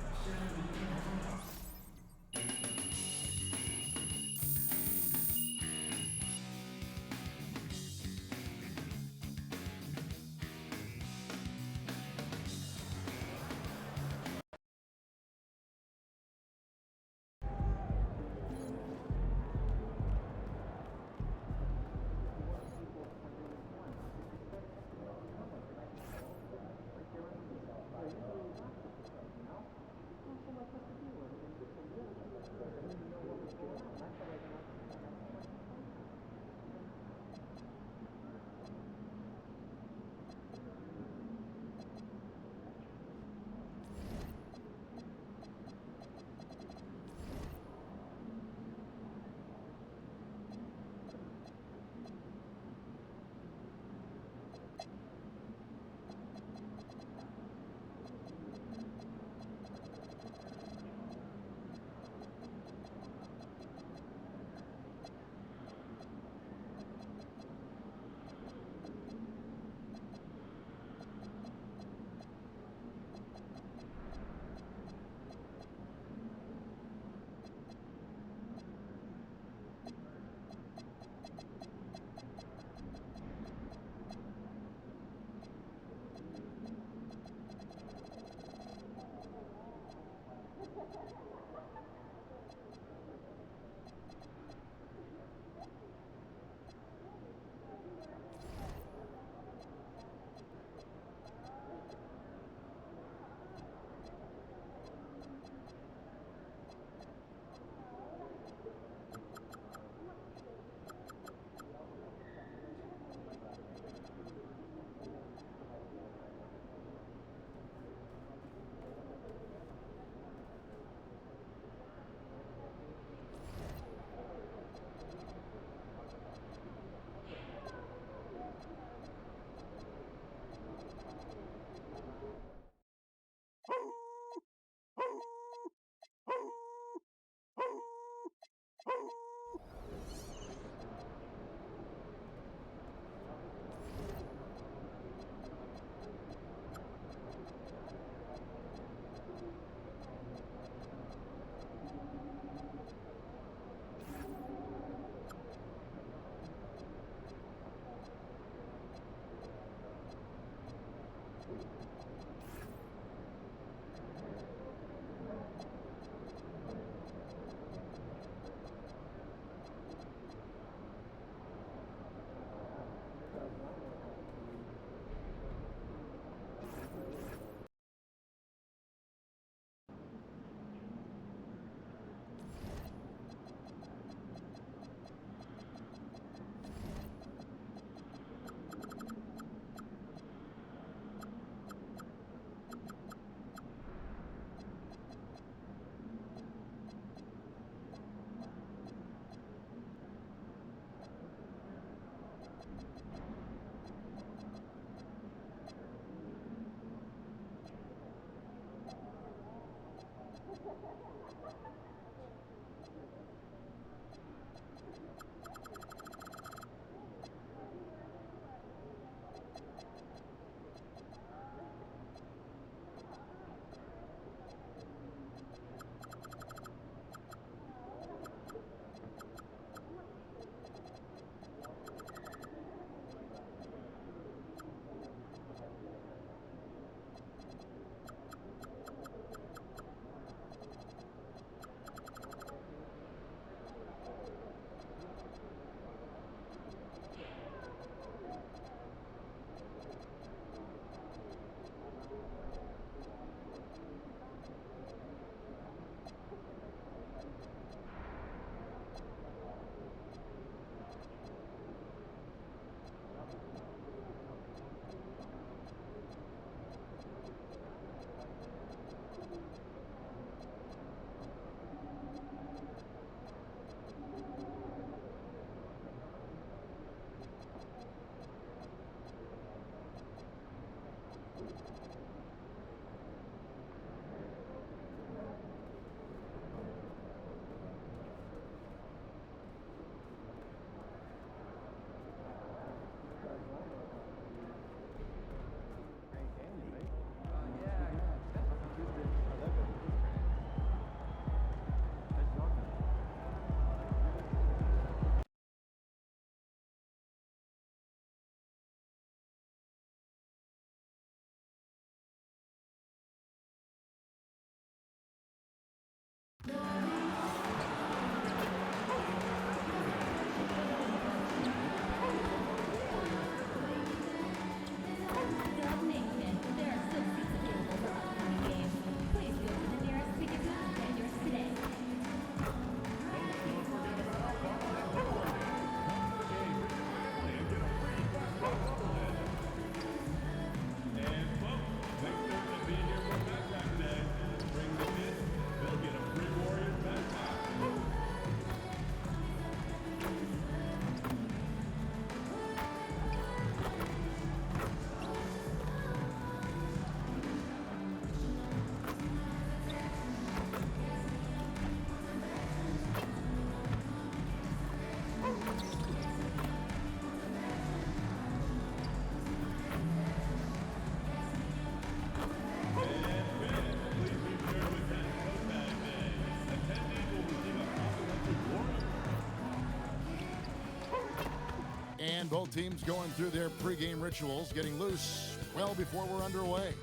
And both teams going through their pregame rituals, getting loose well before we're underway.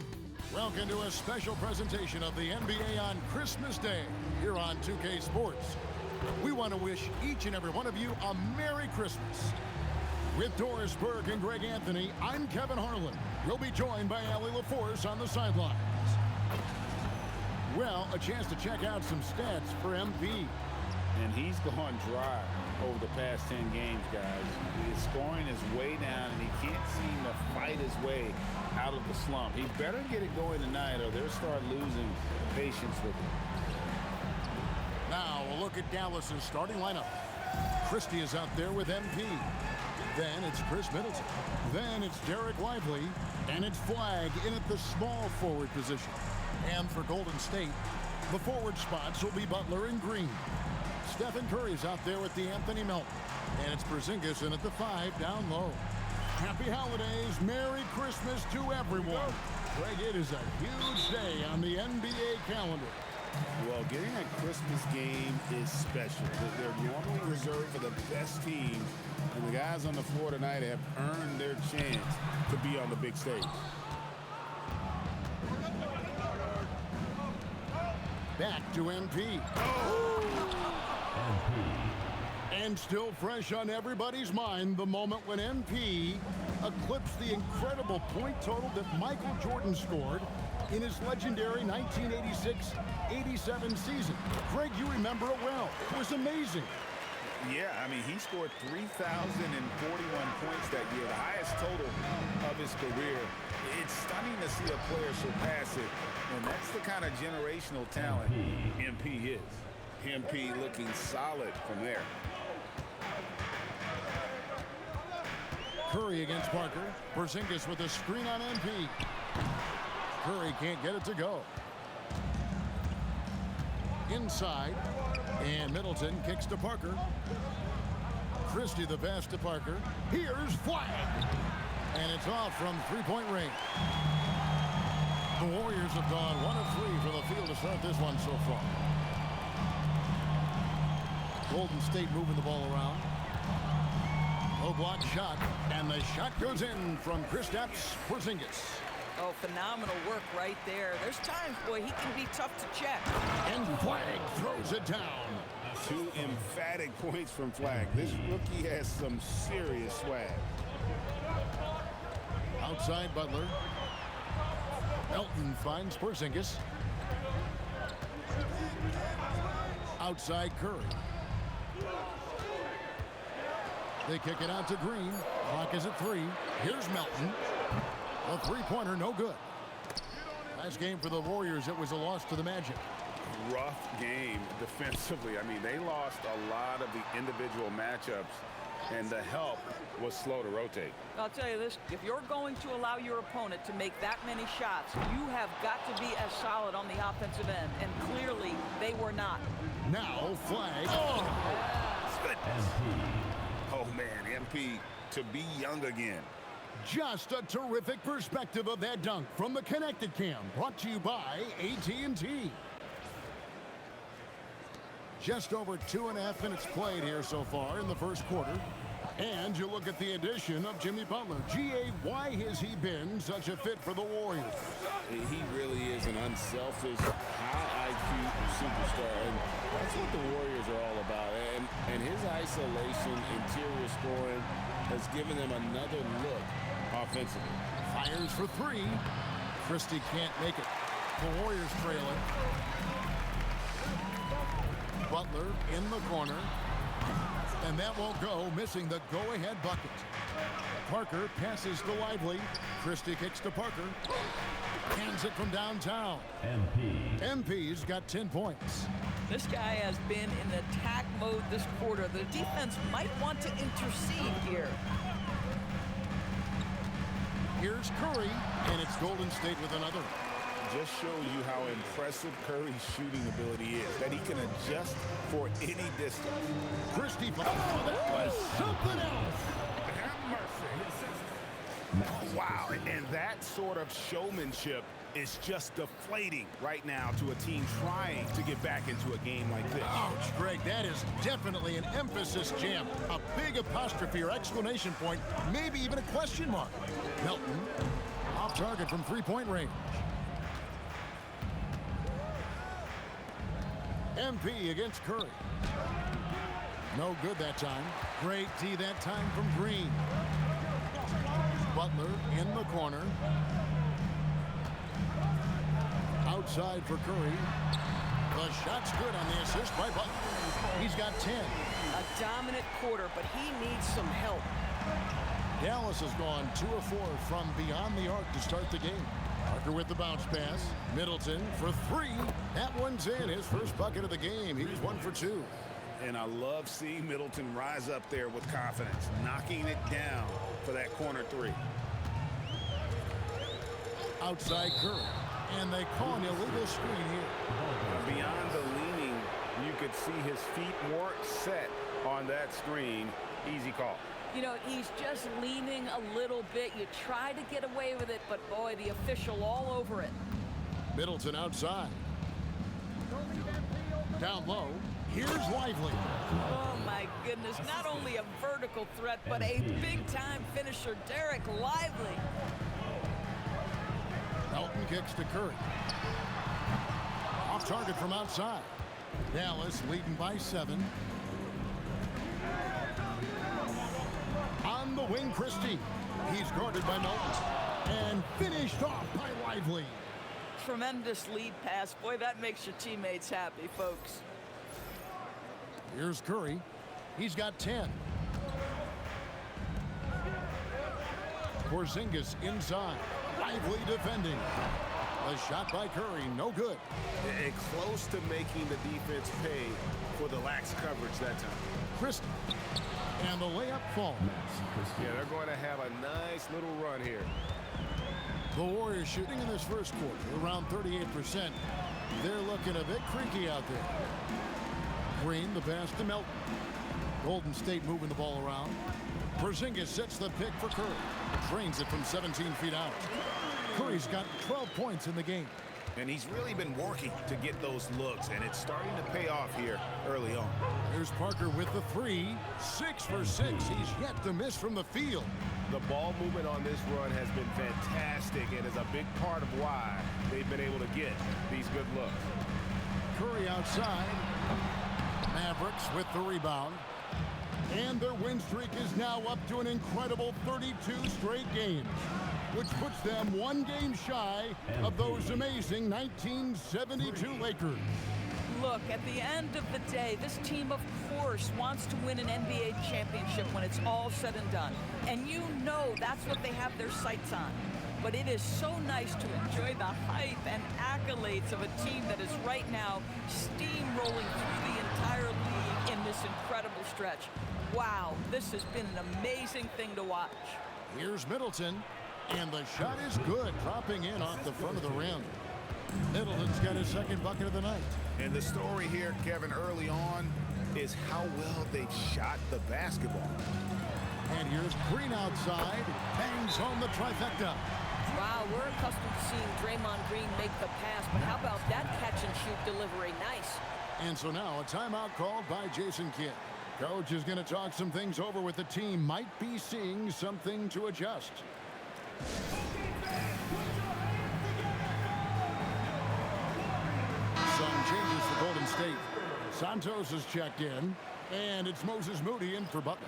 Welcome to a special presentation of the NBA on Christmas Day here on 2K Sports. We want to wish each and every one of you a Merry Christmas. With Doris Burke and Greg Anthony, I'm Kevin Harlan. We'll be joined by Allie LaForce on the sidelines. Well, a chance to check out some stats for MP. And he's gone dry over the past 10 games, guys. His scoring is way down, and he can't seem to fight his way out of the slump. He better get it going tonight, or they'll start losing patience with him. Now, a look at Dallas's starting lineup. Christie is out there with MP. Then it's Chris Middleton. Then it's Derek Lively. And it's Flagg in at the small forward position. And for Golden State, the forward spots will be Butler and Green. Stephen Curry's out there with the Anthony Melton. And it's Porzingis in at the 5 down low. Happy holidays. Merry Christmas to everyone. Greg, it is a huge day on the NBA calendar. Well, getting a Christmas game is special. They're normally reserved for the best teams, and the guys on the floor tonight have earned their chance to be on the big stage. Back to MP. And still fresh on everybody's mind, the moment when MP eclipsed the incredible point total that Michael Jordan scored in his legendary 1986-87 season. Greg, you remember it well. It was amazing. Yeah, I mean, he scored 3,041 points that year, the highest total of his career. It's stunning to see a player surpass it, and that's the kind of generational talent MP is. MP looking solid from there. Curry against Parker. Porzingis with a screen on MP. Curry can't get it to go. Inside, and Middleton kicks to Parker. Christie the pass to Parker. Here's Flagg. And it's off from three-point range. The Warriors have gone 1 of 3 from the field to start this one so far. Golden State moving the ball around. Low block shot, and the shot goes in from Kristaps Porzingis. Oh, phenomenal work right there. There's times, boy, he can be tough to check. And Flagg throws it down. 2 emphatic points from Flagg. This rookie has some serious swag. Outside Butler. Melton finds Porzingis. Outside Curry. They kick it out to Green. Clock is at 3. Here's Melton. A three-pointer, no good. Last game for the Warriors, it was a loss to the Magic. Rough game defensively. I mean, they lost a lot of the individual matchups, and the help was slow to rotate. I'll tell you this, if you're going to allow your opponent to make that many shots, you have got to be as solid on the offensive end, and clearly they were not. Now Flagg. Oh, goodness. Oh, man, MP to be young again. Just a terrific perspective of that dunk from the Connected Cam, brought to you by AT&T. Just over 2.5 minutes played here so far in the first quarter. And you look at the addition of Jimmy Butler. G.A., why has he been such a fit for the Warriors? He really is an unselfish, high IQ superstar, and that's what the Warriors are all about. And his isolation, interior scoring has given them another look offensively. Fires for 3. Christie can't make it. The Warriors trailing. Butler in the corner. And that won't go, missing the go-ahead bucket. Parker passes to Lively. Christie kicks to Parker. Hands it from downtown. MP's got 10 points. This guy has been in attack mode this quarter. The defense might want to intercede here. Here's Curry, and it's Golden State with another. Just shows you how impressive Curry's shooting ability is, that he can adjust for any distance. Christie, that was something else. Have mercy. Wow, And that sort of showmanship is just deflating right now to a team trying to get back into a game like this. Ouch, Greg, that is definitely an emphasis jam. A big apostrophe or exclamation point, maybe even a question mark. Melton off target from three-point range. MP against Curry. No good that time. Great D that time from Green. Butler in the corner. Outside for Curry. The shot's good on the assist by Butler. He's got 10. A dominant quarter, but he needs some help. Dallas has gone 2 of 4 from beyond the arc to start the game. Parker with the bounce pass. Middleton for 3. That one's in. His first bucket of the game. He's 1 for 2. And I love seeing Middleton rise up there with confidence, knocking it down for that corner 3. Outside Curry. And they call an illegal screen here. Beyond the leaning, you could see his feet more set on that screen. Easy call. You know, he's just leaning a little bit. You try to get away with it, but boy, the official all over it. Middleton outside. Down low. Here's Lively. Oh, my goodness. Not only a vertical threat, but a big-time finisher, Derek Lively. Melton kicks to Curry. Off target from outside. Dallas leading by 7. On the wing, Christie. He's guarded by Melton. And finished off by Lively. Tremendous lead pass. Boy, that makes your teammates happy, folks. Here's Curry. He's got 10. Porzingis inside. Lively defending. The shot by Curry, no good. And close to making the defense pay for the lax coverage that time. Christie. And the layup falls. Yeah, they're going to have a nice little run here. The Warriors shooting in this first quarter around 38%. They're looking a bit creaky out there. Green, the pass to Melton. Golden State moving the ball around. Porzingis sets the pick for Curry. Drains it from 17 feet out. Curry's got 12 points in the game. And he's really been working to get those looks, and it's starting to pay off here early on. Here's Parker with the 3. 6 for 6. He's yet to miss from the field. The ball movement on this run has been fantastic and is a big part of why they've been able to get these good looks. Curry outside. Mavericks with the rebound. And their win streak is now up to an incredible 32 straight games, which puts them 1 game shy of those amazing 1972 Lakers. Look, at the end of the day, this team, of course, wants to win an NBA championship when it's all said and done. And you know that's what they have their sights on. But it is so nice to enjoy the hype and accolades of a team that is right now steamrolling through the entire league in this incredible stretch. Wow, this has been an amazing thing to watch. Here's Middleton. And the shot is good, dropping in off the front of the rim. Middleton's got his second bucket of the night. And the story here, Kevin, early on is how well they've shot the basketball. And here's Green outside. Bangs home the trifecta. Wow, we're accustomed to seeing Draymond Green make the pass, but how about that catch-and-shoot delivery? Nice. And so now a timeout called by Jason Kidd. Coach is going to talk some things over with the team. Might be seeing something to adjust. Some changes for Golden State. Santos has checked in, and it's Moses Moody in for Butler.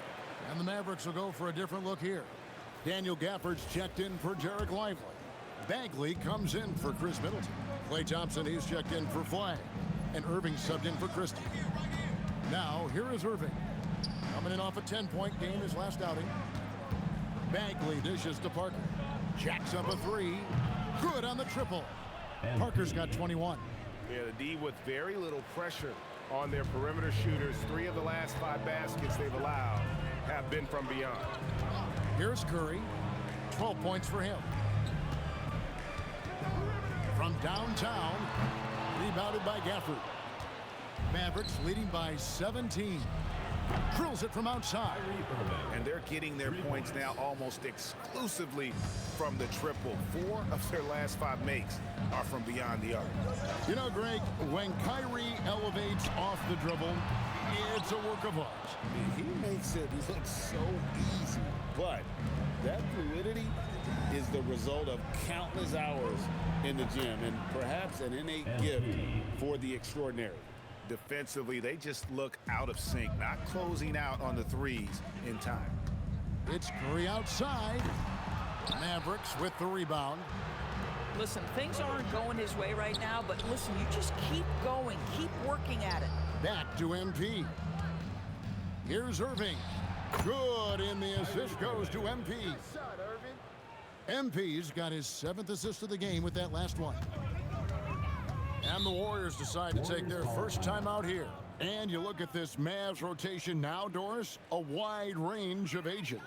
And the Mavericks will go for a different look here. Daniel Gafford's checked in for Derek Lively. Bagley comes in for Chris Middleton. Klay Thompson, he's checked in for Flagg. And Irving subbed in for Christie. Now, here is Irving. Coming in off a 10-point game his last outing. Bagley dishes to Parker. Jacks up a 3. Good on the triple. Parker's got 21. Yeah, the D with very little pressure on their perimeter shooters. 3 of the last 5 baskets they've allowed have been from beyond. Here's Curry. 12 points for him. From downtown, rebounded by Gafford. Mavericks leading by 17. Drills it from outside. And they're getting their points now almost exclusively from the triple. 4 of their last 5 makes are from beyond the arc. You know, Greg, when Kyrie elevates off the dribble, it's a work of art. He makes it look so easy, but that fluidity is the result of countless hours in the gym and perhaps an innate gift for the extraordinary. Defensively, they just look out of sync, not closing out on the threes in time. It's Curry outside. Mavericks with the rebound. Listen, things aren't going his way right now, but listen, you just keep going, keep working at it. Back to MP. Here's Irving. Good, and the assist goes to MP. MP's got his 7th assist of the game with that last one. And the Warriors decide to take their first time out here. And you look at this Mavs rotation now, Doris, a wide range of ages.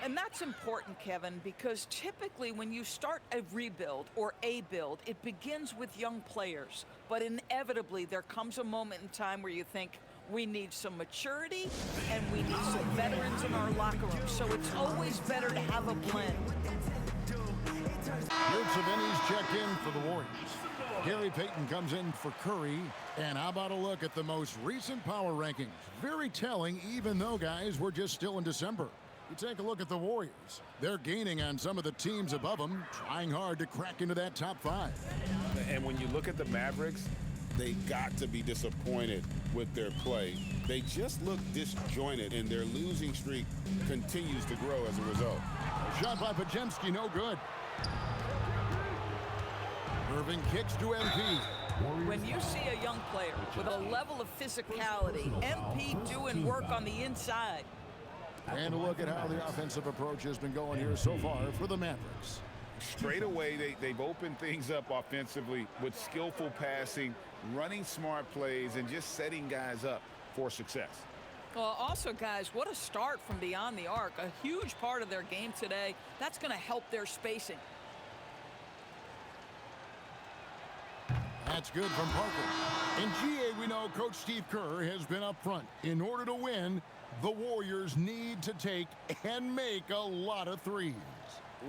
And that's important, Kevin, because typically when you start a rebuild or a build, it begins with young players. But inevitably, there comes a moment in time where you think, we need some maturity and we need some veterans in our locker room. So it's always better to have a blend. Yurtseven's check in for the Warriors. Gary Payton comes in for Curry. And how about a look at the most recent power rankings? Very telling, even though, guys, we're just still in December. You take a look at the Warriors. They're gaining on some of the teams above them, trying hard to crack into that top 5. And when you look at the Mavericks, they got to be disappointed with their play. They just look disjointed, and their losing streak continues to grow as a result. Shot by Podziemski, no good. Irving kicks to MP. When you see a young player with a level of physicality, MP doing work on the inside. And a look at how the offensive approach has been going here so far for the Mavericks. Straight away, they've opened things up offensively with skillful passing, running smart plays, and just setting guys up for success. Well, also, guys, what a start from beyond the arc. A huge part of their game today. That's going to help their spacing. That's good from Parker. In GA, we know Coach Steve Kerr has been up front. In order to win, the Warriors need to take and make a lot of threes.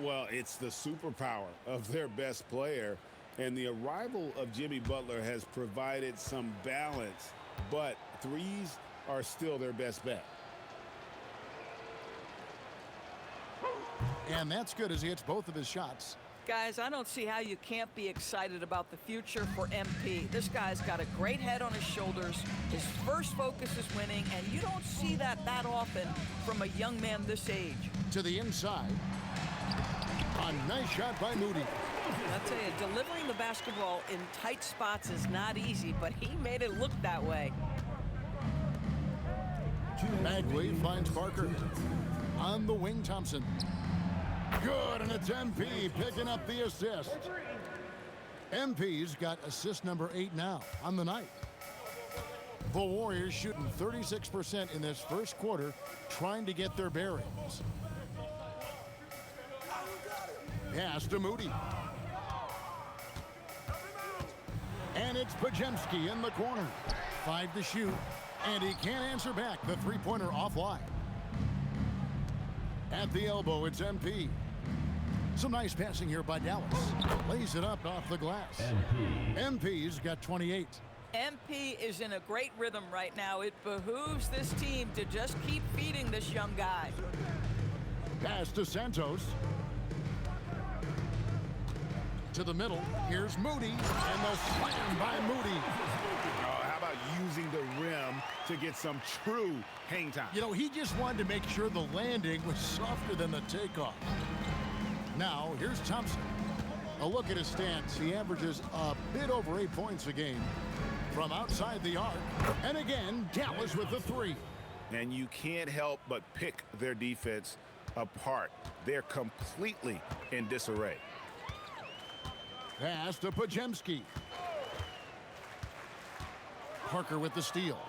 Well, it's the superpower of their best player, and the arrival of Jimmy Butler has provided some balance, but threes are still their best bet. And that's good as he hits both of his shots. Guys, I don't see how you can't be excited about the future for MP. This guy's got a great head on his shoulders. His first focus is winning, and you don't see that often from a young man this age. To the inside. A nice shot by Moody. I'll tell you, delivering the basketball in tight spots is not easy, but he made it look that way. Bagley finds Parker. On the wing, Thompson. Good, and it's MP picking up the assist. MP's got assist number 8 now on the night. The Warriors shooting 36% in this first quarter, trying to get their bearings. Pass to Moody. And it's Podziemski in the corner. 5 to shoot, and he can't answer back. The three-pointer offline. At the elbow, it's MP. Some nice passing here by Dallas. Lays it up off the glass. MP's got 28. MP is in a great rhythm right now. It behooves this team to just keep feeding this young guy. Pass to Santos. To the middle. Here's Moody. And the slam by Moody. How about using the rim to get some true hang time? You know, he just wanted to make sure the landing was softer than the takeoff. Now, here's Thompson. A look at his stats. He averages a bit over 8 points a game from outside the arc. And again, Dallas with the 3. And you can't help but pick their defense apart. They're completely in disarray. Pass to Podziemski. Parker with the steal.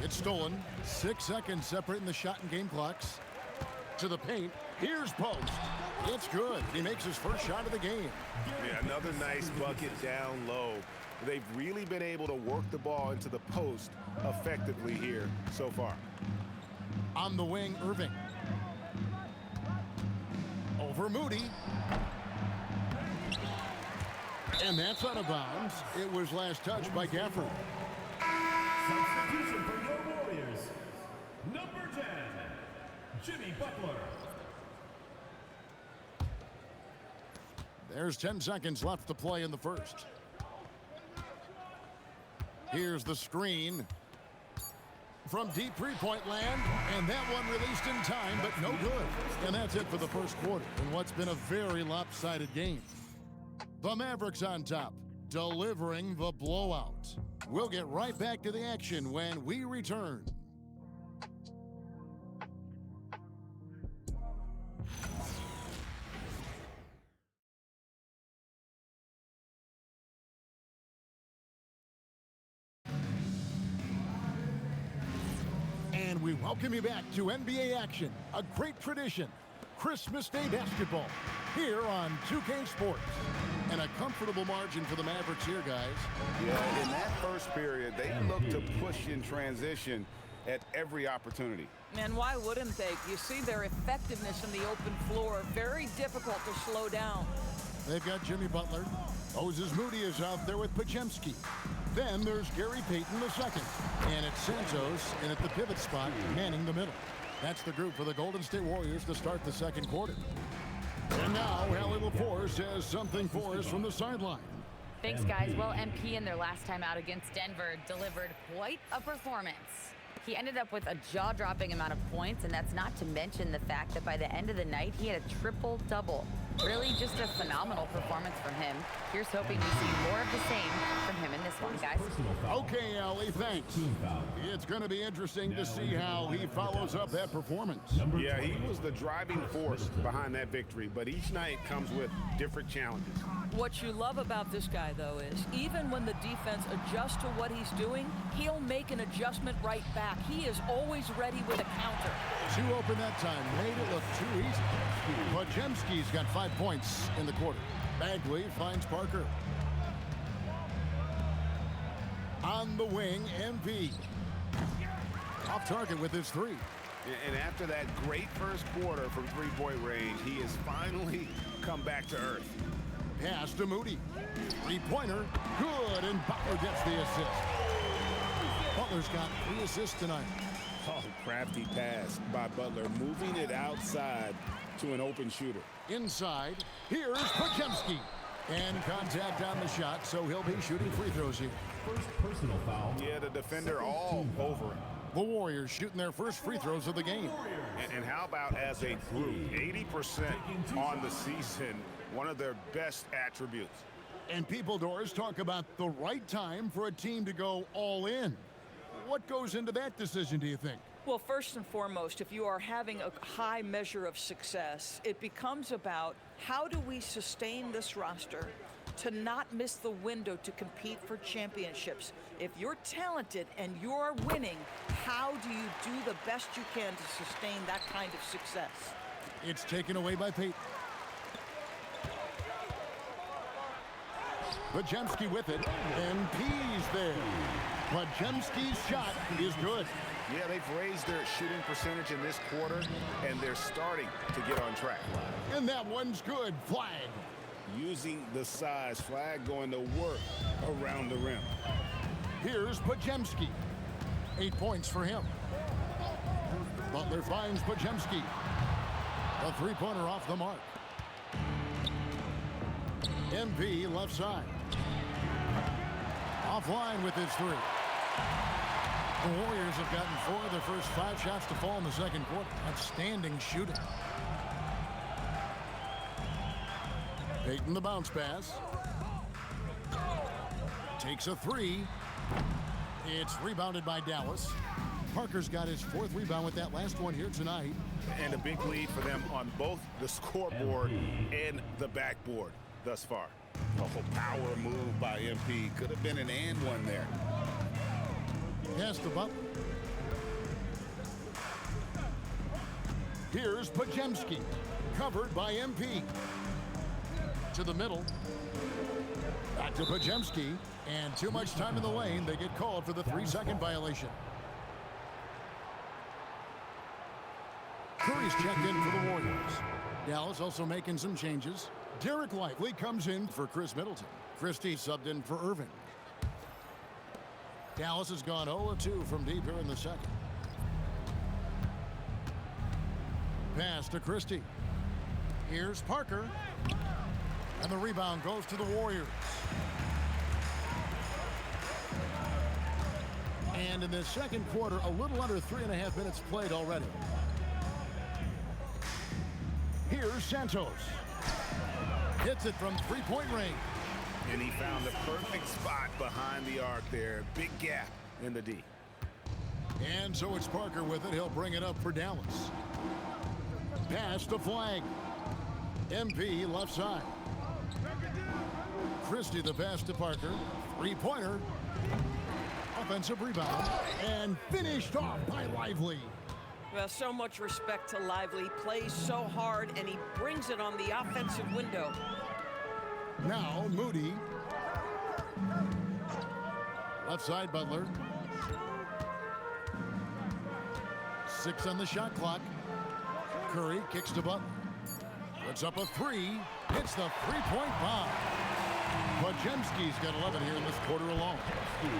It's stolen. 6 seconds separating the shot and game clocks. To the paint. Here's Post. It's good. He makes his first shot of the game. Yeah, another nice bucket down low. They've really been able to work the ball into the post effectively here so far. On the wing, Irving. Over Moody. And that's out of bounds. It was last touched by Gafford. Substitution for your Warriors. Number 10, Jimmy Butler. There's 10 seconds left to play in the first. Here's the screen from deep three-point land, and that one released in time, but no good. And that's it for the first quarter in what's been a very lopsided game. The Mavericks on top, delivering the blowout. We'll get right back to the action when we return. And we welcome you back to NBA action, a great tradition, Christmas Day basketball, here on 2K Sports. And a comfortable margin for the Mavericks here, guys. Yeah, in that first period, they looked to push in transition at every opportunity. And why wouldn't they? You see their effectiveness in the open floor. Very difficult to slow down. They've got Jimmy Butler. Moses Moody is out there with Podziemski. Then there's Gary Payton II. And it's Santos in at the pivot spot, manning the middle. That's the group for the Golden State Warriors to start the second quarter. And now, Hallie LaForce has something for us from the sideline. Thanks, guys. Well, MP in their last time out against Denver delivered quite a performance. He ended up with a jaw-dropping amount of points, and that's not to mention the fact that by the end of the night, he had a triple-double. Really just a phenomenal performance from him. Here's hoping we see more of the same from him in this one, guys. Okay, Allie, thanks. It's going to be interesting to see how he follows up that performance. Yeah, he was the driving force behind that victory, but each night comes with different challenges. What you love about this guy, though, is even when the defense adjusts to what he's doing, he'll make an adjustment right back. He is always ready with a counter. Too open that time, made it look too easy. Podziemski's got 5 points in the quarter. Bagley finds Parker. On the wing, MP. Off target with his three. And after that great first quarter from three-point range, he has finally come back to earth. Pass to Moody. Three-pointer, good, and Butler gets the assist. Butler's got 3 assists tonight. Oh, crafty pass by Butler, moving it outside to an open shooter. Inside, here's Podziemski. And contact on the shot, so he'll be shooting free throws here. First personal foul. Yeah, the defender all over him. The Warriors shooting their first free throws of the game. And how about as a group, 80% on the season, one of their best attributes. And people, Doris, talk about the right time for a team to go all in. What goes into that decision, do you think? Well, first and foremost, if you are having a high measure of success, it becomes about how do we sustain this roster to not miss the window to compete for championships. If you're talented and you're winning, how do you do the best you can to sustain that kind of success? It's taken away by Payton. Podziemski with it, and P's there. Podziemski's shot is good. Yeah, they've raised their shooting percentage in this quarter, and they're starting to get on track. And that one's good. Flag. Using the size, flag going to work around the rim. Here's Podziemski. 8 points for him. Butler finds Podziemski. A three-pointer off the mark. MP left side. Offline with his three. The Warriors have gotten 4 of their first 5 shots to fall in the second quarter. Outstanding shooting. Payton the bounce pass. Takes a 3. It's rebounded by Dallas. Parker's got his 4th rebound with that last one here tonight. And a big lead for them on both the scoreboard and the backboard thus far. Oh, power move by MP. Could have been an and one there. Pass to Butler. Here's Podziemski. Covered by MP. To the middle. Out to Pajemski, and too much time in the lane. They get called for the 3-second violation. Curry's checked in for the Warriors. Dallas also making some changes. Derek Lively comes in for Chris Middleton. Christie subbed in for Irving. Dallas has gone 0-2 from deep here in the second. Pass to Christie. Here's Parker. And the rebound goes to the Warriors. And in the second quarter, a little under 3.5 minutes played already. Here's Santos. Hits it from three-point range. And he found the perfect spot behind the arc there. Big gap in the D. And so it's Parker with it. He'll bring it up for Dallas. Pass to Flag. MP left side. Christie the pass to Parker. Three-pointer. Offensive rebound. And finished off by Lively. Well, so much respect to Lively. Plays so hard, and he brings it on the offensive window. Now Moody. Left side Butler. 6 on the shot clock. Curry kicks to Butler. Puts up a 3. Hits the three-point bomb. Pajemski's got 11 here in this quarter alone.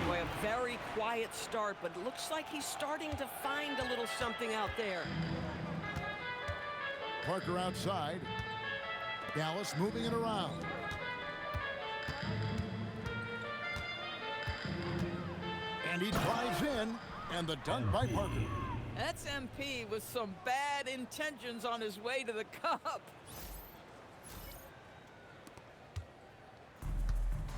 Boy, a very quiet start, but it looks like he's starting to find a little something out there. Parker outside. Dallas moving it around. And he drives in, and the dunk by Parker. That's MP with some bad intentions on his way to the cup.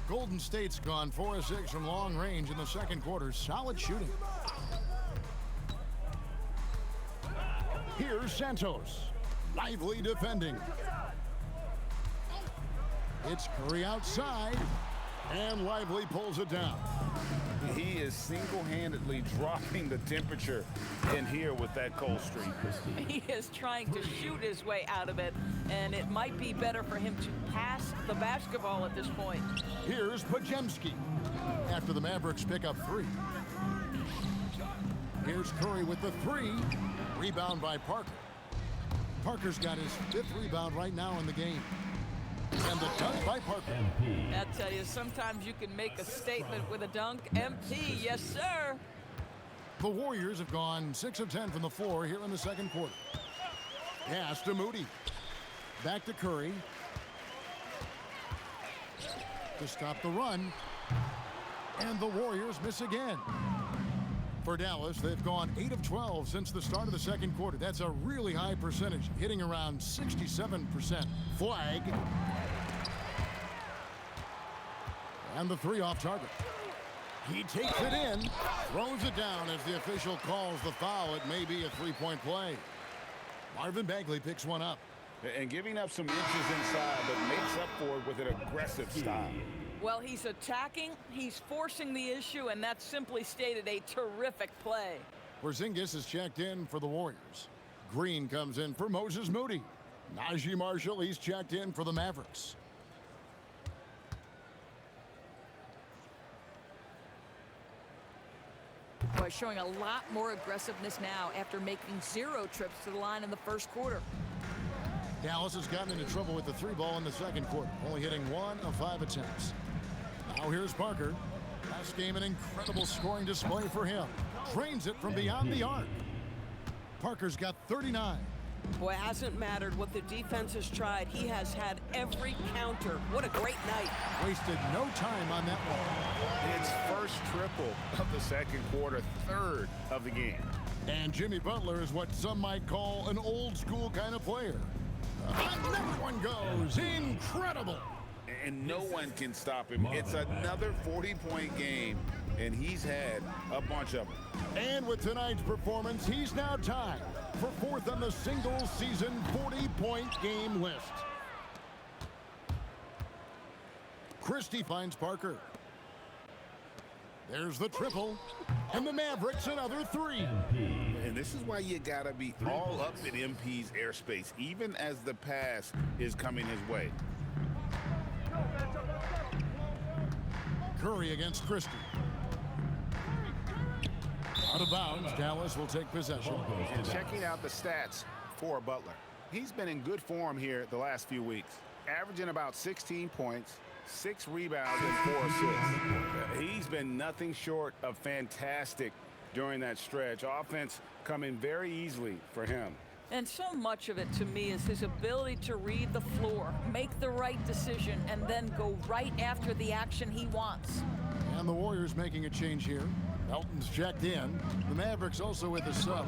Golden State's gone 4 of 6 from long range in the second quarter. Solid shooting. Here's Santos. Lively defending. It's Curry outside, and Lively pulls it down. He is single-handedly dropping the temperature in here with that cold streak. He is trying to shoot his way out of it, and it might be better for him to pass the basketball at this point. Here's Pajemski after the Mavericks pick up 3. Here's Curry with the 3. Rebound by Parker. Parker's got his 5th rebound right now in the game. And the dunk by Parker. I'll tell you, sometimes you can make a statement with a dunk. MP, yes, sir. The Warriors have gone 6 of 10 from the floor here in the second quarter. Pass to Moody. Back to Curry. To stop the run. And the Warriors miss again. For Dallas, they've gone 8 of 12 since the start of the second quarter. That's a really high percentage, hitting around 67%. Flag. And the 3 off target. He takes it in, throws it down as the official calls the foul. It may be a 3-point play. Marvin Bagley picks one up. And giving up some inches inside, but makes up for it with an aggressive style. Well, he's attacking, he's forcing the issue, and that's simply stated a terrific play. Porzingis is checked in for the Warriors. Green comes in for Moses Moody. Najee Marshall, he's checked in for the Mavericks. Boy, showing a lot more aggressiveness now after making 0 trips to the line in the first quarter. Dallas has gotten into trouble with the 3 ball in the second quarter, only hitting 1 of 5 attempts. Now here's Parker. Last game, an incredible scoring display for him. Drains it from beyond the arc. Parker's got 39. Boy, it hasn't mattered what the defense has tried. He has had every counter. What a great night. Wasted no time on that one. It's first triple of the second quarter, 3rd of the game. And Jimmy Butler is what some might call an old school kind of player. Another one goes. Incredible. And no one can stop him. It's another 40-point game, and he's had a bunch of them. And with tonight's performance, he's now tied for 4th on the single-season 40-point game list. Christie finds Parker. There's the triple, and the Mavericks another 3. And this is why you gotta be all up in MP's airspace, even as the pass is coming his way. Curry against Christie. Out of bounds, Dallas will take possession. And checking out the stats for Butler. He's been in good form here the last few weeks. Averaging about 16 points, 6 rebounds, and 4 assists. He's been nothing short of fantastic during that stretch. Offense coming very easily for him. And so much of it to me is his ability to read the floor, make the right decision, and then go right after the action he wants. And the Warriors making a change here. Melton's checked in. The Mavericks also with a sub.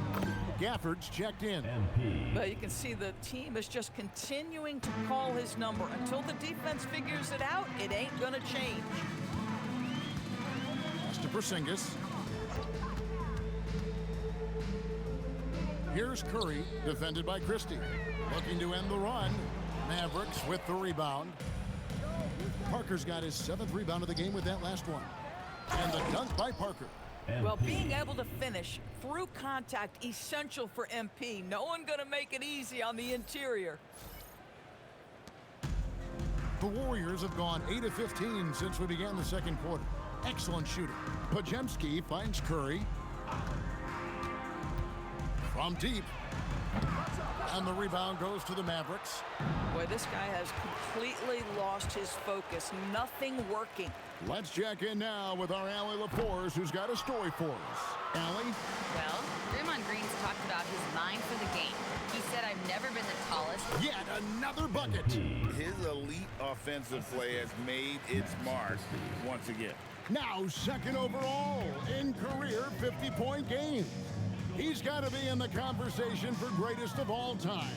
Gafford's checked in. But you can see the team is just continuing to call his number. Until the defense figures it out, it ain't gonna change. Pass to Porzingis. Here's Curry, defended by Christie. Looking to end the run. Mavericks with the rebound. Parker's got his 7th rebound of the game with that last one. And the dunk by Parker. Well, being able to finish through contact, essential for MP. No one gonna make it easy on the interior. The Warriors have gone 8 of 15 since we began the second quarter. Excellent shooting. Podziemski finds Curry. From deep. And the rebound goes to the Mavericks. Boy, this guy has completely lost his focus. Nothing working. Let's check in now with our Allie LaForce, who's got a story for us. Allie? Well, Draymond Green's talked about his mind for the game. He said, I've never been the tallest. Yet another bucket. His elite offensive play has made its mark once again. Now second overall in career 50-point game. He's got to be in the conversation for greatest of all time.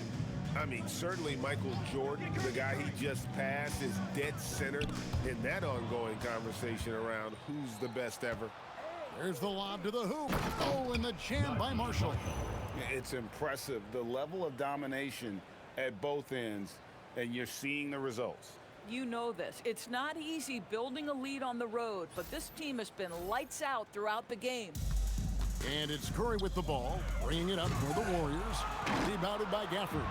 I mean, certainly Michael Jordan, the guy he just passed, is dead center in that ongoing conversation around who's the best ever. There's the lob to the hoop. Oh, and the jam by Marshall. It's impressive, the level of domination at both ends, and you're seeing the results. You know this. It's not easy building a lead on the road, but this team has been lights out throughout the game. And it's Curry with the ball, bringing it up for the Warriors. Rebounded by Gafford.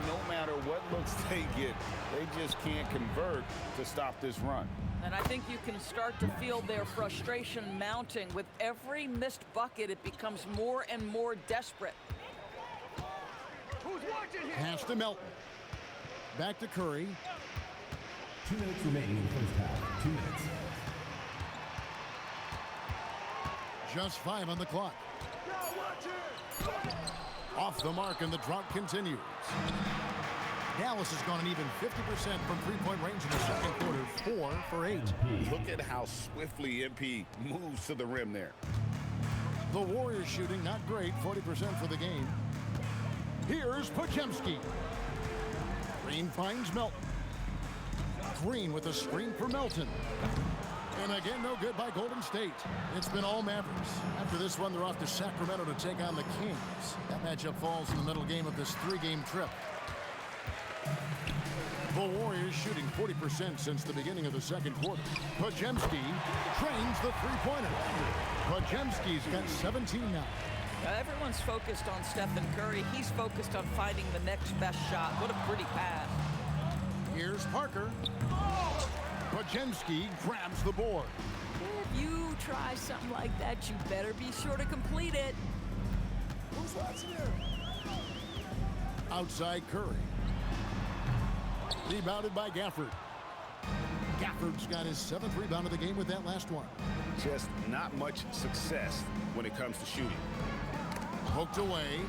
No matter what looks they get, they just can't convert to stop this run. And I think you can start to feel their frustration mounting. With every missed bucket, it becomes more and more desperate. Pass to Melton. Back to Curry. 2 minutes remaining in the first half. 2 minutes. Just 5 on the clock. Off the mark, and the drought continues. Dallas has gone an even 50% from three-point range in the second quarter, 4 for 8. Look at how swiftly MP moves to the rim there. The Warriors shooting not great, 40% for the game. Here's Podziemski. Green finds Melton. Green with a screen for Melton. And again, no good by Golden State. It's been all Mavericks. After this one, they're off to Sacramento to take on the Kings. That matchup falls in the middle game of this 3-game trip. The Warriors shooting 40% since the beginning of the second quarter. Podziemski trains the three-pointer. Podziemski's got 17 now. Everyone's focused on Stephen Curry. He's focused on finding the next best shot. What a pretty pass. Here's Parker. Podziemski grabs the board. If you try something like that, you better be sure to complete it. Who's watching here? Outside Curry. Rebounded by Gafford. Gafford's got his 7th rebound of the game with that last one. Just not much success when it comes to shooting. Poked away.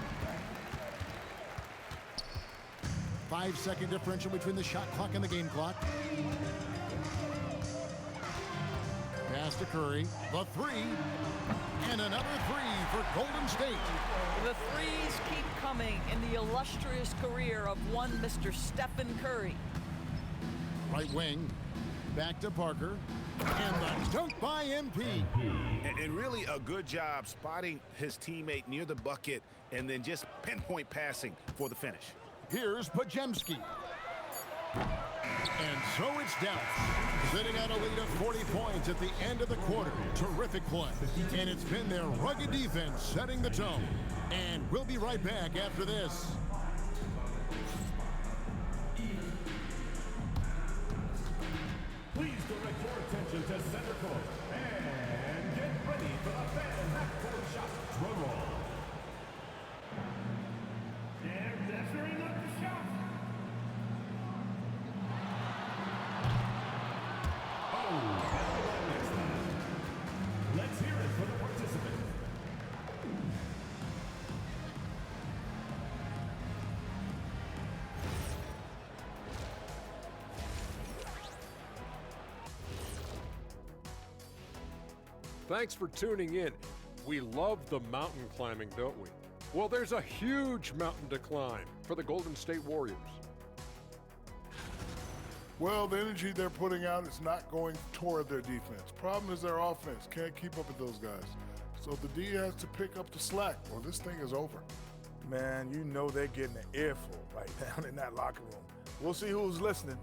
5-second differential between the shot clock and the game clock. Pass to Curry. The 3. And another 3 for Golden State. The threes keep coming in the illustrious career of one Mr. Stephen Curry. Right wing. Back to Parker. And the dunk by MP. And really a good job spotting his teammate near the bucket and then just pinpoint passing for the finish. Here's Podziemski. And so it's Dallas, sitting at a lead of 40 points at the end of the quarter. Terrific play. And it's been their rugged defense setting the tone. And we'll be right back after this. Please direct your attention motion to center court. And get ready for the fan half-court shot. Drum roll. And measuring up the shot. Let's hear it for the participant. Thanks for tuning in. We love the mountain climbing, don't we? Well, there's a huge mountain to climb for the Golden State Warriors. Well, the energy they're putting out is not going toward their defense. Problem is their offense can't keep up with those guys. So the D has to pick up the slack or this thing is over. Man, you know they're getting an earful right down in that locker room. We'll see who's listening.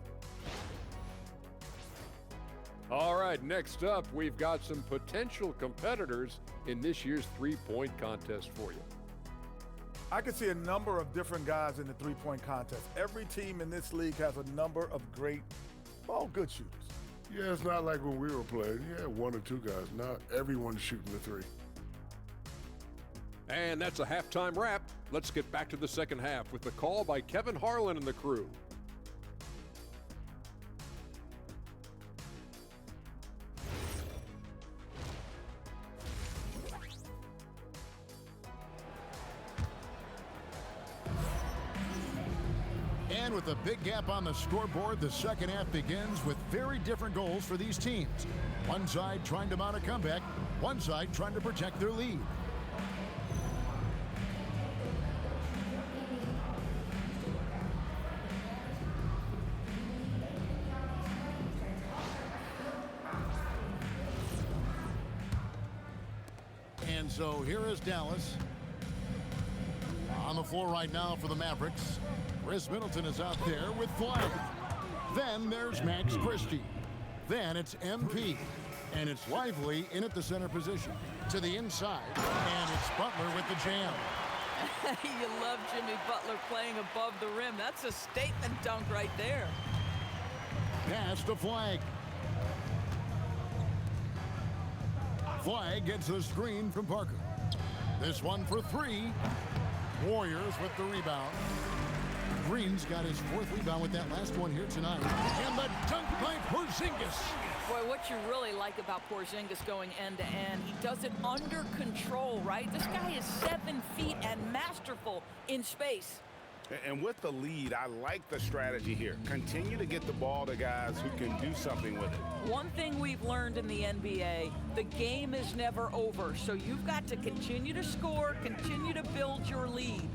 All right, next up, we've got some potential competitors in this year's three-point contest for you. I can see a number of different guys in the three-point contest. Every team in this league has a number of great, good shooters. Yeah, it's not like when we were playing. You had one or two guys. Now everyone's shooting the three. And that's a halftime wrap. Let's get back to the second half with the call by Kevin Harlan and the crew. And with a big gap on the scoreboard, the second half begins with very different goals for these teams. One side trying to mount a comeback, one side trying to protect their lead. And so here is Dallas on the floor right now for the Mavericks. Chris Middleton is out there with Flag. Then there's Max Christie. Then it's MP. And it's Lively in at the center position. To the inside, and it's Butler with the jam. You love Jimmy Butler playing above the rim. That's a statement dunk right there. Pass to Flag. Flag gets the screen from Parker. This one for three. Warriors with the rebound. Green's got his fourth rebound with that last one here tonight. And the dunk by Porzingis. Boy, what you really like about Porzingis going end-to-end, he does it under control, right? This guy is 7 feet and masterful in space. And with the lead, I like the strategy here. Continue to get the ball to guys who can do something with it. One thing we've learned in the NBA, the game is never over. So you've got to continue to score, continue to build your lead.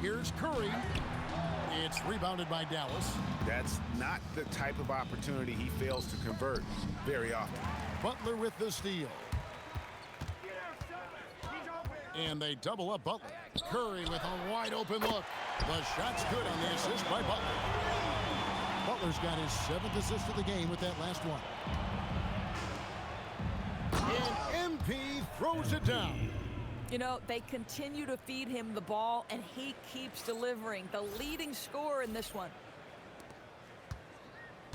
Here's Curry. It's rebounded by Dallas. That's not the type of opportunity he fails to convert very often. Butler with the steal. And they double up Butler. Curry with a wide open look. The shot's good on the assist by Butler. Butler's got his 7th assist of the game with that last one. And MP throws it down. You know, they continue to feed him the ball, and he keeps delivering. The leading scorer in this one.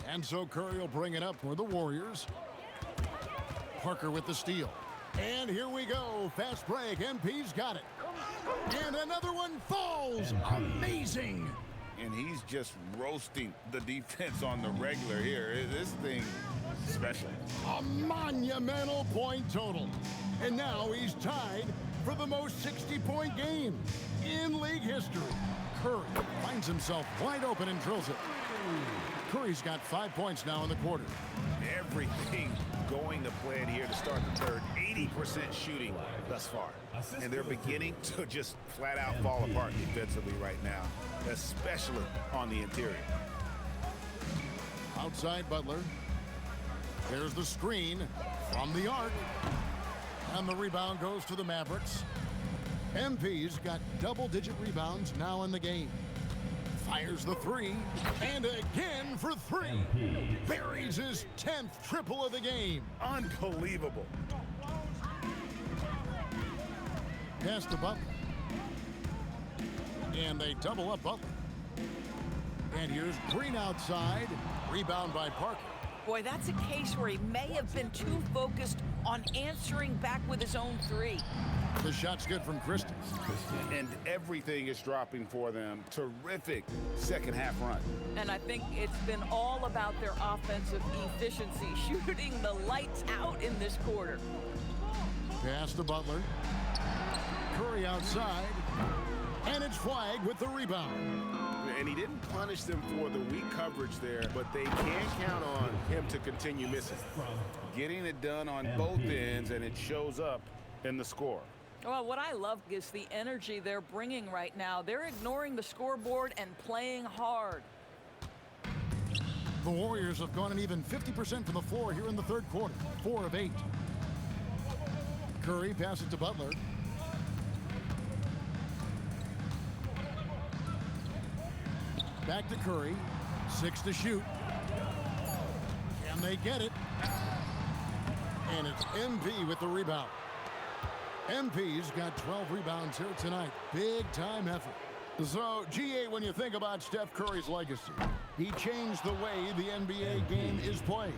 And so Curry will bring it up for the Warriors. Parker with the steal. And here we go. Fast break. MP's got it. And another one falls. Amazing. And he's just roasting the defense on the regular here. This thing is special. A monumental point total. And now he's tied for the most 60-point game in league history. Curry finds himself wide open and drills it. Curry's got 5 points now in the quarter. Everything going to plan here to start the third. 80% shooting thus far. And they're beginning to just flat out fall apart defensively right now, especially on the interior. Outside Butler. There's the screen from the arc. And the rebound goes to the Mavericks. MP's got double-digit rebounds now in the game. Fires the three, and again for three. Buries his 10th triple of the game. Unbelievable. Pass to Butler. And they double up Butler. And here's Green outside. Rebound by Parker. Boy, that's a case where he may have been too focused on answering back with his own three. The shot's good from Christie. And everything is dropping for them. Terrific second half run. And I think it's been all about their offensive efficiency, shooting the lights out in this quarter. Pass to Butler. Curry outside. And it's Flag with the rebound. And he didn't punish them for the weak coverage there, but they can't count on him to continue missing. Getting it done on both ends, and it shows up in the score. Well, what I love is the energy they're bringing right now. They're ignoring the scoreboard and playing hard. The Warriors have gone an even 50% from the floor here in the third quarter. 4 of 8. Curry passes to Butler. Back to Curry. 6 to shoot. Can they get it? And it's MP with the rebound. MP's got 12 rebounds here tonight. Big time effort. So, GA, when you think about Steph Curry's legacy, he changed the way the NBA game is played.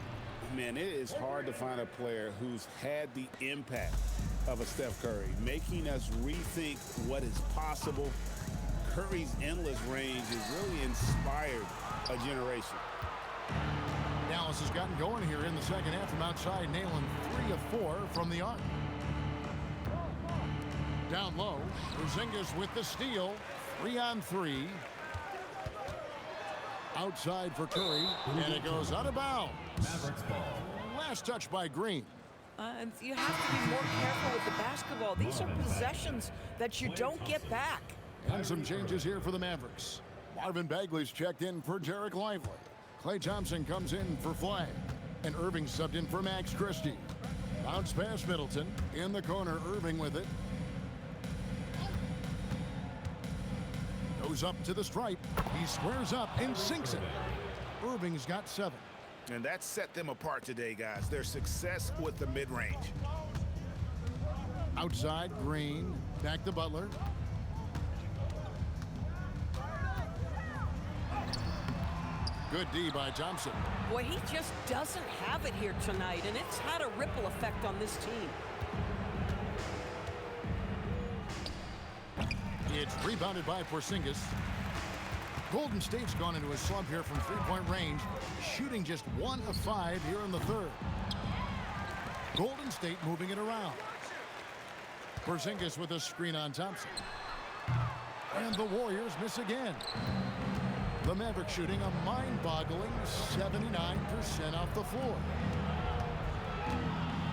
Man, it is hard to find a player who's had the impact of a Steph Curry, making us rethink what is possible. Curry's endless range has really inspired a generation. Dallas has gotten going here in the second half from outside, nailing 3 of 4 from the arc. Down low, Porzingis with the steal. 3 on 3. Outside for Curry, and it goes out of bounds. Last touch by Green. And you have to be more careful with the basketball. These are possessions that you don't get back. And some changes here for the Mavericks. Marvin Bagley's checked in for Derek Lively. Klay Thompson comes in for Flag. And Irving subbed in for Max Christie. Bounce past Middleton. In the corner, Irving with it. Goes up to the stripe. He squares up and sinks it. Irving's got 7. And that set them apart today, guys. Their success with the mid-range. Outside, Green. Back to Butler. Good D by Thompson. Boy, he just doesn't have it here tonight, and it's had a ripple effect on this team. It's rebounded by Porzingis. Golden State's gone into a slump here from three-point range, shooting just 1 of 5 here in the third. Golden State moving it around. Porzingis with a screen on Thompson. And the Warriors miss again. The Mavericks shooting a mind-boggling 79% off the floor.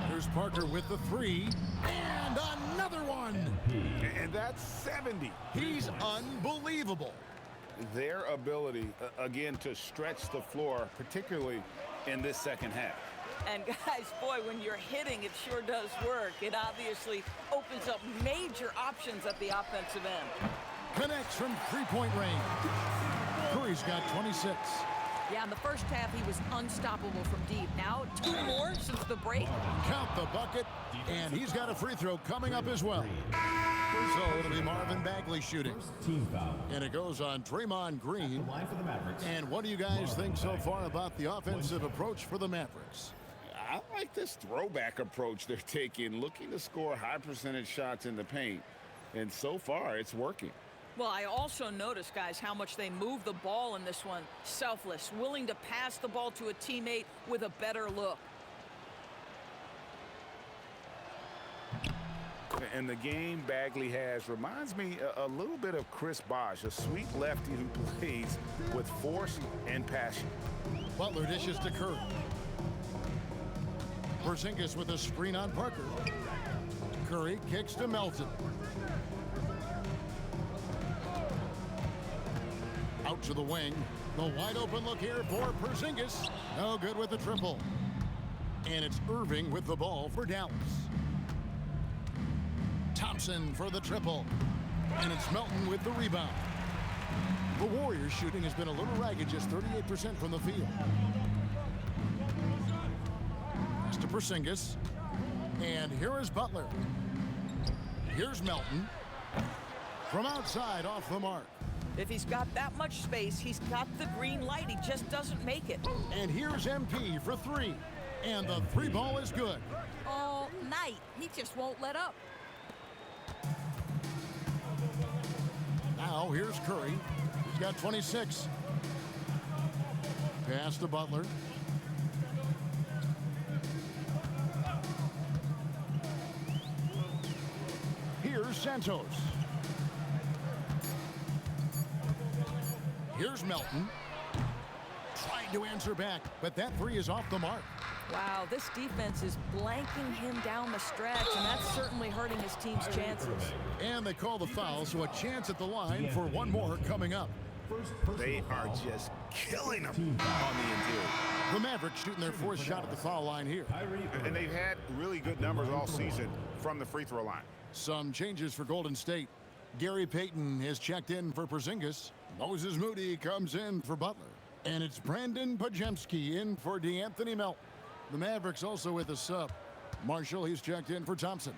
There's Parker with the 3. And another one. And that's 70. He's unbelievable. Their ability, again, to stretch the floor, particularly in this second half. And guys, boy, when you're hitting, it sure does work. It obviously opens up major options at the offensive end. Connects from three-point range. Curry's got 26. Yeah, in the first half, he was unstoppable from deep. Now, 2 more since the break. Count the bucket, and he's got a free throw coming up as well. So it'll be Marvin Bagley shooting. And it goes on Draymond Green. And what do you guys think so far about the offensive approach for the Mavericks? I like this throwback approach they're taking, looking to score high percentage shots in the paint. And so far, it's working. Well, I also noticed, guys, how much they move the ball in this one. Selfless, willing to pass the ball to a teammate with a better look. And the game Bagley has reminds me a little bit of Chris Bosh, a sweet lefty who plays with force and passion. Butler dishes to Curry. Porzingis with a screen on Parker. Curry kicks to Melton. Out to the wing. The wide open look here for Porzingis. No good with the triple. And it's Irving with the ball for Dallas. Thompson for the triple. And it's Melton with the rebound. The Warriors shooting has been a little ragged, just 38% from the field. Pass to Porzingis. And here is Butler. Here's Melton. From outside, off the mark. If he's got that much space, he's got the green light. He just doesn't make it. And here's MP for three. And the three ball is good. All night. He just won't let up. Now here's Curry. He's got 26. Pass to Butler. Here's Santos. Here's Melton. Trying to answer back, but that three is off the mark. Wow, this defense is blanking him down the stretch, and that's certainly hurting his team's chances. And they call the foul, so a chance at the line for one more coming up. They are just killing them on the interior. The Mavericks shooting their fourth shot at the foul line here. And they've had really good numbers all season from the free throw line. Some changes for Golden State. Gary Payton has checked in for Porzingis. Moses Moody comes in for Butler. And it's Brandon Podziemski in for DeAnthony Melton. The Mavericks also with a sub. Marshall, he's checked in for Thompson.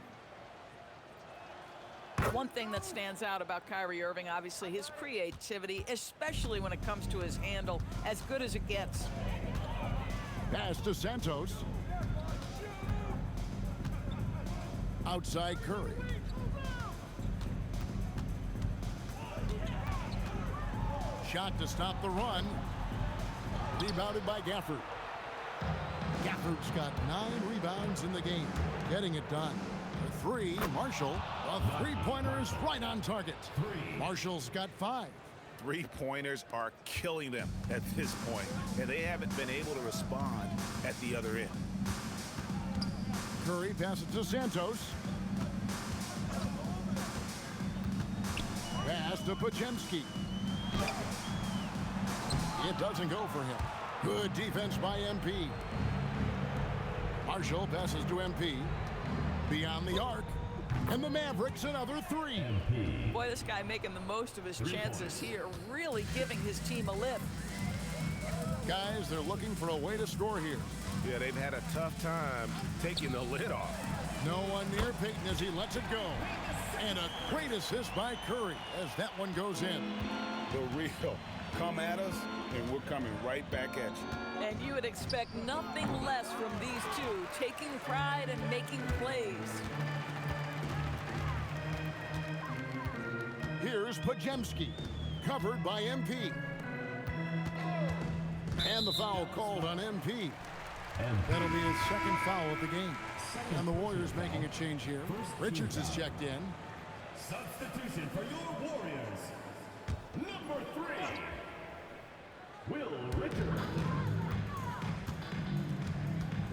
One thing that stands out about Kyrie Irving, obviously, his creativity, especially when it comes to his handle, as good as it gets. Pass to Santos. Outside Curry. Shot to stop the run. Rebounded by Gafford. Gafford's got 9 rebounds in the game. Getting it done. For three, Marshall. A three-pointer is right on target. Marshall's got 5. Three-pointers are killing them at this point, and they haven't been able to respond at the other end. Curry passes to Santos. Pass to Podziemski. It doesn't go for him. Good defense by MP. Marshall passes to MP. Beyond the arc. And the Mavericks another 3. Boy, this guy making the most of his chances here, really giving his team a lift. Guys, they're looking for a way to score here. Yeah, they've had a tough time taking the lid off. No one near Payton as he lets it go. And a great assist by Curry as that one goes in. The real come at us, and we're coming right back at you. And you would expect nothing less from these two, taking pride and making plays. Here's Podziemski, covered by MP. And the foul called on MP. That'll be his second foul of the game. And the Warriors making a change here. Richards is checked in. Substitution for your Warriors. Number 3, Will Richards.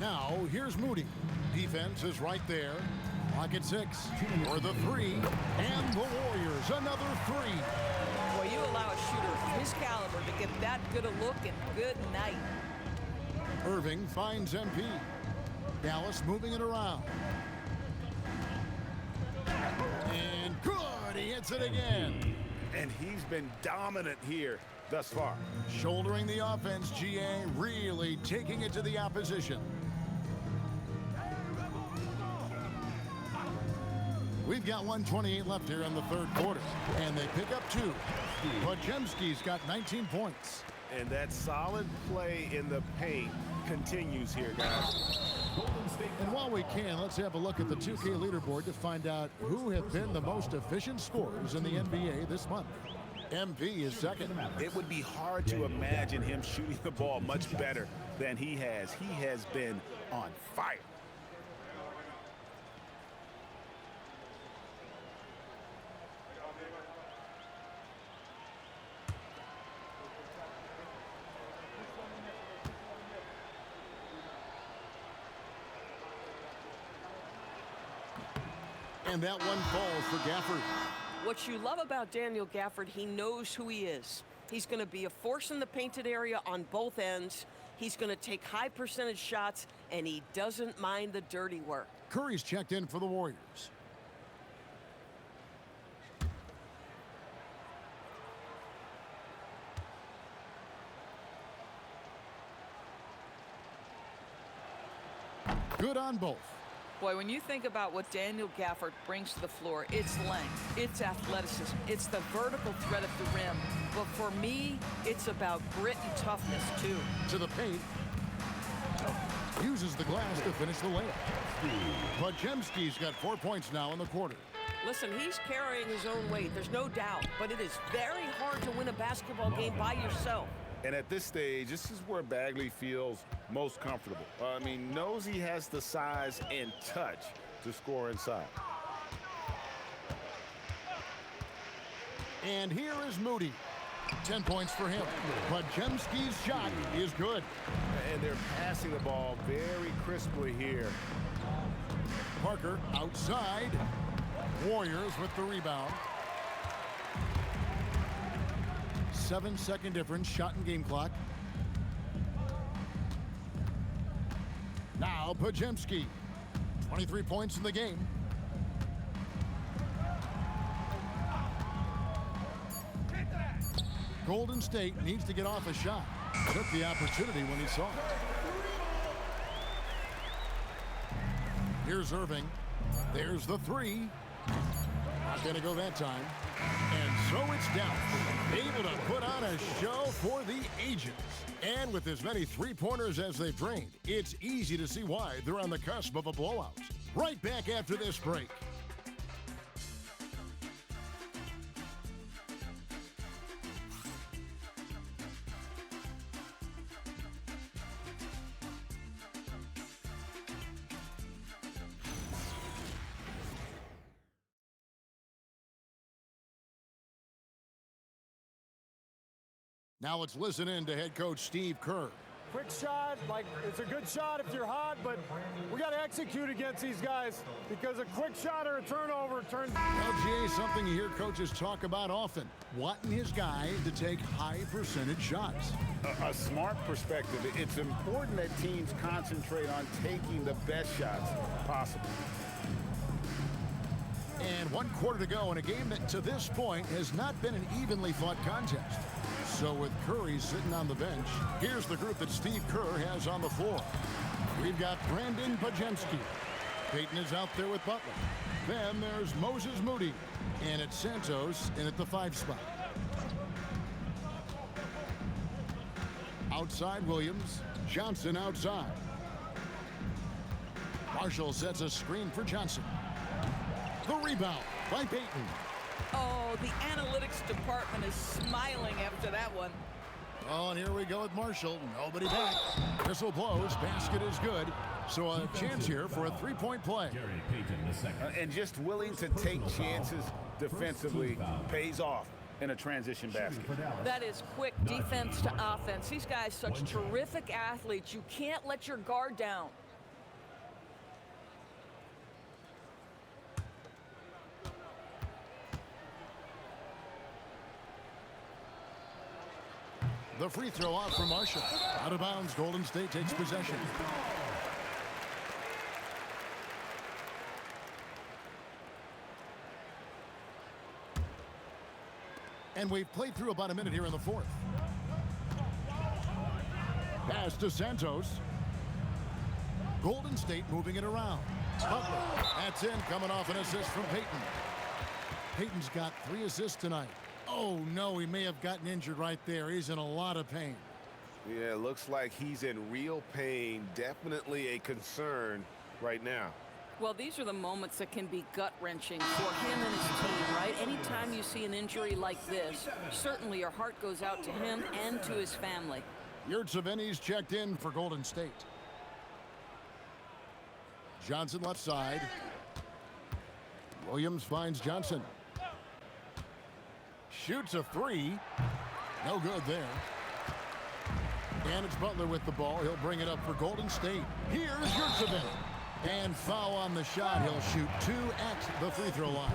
Now, here's Moody. Defense is right there. Clock at 6 for the 3. And the Warriors, another 3. Well, you allow a shooter of his caliber to get that good a look, and good night. Irving finds MP. Dallas moving it around. And good, he hits it again. And he's been dominant here thus far. Shouldering the offense, GA really taking it to the opposition. We've got 1:28 left here in the third quarter, and they pick up 2. Podziemski's got 19 points. And that solid play in the paint continues here, guys. And while we can, let's have a look at the 2K leaderboard to find out who have been the most efficient scorers in the NBA this month. MP is second. It would be hard to imagine him shooting the ball much better than he has. He has been on fire. And that one falls for Gafford. What you love about Daniel Gafford, he knows who he is. He's going to be a force in the painted area on both ends. He's going to take high percentage shots, and he doesn't mind the dirty work. Curry's checked in for the Warriors. Good on both. Boy, when you think about what Daniel Gafford brings to the floor, it's length, it's athleticism, it's the vertical threat of the rim. But for me, it's about grit and toughness, too. To the paint. Uses the glass to finish the layup. Podziemski's got 4 points now in the quarter. Listen, he's carrying his own weight, there's no doubt, but it is very hard to win a basketball game by yourself. And at this stage, this is where Bagley feels most comfortable. I mean, knows he has the size and touch to score inside. And here is Moody. 10 points for him. Podziemski's shot is good. And they're passing the ball very crisply here. Parker outside. Warriors with the rebound. 7-second difference, shot and game clock. Now Podziemski. 23 points in the game. Golden State needs to get off a shot. Took the opportunity when he saw it. Here's Irving. There's the three. Not going to go that time. And so it's down. Able to put on a show for the Agents. And with as many three-pointers as they've drained, it's easy to see why they're on the cusp of a blowout. Right back after this break. Now let's listen in to head coach Steve Kerr. Quick shot, like it's a good shot if you're hot, but we got to execute against these guys because a quick shot or a turnover turns. LGA, something you hear coaches talk about often, wanting his guy to take high percentage shots. A smart perspective. It's important that teams concentrate on taking the best shots possible. And 1 quarter to go in a game that to this point has not been an evenly fought contest. So with Curry sitting on the bench, here's the group that Steve Kerr has on the floor. We've got Brandon Podziemski. Payton is out there with Butler. Then there's Moses Moody. And it's Santos in at the 5 spot. Outside Williams. Johnson outside. Marshall sets a screen for Johnson. The rebound by Payton. Oh, the analytics department is smiling after that one. Oh, and here we go with Marshall. Nobody back. Whistle blows. Basket is good. So a chance here for a three-point play. And just willing to take chances defensively pays off in a transition basket. That is quick defense to offense. These guys, such terrific athletes. You can't let your guard down. The free throw out for Marshall. Out of bounds, Golden State takes possession. And we've played through about a minute here in the fourth. Pass to Santos. Golden State moving it around. Butler, that's in, coming off an assist from Payton. Payton's got 3 assists tonight. Oh, no, he may have gotten injured right there. He's in a lot of pain. Yeah, it looks like he's in real pain. Definitely a concern right now. Well, these are the moments that can be gut-wrenching for him and his team, right? Anytime you see an injury like this, certainly your heart goes out to him and to his family. Yurtseven's checked in for Golden State. Johnson left side. Williams finds Johnson. Shoots a 3. No good there. And it's Butler with the ball. He'll bring it up for Golden State. Here's Yurtseven. And foul on the shot. He'll shoot 2 at the free throw line.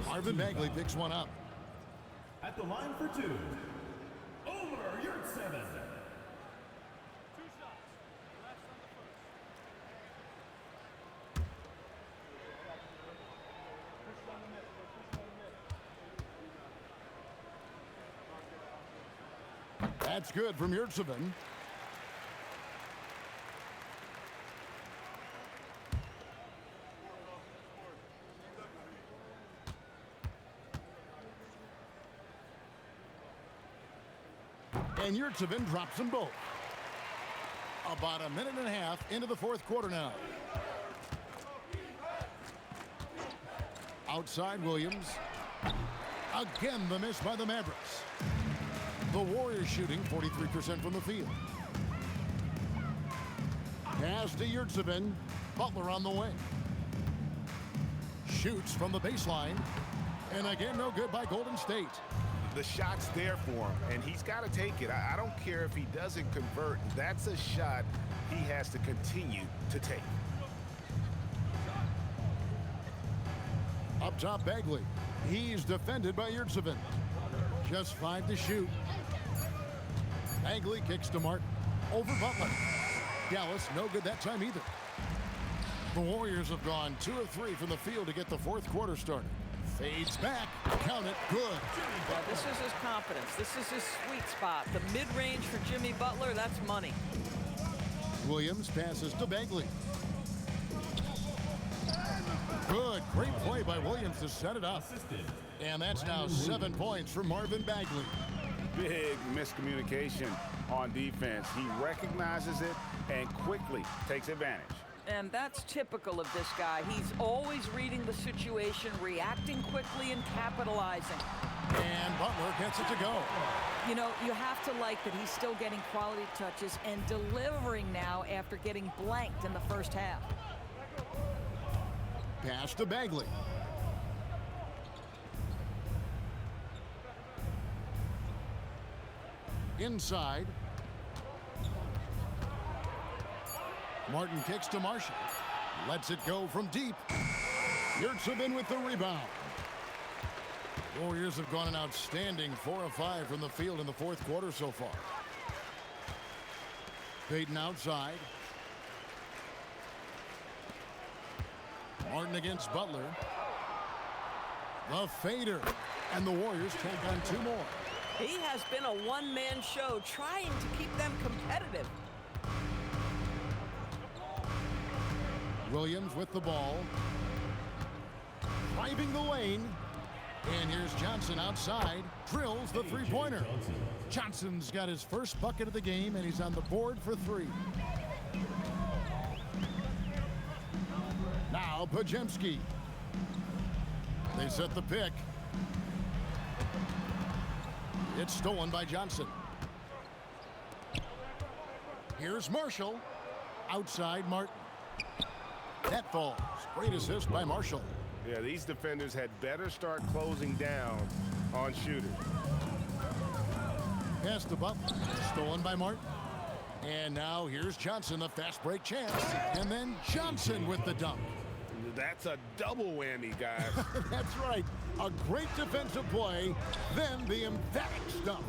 Marvin Bagley picks one up. At the line for 2, Omer Yurtseven. That's good from Yurtseven. And Yurtsevin drops them both. About a minute and a half into the fourth quarter now. Outside Williams. Again, the miss by the Mavericks. The Warriors shooting 43% from the field. Pass to Yurtsevin. Butler on the way. Shoots from the baseline. And again, no good by Golden State. The shot's there for him, and he's got to take it. I don't care if he doesn't convert. That's a shot he has to continue to take. Up top, Bagley. He's defended by Yurtsevin. Just 5 to shoot. Bagley kicks to Martin. Over Butler. Dallas, no good that time either. The Warriors have gone 2 of 3 from the field to get the fourth quarter started. Fades back. Count it. Good. Yeah, this is his confidence. This is his sweet spot. The mid-range for Jimmy Butler, that's money. Williams passes to Bagley. Good. Great play by Williams to set it up. And that's now 7 points for Marvin Bagley. Big miscommunication on defense. He recognizes it and quickly takes advantage. And that's typical of this guy. He's always reading the situation, reacting quickly, and capitalizing. And Butler gets it to go. You know, you have to like that he's still getting quality touches and delivering now after getting blanked in the first half. Pass to Bagley. Inside. Martin kicks to Marshall. Lets it go from deep. Yurtsevin with the rebound. Warriors have gone an outstanding 4 of 5 from the field in the fourth quarter so far. Payton outside. Martin against Butler. The fader. And the Warriors take on 2 more. He has been a one-man show trying to keep them competitive. Williams with the ball. Driving the lane. And here's Johnson outside. Drills the three-pointer. Johnson's got his first bucket of the game, and he's on the board for 3. Now Pajemski. They set the pick. It's stolen by Johnson. Here's Marshall. Outside Martin. That falls. Great assist by Marshall. Yeah, these defenders had better start closing down on shooters. Pass to Butler. Stolen by Martin. And now here's Johnson, a fast break chance. And then Johnson with the dunk. That's a double whammy, guys. That's right. A great defensive play, then the emphatic stuff.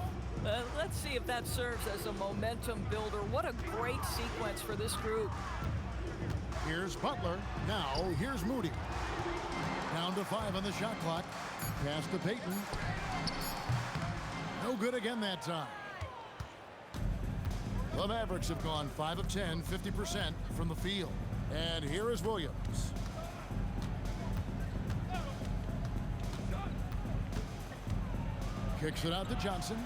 Let's see if that serves as a momentum builder. What a great sequence for this group. Here's Butler. Now here's Moody. Down to 5 on the shot clock. Pass to Payton. No good again that time. The Mavericks have gone 5 of 10, 50% from the field. And here is Williams. Kicks it out to Johnson.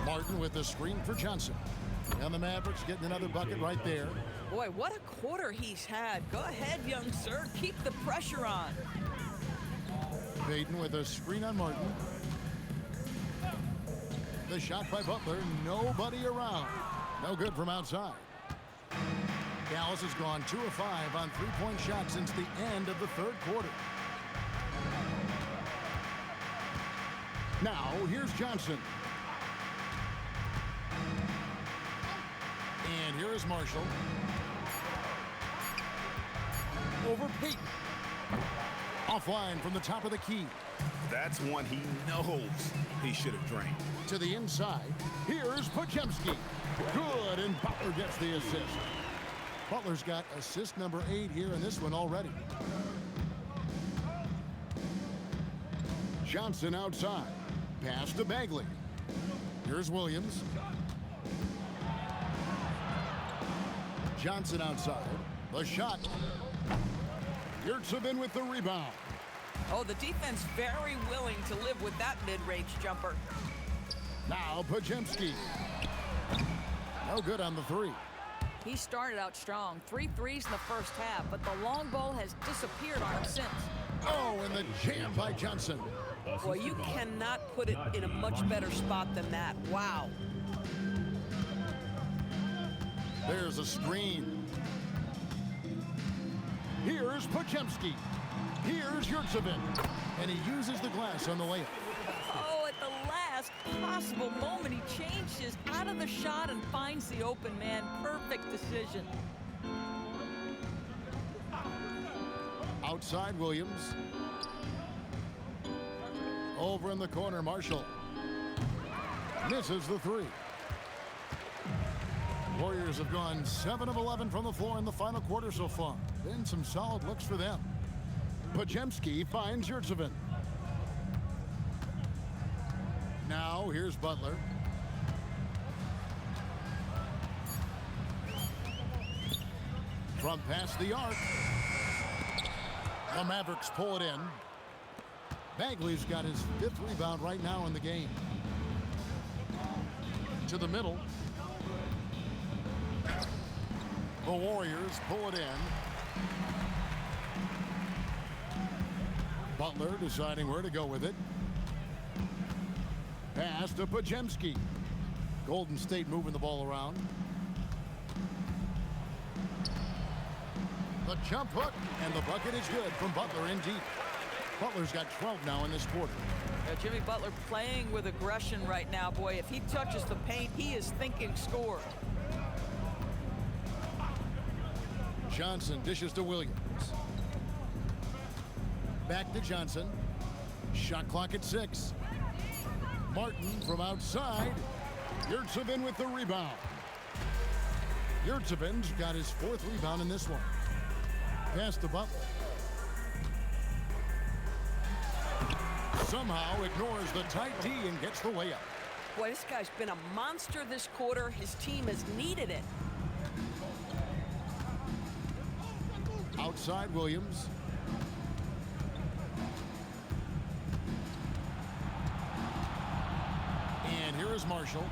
Martin with the screen for Johnson. And the Mavericks getting another bucket right there. Boy, what a quarter he's had. Go ahead, young sir. Keep the pressure on. Payton with a screen on Martin. The shot by Butler. Nobody around. No good from outside. Dallas has gone 2 of 5 on three-point shots since the end of the third quarter. Now, here's Johnson. And here is Marshall. Over Payton. Offline from the top of the key. That's one he knows he should have drained. To the inside. Here's Pajemski. Good, and Butler gets the assist. Butler's got assist number 8 here in this one already. Johnson outside. Pass to Bagley. Here's Williams. Johnson outside. The shot. Yurtsevin with the rebound. Oh, the defense very willing to live with that mid-range jumper. Now Pajemski. No good on the three. He started out strong. 3 threes in the first half, but the long ball has disappeared on him since. Oh, and the jam by Johnson. Well, you cannot put it in a much better spot than that. Wow. There's a screen. Here's Pajemski. Here's Yurtsevin. And he uses the glass on the layup. Oh, at the last possible moment, he changes out of the shot and finds the open man. Perfect decision. Outside Williams. Over in the corner, Marshall. Misses the three. Warriors have gone 7 of 11 from the floor in the final quarter so far. Been some solid looks for them. Pajemski finds Yurtsevin. Now here's Butler. From past the arc. The Mavericks pull it in. Bagley's got his 5th rebound right now in the game. To the middle. The Warriors pull it in. Butler deciding where to go with it. Pass to Pajemski. Golden State moving the ball around. The jump hook, and the bucket is good from Butler in deep. Butler's got 12 now in this quarter. Jimmy Butler playing with aggression right now. Boy, if he touches the paint, he is thinking score. Johnson dishes to Williams. Back to Johnson. Shot clock at 6. Martin from outside. Yurtsevin with the rebound. Yurtsevin's got his 4th rebound in this one. Pass to Butler. Somehow ignores the tight D and gets the layup. Boy, this guy's been a monster this quarter. His team has needed it. Outside Williams. And here is Marshall.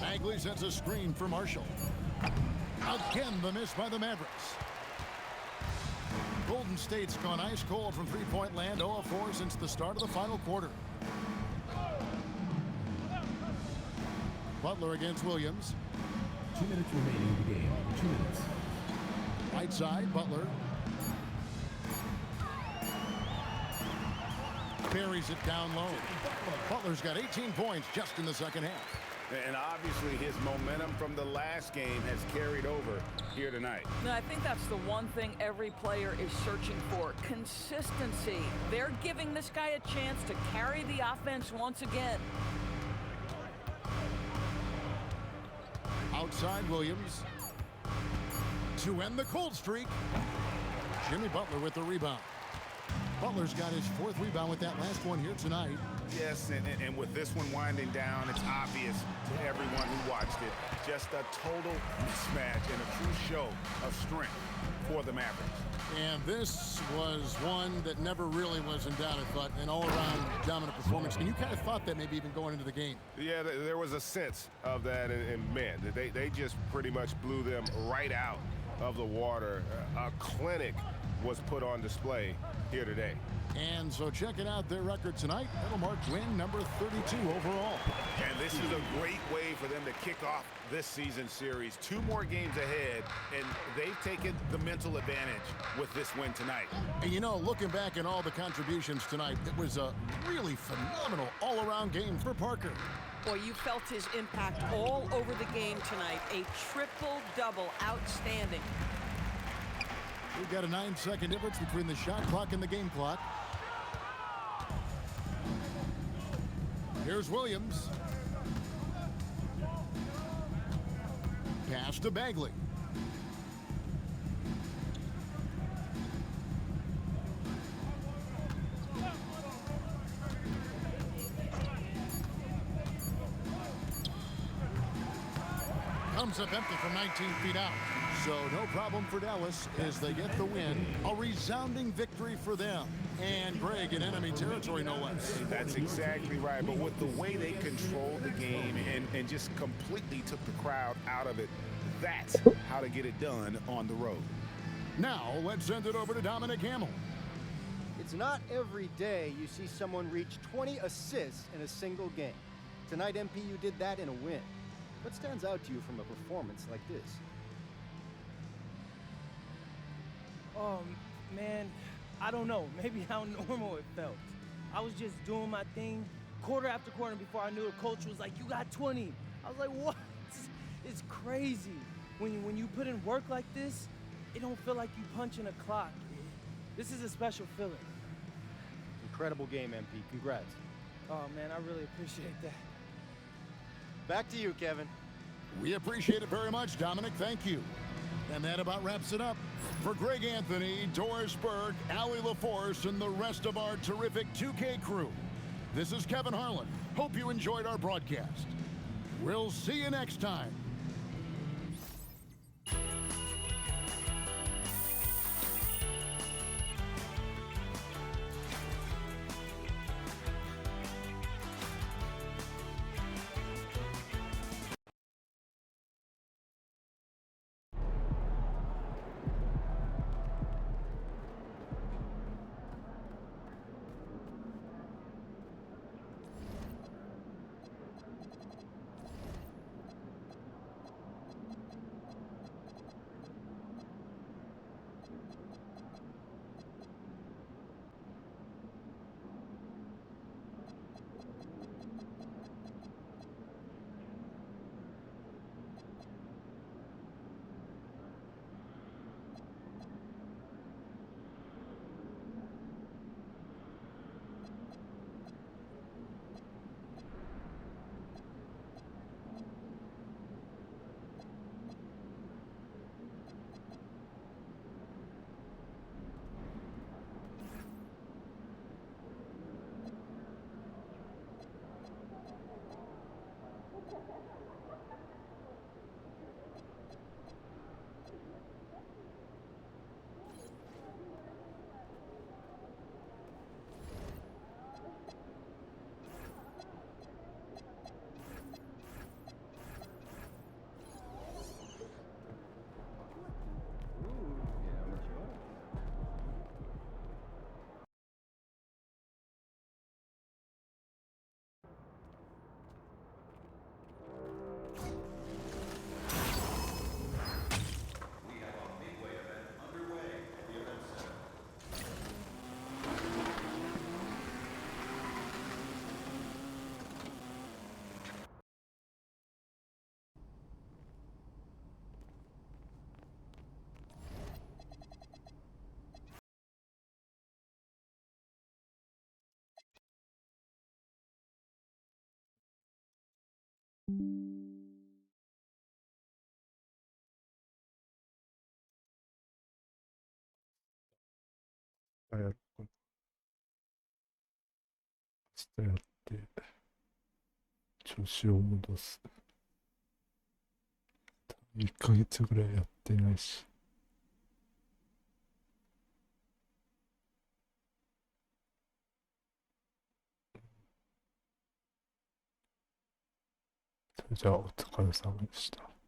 Bagley sets a screen for Marshall. Again, the miss by the Mavericks. Golden State's gone ice cold from three-point land, 0 of 4 since the start of the final quarter. Butler against Williams. 2 minutes remaining in the game. 2 minutes. Right side, Butler. Buries it down low. Butler's got 18 points just in the second half. And obviously his momentum from the last game has carried over here tonight. And I think that's the one thing every player is searching for, consistency. They're giving this guy a chance to carry the offense once again. Outside Williams. To end the cold streak. Jimmy Butler with the rebound. Butler's got his 4th rebound with that last one here tonight. Yes, and with this one winding down, it's obvious to everyone who watched it. Just a total mismatch and a true show of strength for the Mavericks. And this was one that never really was in doubt, I thought, an all-around dominant performance. And you kind of thought that maybe even going into the game. Yeah, there was a sense of that, and man, they just pretty much blew them right out of the water. A clinic was put on display here today. And so checking out their record tonight, that'll mark win number 32 overall. And this is a great way for them to kick off this season series. 2 more games ahead, and they've taken the mental advantage with this win tonight. And you know, looking back at all the contributions tonight, it was a really phenomenal all-around game for Parker. Boy, you felt his impact all over the game tonight. A triple-double, outstanding. We've got a 9-second difference between the shot clock and the game clock. Here's Williams. Pass to Bagley. Comes up empty from 19 feet out. So no problem for Dallas as they get the win. A resounding victory for them. And Greg in enemy territory, no less. That's exactly right. But with the way they controlled the game and just completely took the crowd out of it, that's how to get it done on the road. Now let's send it over to Dominic Hamill. It's not every day you see someone reach 20 assists in a single game. Tonight, MP, you did that in a win. What stands out to you from a performance like this? Man, I don't know. Maybe how normal it felt. I was just doing my thing quarter after quarter before I knew the coach was like, you got 20. I was like, what? It's crazy. When you put in work like this, it don't feel like you punching a clock. This is a special feeling. Incredible game, MP. Congrats. Oh, man, I really appreciate that. Back to you, Kevin. We appreciate it very much, Dominic. Thank you. And that about wraps it up. For Greg Anthony, Doris Burke, Allie LaForce, and the rest of our terrific 2K crew, this is Kevin Harlan. Hope you enjoyed our broadcast. We'll see you next time.やろうか。明日やって、調子を戻す。1ヶ月ぐらいやってないし。それじゃあお疲れ様でした。